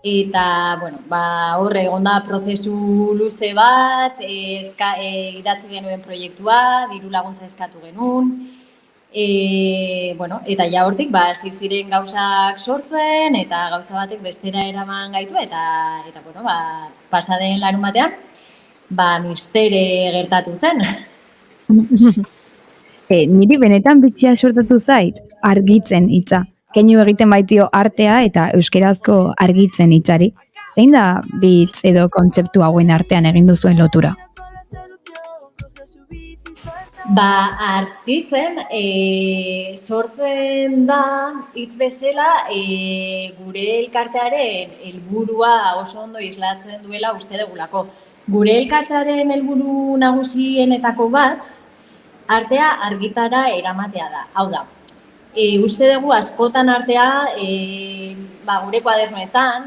Speaker 18: Eta, horre egon da prozesu luze bat, idatzi genuen proiektua, diru laguntza eskatu genuen, eta ja hortik ziren gauzak sortzen eta gauza batek bestera eraman gaitu eta pasaden larun batean, Mistere gertatu zen.
Speaker 3: Niri benetan bitxia sortatu zait, argitzen hitza. Keinu egiten baitio artea eta euskerazko argitzen hitzari. Zein da bitz edo kontzeptu hauen artean egin duzuen lotura?
Speaker 18: Argitzen sortzen da hitz bezala gure elkartearen helburua oso ondo islatzen duela uste dugulako. Gure elkartearen helburu nagusienetako bat, artea argitara eramatea da. Hau da, uste dugu askotan artea gure kuadernoetan,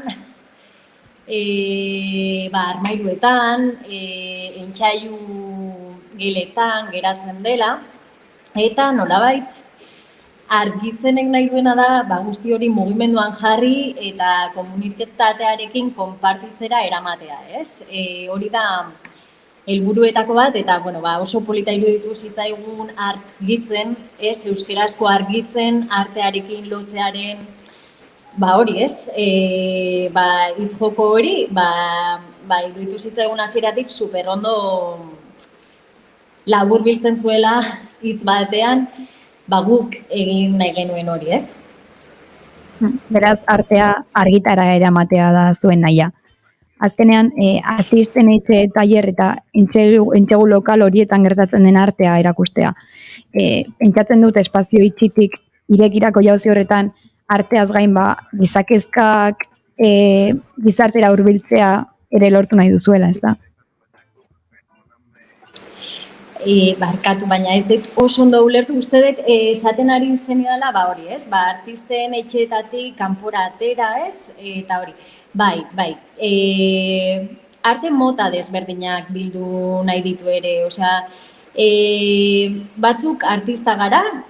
Speaker 18: armairuetan, entzaiu geletan geratzen dela, eta nolabait argitzenek nahi duena da guzti hori mugimenduan jarri eta komunitatearekin konpartitzera eramatea, ez? Hori da helburuetako bat eta oso polita iruditu zitzaigun argitzen, ez euskerazko argitzen artearekin lotzearen hori, ez? Hitz joko hori, iruditu zitzaigun hasieratik super ondo laburbiltzen zuela hitz batean, guk egin nahi genuen hori, ez?
Speaker 3: Beraz, artea argitara eramatea da zuen nahia. Azkenean, artisten etxe, tailer eta entxegu lokal horietan gertatzen den artea erakustea. Pentsatzen dut espazio itxitik irekirako jauzi horretan arteaz gain gizakezkak gizartera hurbiltzea ere lortu nahi duzuela, ez da?
Speaker 18: Barkatu, baina ez dut oso ondo ulertu, uste dut esaten ari zen idala, hori, ez? Artisten etxeetatik kanpora atera, ez? Eta hori, bai. Arte mota desberdinak bildu nahi ditu ere, osea, batzuk artista gara,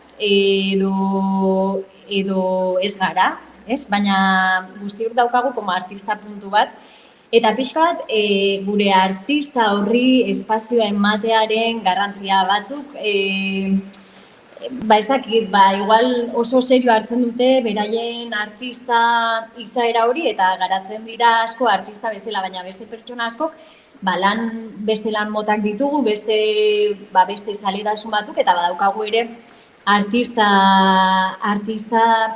Speaker 18: edo ez gara, ez? Baina guztiok daukagu como artista puntu bat, eta pixka bat, gure artista horri espazioa ematearen garrantzia batzuk, ez dakit, igual oso serio hartzen dute beraien artista izaera hori eta garatzen dira asko artista bezala, baina beste pertsona askok beste lan motak ditugu, beste zaledasun batzuk eta badaukagu ere artista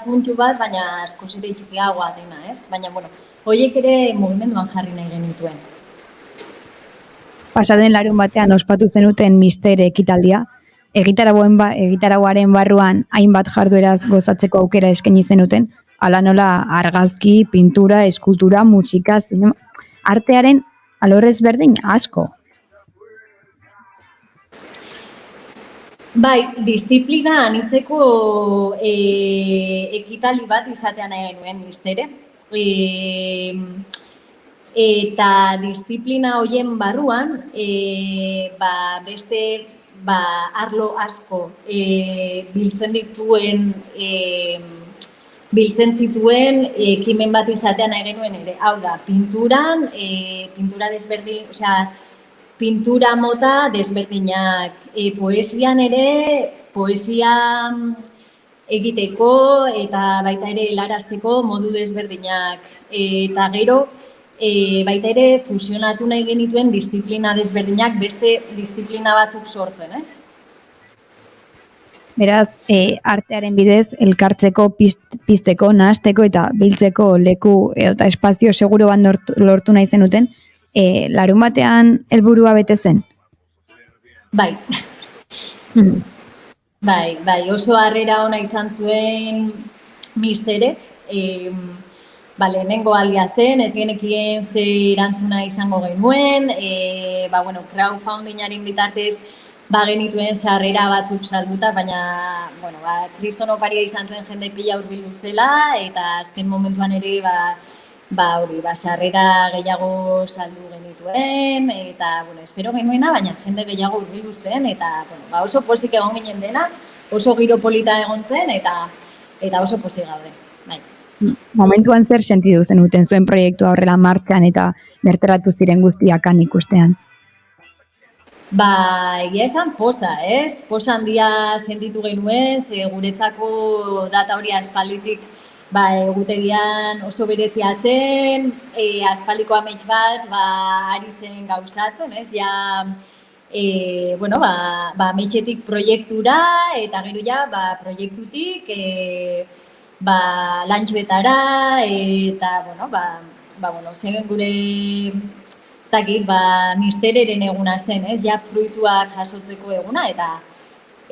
Speaker 18: puntu bat, baina askoz ere txikiagoa dena, ez? Baina, horiek ere mugimenduan jarri nahi genituen.
Speaker 3: Pasaden larun batean ospatu zenuten Mister ekitaldia, egitarauaren barruan hainbat jardueraz gozatzeko aukera eskaini zenuten, hala nola argazki, pintura, eskultura, musika, zinema, artearen alorrez berdin asko.
Speaker 18: Bai, disiplina anitzeko ekitaldi bat izatea nahi genuen Mistere. Eta disiplina horien barruan, beste arlo asko biltzen zituen ekimen bat izatea nahi genuen ere. Hau da, pintura desberdin, pintura mota desberdinak, poesian ere, poesia egiteko eta baita ere helarazteko modu desberdinak. Eta gero, baita ere fusionatu nahi genituen disiplina desberdinak beste disiplina batzuk sortzen, ez?
Speaker 3: Beraz, artearen bidez, elkartzeko, pizteko, nahasteko eta biltzeko leku eta espazio seguro bat lortu nahi zenuten, larun batean helburua bete zen?
Speaker 18: Bai. Bai, oso harrera ona izan zuen Misterek, lehenengo aldia zen, ez genekien ze erantzuna izango genuen, crowdfundingaren bitartez genituen sarrera batzuk salduta, baina, kriston oparia izan zen jende pila hurbildu zela, eta azken momentuan ere, sarrera gehiago saldu genituen, eta, espero genuena, baina jende gehiago hurbildu zen, eta, oso pozik egon ginen dena, oso giro polita egon zen, eta oso pozik gaude, bai.
Speaker 3: Momentuan zer sentidu zenuten zuen proiektua horrela martxan eta bertaratu ziren guztiakan ikustean?
Speaker 18: Egia esan poza, ez? Poza handia sentitu genuen, ze guretzako data hori aspalditik egutegian oso berezia zen, aspaldiko amets bat ari zen gauzatzen, ez? Ametxetik proiektura eta gero proiektutik lantxuetara eta, zen gure Mistereren eguna zen, ez? Fruituak jasotzeko eguna,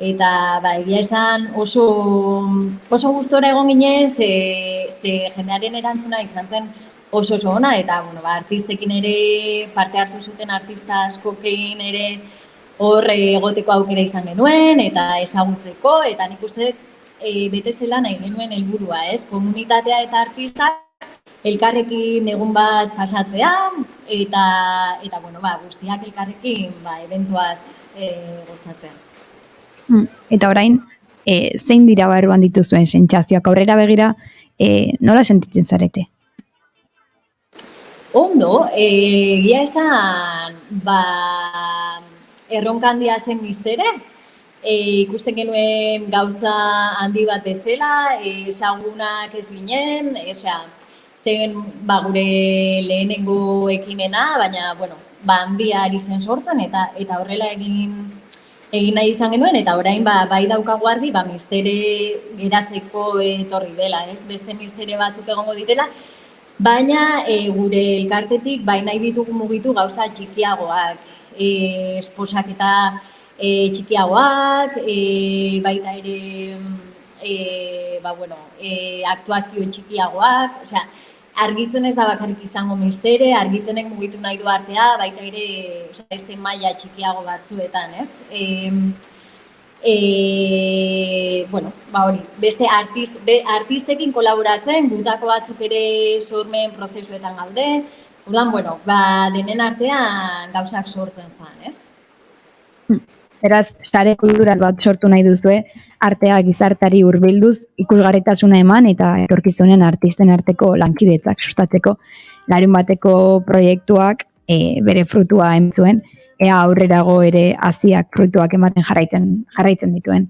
Speaker 18: eta egia esan oso gustora egon ginen, ze jendearen erantzuna izan zen oso ona, eta artistekin ere parte hartu zuten artista askokin ere hor egoteko aukera izan genuen, eta ezagutzeko, eta nik uste dut bete zela nahi genuen helburua, ez? Komunitatea eta artistak elkarrekin egun bat pasatzea, eta guztiak elkarrekin eventuaz gozatzea.
Speaker 3: Eta orain, zein dira barruan dituzuen sentsazioak aurrera begira, nola sentitzen zarete?
Speaker 18: Ondo, egia esan, erronka handia zen Mistere, ikusten genuen gauza handi bat bezala, ezagunak ez ginen, zen gure lehenengo ekimena, baina handia ari zen sortzen, eta horrela egin nahi izan genuen, eta orain bai daukagu argi, mistere geratzeko etorri dela, ez? Beste mistere batzuk egongo direla, baina gure elkartetik bai nahi ditugu mugitu gauza txikiagoak, esposaketa txikiagoak, baita ere aktuazio txikiagoak, osea, argitzen ez da bakarrik izango mistere, argitzenek mugitu nahi du artea, baita ere, beste maila txikiago batzuetan, ez? Hori, beste artistekin kolaboratzen, gutako batzuk ere sormen prozesuetan gaude, denen artean gauzak sortzen joan, ez?
Speaker 3: Beraz, sare kultural bat sortu nahi duzue, artea gizartari hurbilduz, ikusgarritasuna eman eta etorkizunen artisten arteko lankidetzak sustatzeko larun bateko proiektuak bere frutua emantzuen, ea aurrerago ere haziak frutuak ematen jarraitzen dituen.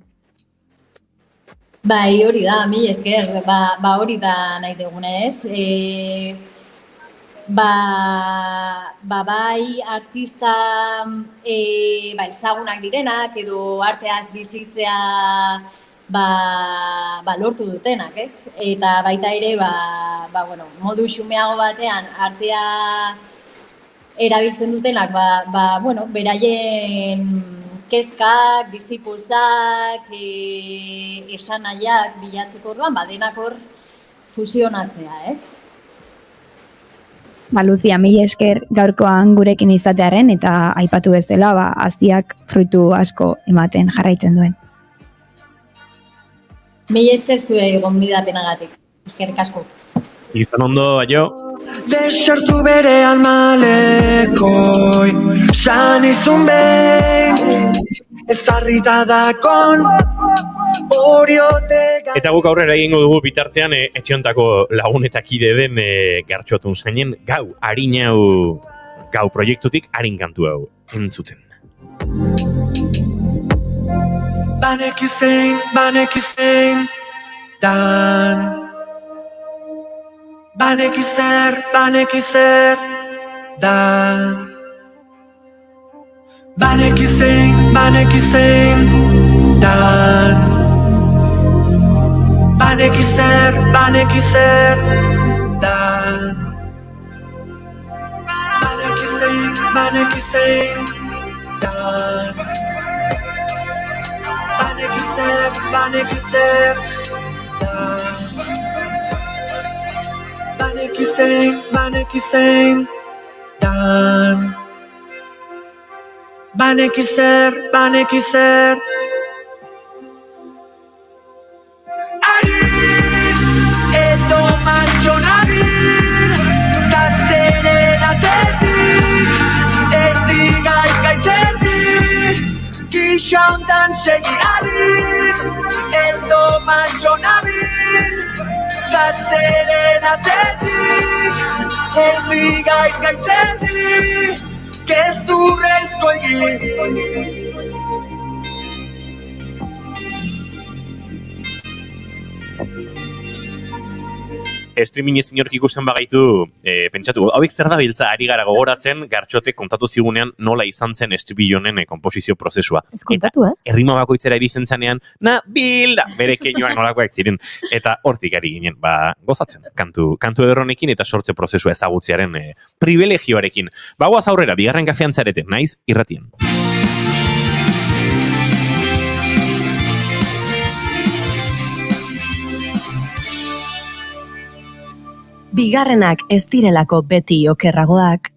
Speaker 18: Bai, hori da, mila esker, hori da nahi duguna ez. Bai artista ezagunak direnak edo arteaz bizitzea lortu dutenak, ez? Eta baita ere, modu xumeago batean artea erabiltzen dutenak, beraien kezkak, bizipulzak, esanahiak bilatzeko orduan, denak hor fusionatzea, ez?
Speaker 3: Lucia, mila esker gaurkoan gurekin izatearen eta aipatu bezala, haziak frutu asko ematen jarraitzen duen.
Speaker 18: Mila esker zuei gonbidapenagatik. Eskerrik asko.
Speaker 2: Izan ondo, aio.
Speaker 12: Desertu bere almalekoi, san izun behin, ezarrita dakon, oriote...
Speaker 2: Eta guk aurrera egingo dugu bitartean etxeontako lagunetakide den Gartxotun zainen gau proiektutik harin kantu hau entzuten.
Speaker 12: Banekizein, dan Banekizer, dan Banekizein, dan Banekizer, dan Banekizein, dan Banekizer, dan Banekizein, dan Banekizer, Arin, edo mantxon abil, da zeren atzetik, erdi gaitz-gaitz-erdi, gisa hontan segi abil, edo mantxon abil, da zeren atzetik, erdi gaitz-gaitz-erdi, gezurrezko egin.
Speaker 2: Streaming ezin hork ikusten bagaitu, pentsatu, hauek zer da biltza ari gara gogoratzen, Gartxotek kontatu zigunean nola izan zen estribillo honen konposizio prozesua.
Speaker 4: Ez kontatu,
Speaker 2: Errima bakoitzera irizen zanean, bilda, bere keinoak nolakoak ziren. Eta hortik ari ginen, gozatzen, kantu ederronekin eta sortze prozesua ezagutzearen privilegioarekin. Bagoaz aurrera, bigarren kafean zarete, naiz irratien.
Speaker 1: Bigarrenak ez direlako beti okerragoak,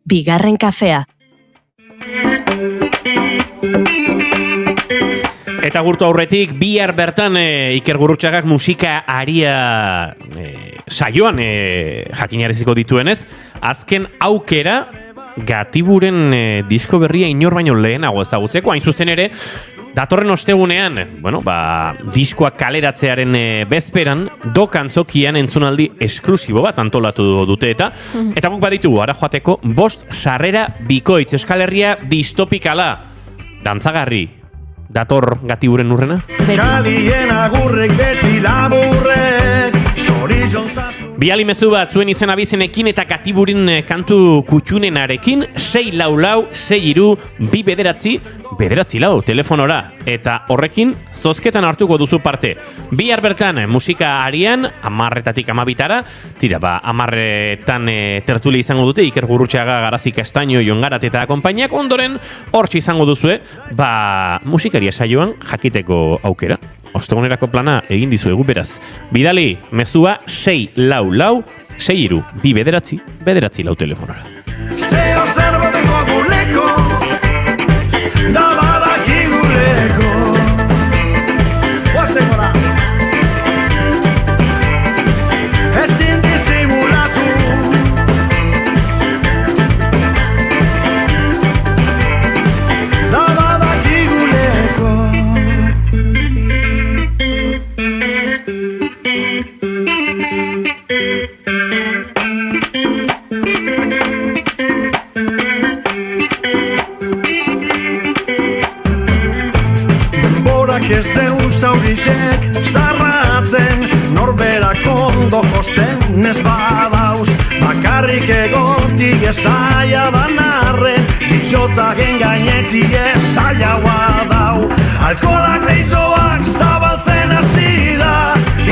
Speaker 1: bigarren kafea.
Speaker 2: Eta gurtu aurretik, bihar bertan Iker Gurrutxagak musika aria saioan jakinareziko dituenez, azken aukera Gatiburen disko berria inor baino lehenago ezagutzeko, hain zuzen ere, datorren ostegunean, diskoak kaleratzearen bezperan, antzokian entzunaldi esklusibo bat antolatu dute eta guk baditugu, ara joateko, 5 sarrera bikoitz, Euskal Herria distopikala, dantzagarri, dator Gatiburen urrena?
Speaker 6: Kalien agurrek beti laburrek, zorizontasun.
Speaker 2: Biali mezu bat zuen izen abizenekin eta katiburin kantu kutxunenarekin 644-292-9 telefonora. Eta horrekin zozketan hartuko duzu parte. Bihar bertan musika arian, 10:00-tik 12:00, tira, 10:00-tan tertulia izango dute, Iker Gurrutxaga, Garazi Castaño, Jon Garat eta konpainiak, ondoren hortxe izango duzue, musikaria saioan jakiteko aukera. Ostegunerako plana egin dizuegu beraz. Bidali, mezua 644-292-9 telefonora.
Speaker 6: Zeo zerbeteko guleko, da badakiguleko. Oazen gora. Ezin disimulatu. Da badakiguleko. Ez deun zaurizek zarratzen, norberak ondo josten ez badauz, bakarrik egotik ezaia danarren, bizotzagen gainetik ezaiaua dau. Alkoholak leitzoak zabaltzen hasi da,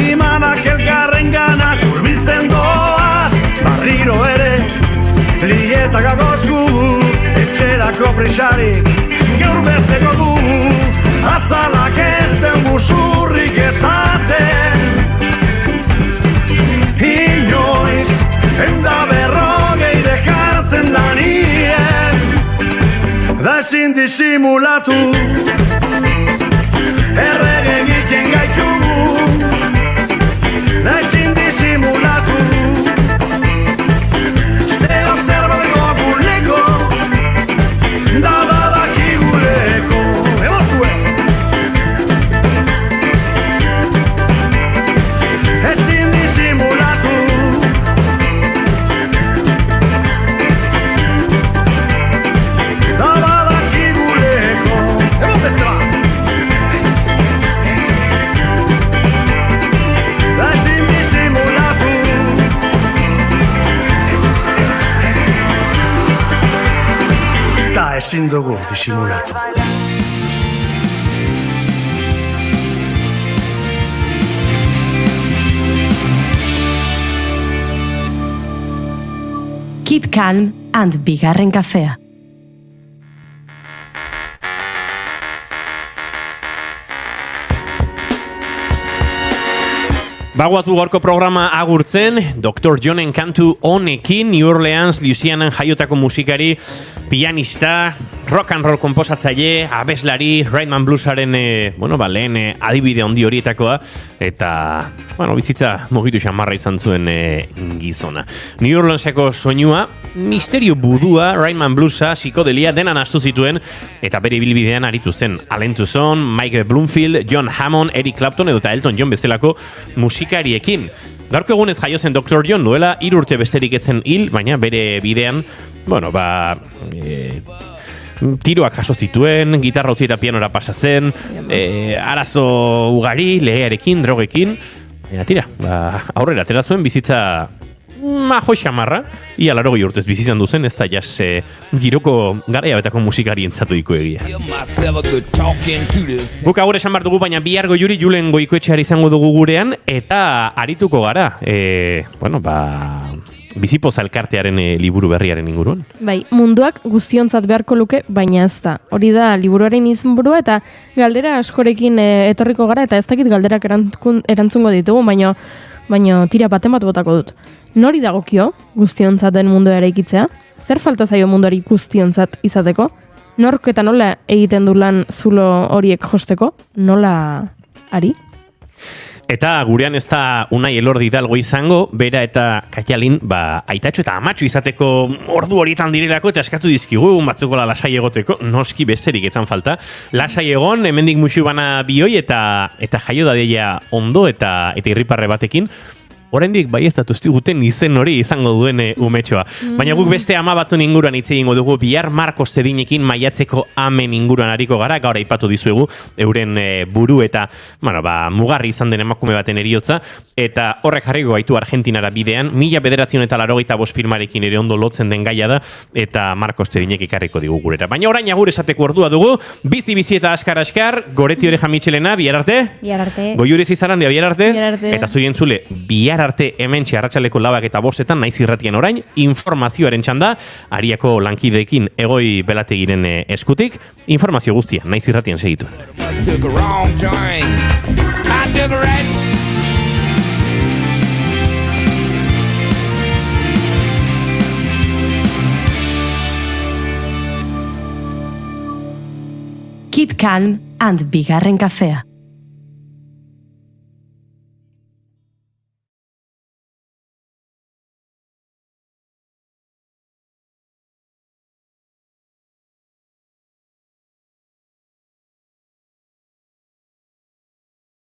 Speaker 6: imanak elkarren ganak hurbiltzen doaz, barriro ere, lietak agozgu, etxerako prisarik, gaur bezeko du. Azalak ez den buzurrik ezaten, inoiz, enda berrogeire jartzen da nien, da ezin disimulatu, errege egiten gaitu, da ezin disimulatu, zeo zerbeko guleko, da badakiguleko. Ezin dugu disimulatu.
Speaker 1: Keep calm and bigarren kafea.
Speaker 2: Bagoazu gorko programa agurtzen, Dr. Johnen kantu honekin, New Orleans, Louisianan jaiotako musikari, pianista, rock and roll komposatzaile, abeslari, Rhythm and Bluesaren lehen adibide handi horietakoa, eta bizitza mugitu xamarra izan zuen gizona. New Orleanseko soinua, misterio budua, Rhythm and Bluesa, psikodelia dena nahastu zituen, eta bere ibilbidean aritu zen Allen Toussaint, Mike Bloomfield, John Hammond, Eric Clapton edo Elton John bezalako musikariekin. Gaurko egunez jaio zen Dr. John duela 3 urte besterik etzen hil, baina bere bidean, tiroak jaso zituen, gitarra utzi eta pianora pasa zen, arazo ugari, legearekin, drogekin, aurrera atera zuen bizitza majo xamarra, ia 80 urtez bizizan duzen, ez da jas giroko garaiabetako musikari entzatu diko egia. Guk agur esan behar dugu, baina bihar Goiuri Julen Goikoetxeari izango dugu gurean, eta arituko gara, Bizipoz elkartearen liburu berriaren inguruan.
Speaker 4: Bai, munduak guztiontzat beharko luke, baina ez da. Hori da liburuaren izenburua eta galdera askorekin etorriko gara, eta ez dakit galderak erantzungo ditugu, baina tira baten bat botako dut. Nori dagokio guztiontzaten mundua eraikitzea? Zer falta zaio munduari guztiontzat izateko? Nork eta nola egiten du lan zulo horiek josteko? Nola ari?
Speaker 2: Eta gurean ez da Unai Elordi Hidalgo izango, bera eta Katialin, aitatxo eta amatxo izateko ordu horietan direlako eta eskatu dizkigu, batzukola lasai egoteko, noski besterik etzan falta. Lasai egon, hemendik musu bana bioi eta jaio dadeia ondo eta irriparre batekin. oraindik baieztatu guten izen hori izango duen umetxoa. Baina guk beste ama batzun inguruan hitz egingo dugu, bihar Marko Zedinekin maiatzeko amen inguruan ariko gara, gaur aipatu dizuegu, euren buru eta, mugarri izan den emakume baten eriotza, eta horrek jarriko gaitu Argentinara bidean, 1985 filmarekin ere ondo lotzen den gaia da, eta Marko Zedinek ikarriko digu gurera. Baina orain agur esateko ordua dugu, bizi eta askar, Goreti Oreja Mitxelena, bihar arte?
Speaker 3: Bihar arte.
Speaker 2: Goiuri Zizarandia, bihar arte?
Speaker 4: Bihar arte.
Speaker 2: Eta zuri entzule, bihar arte hementxe arratsaldeko 4 eta 5 naiz irratien orain, informazioaren txanda, Ariako lankideekin Egoi Belategiren eskutik, informazio guztia, naiz irratien segituen.
Speaker 1: Keep calm and bigarren kafea.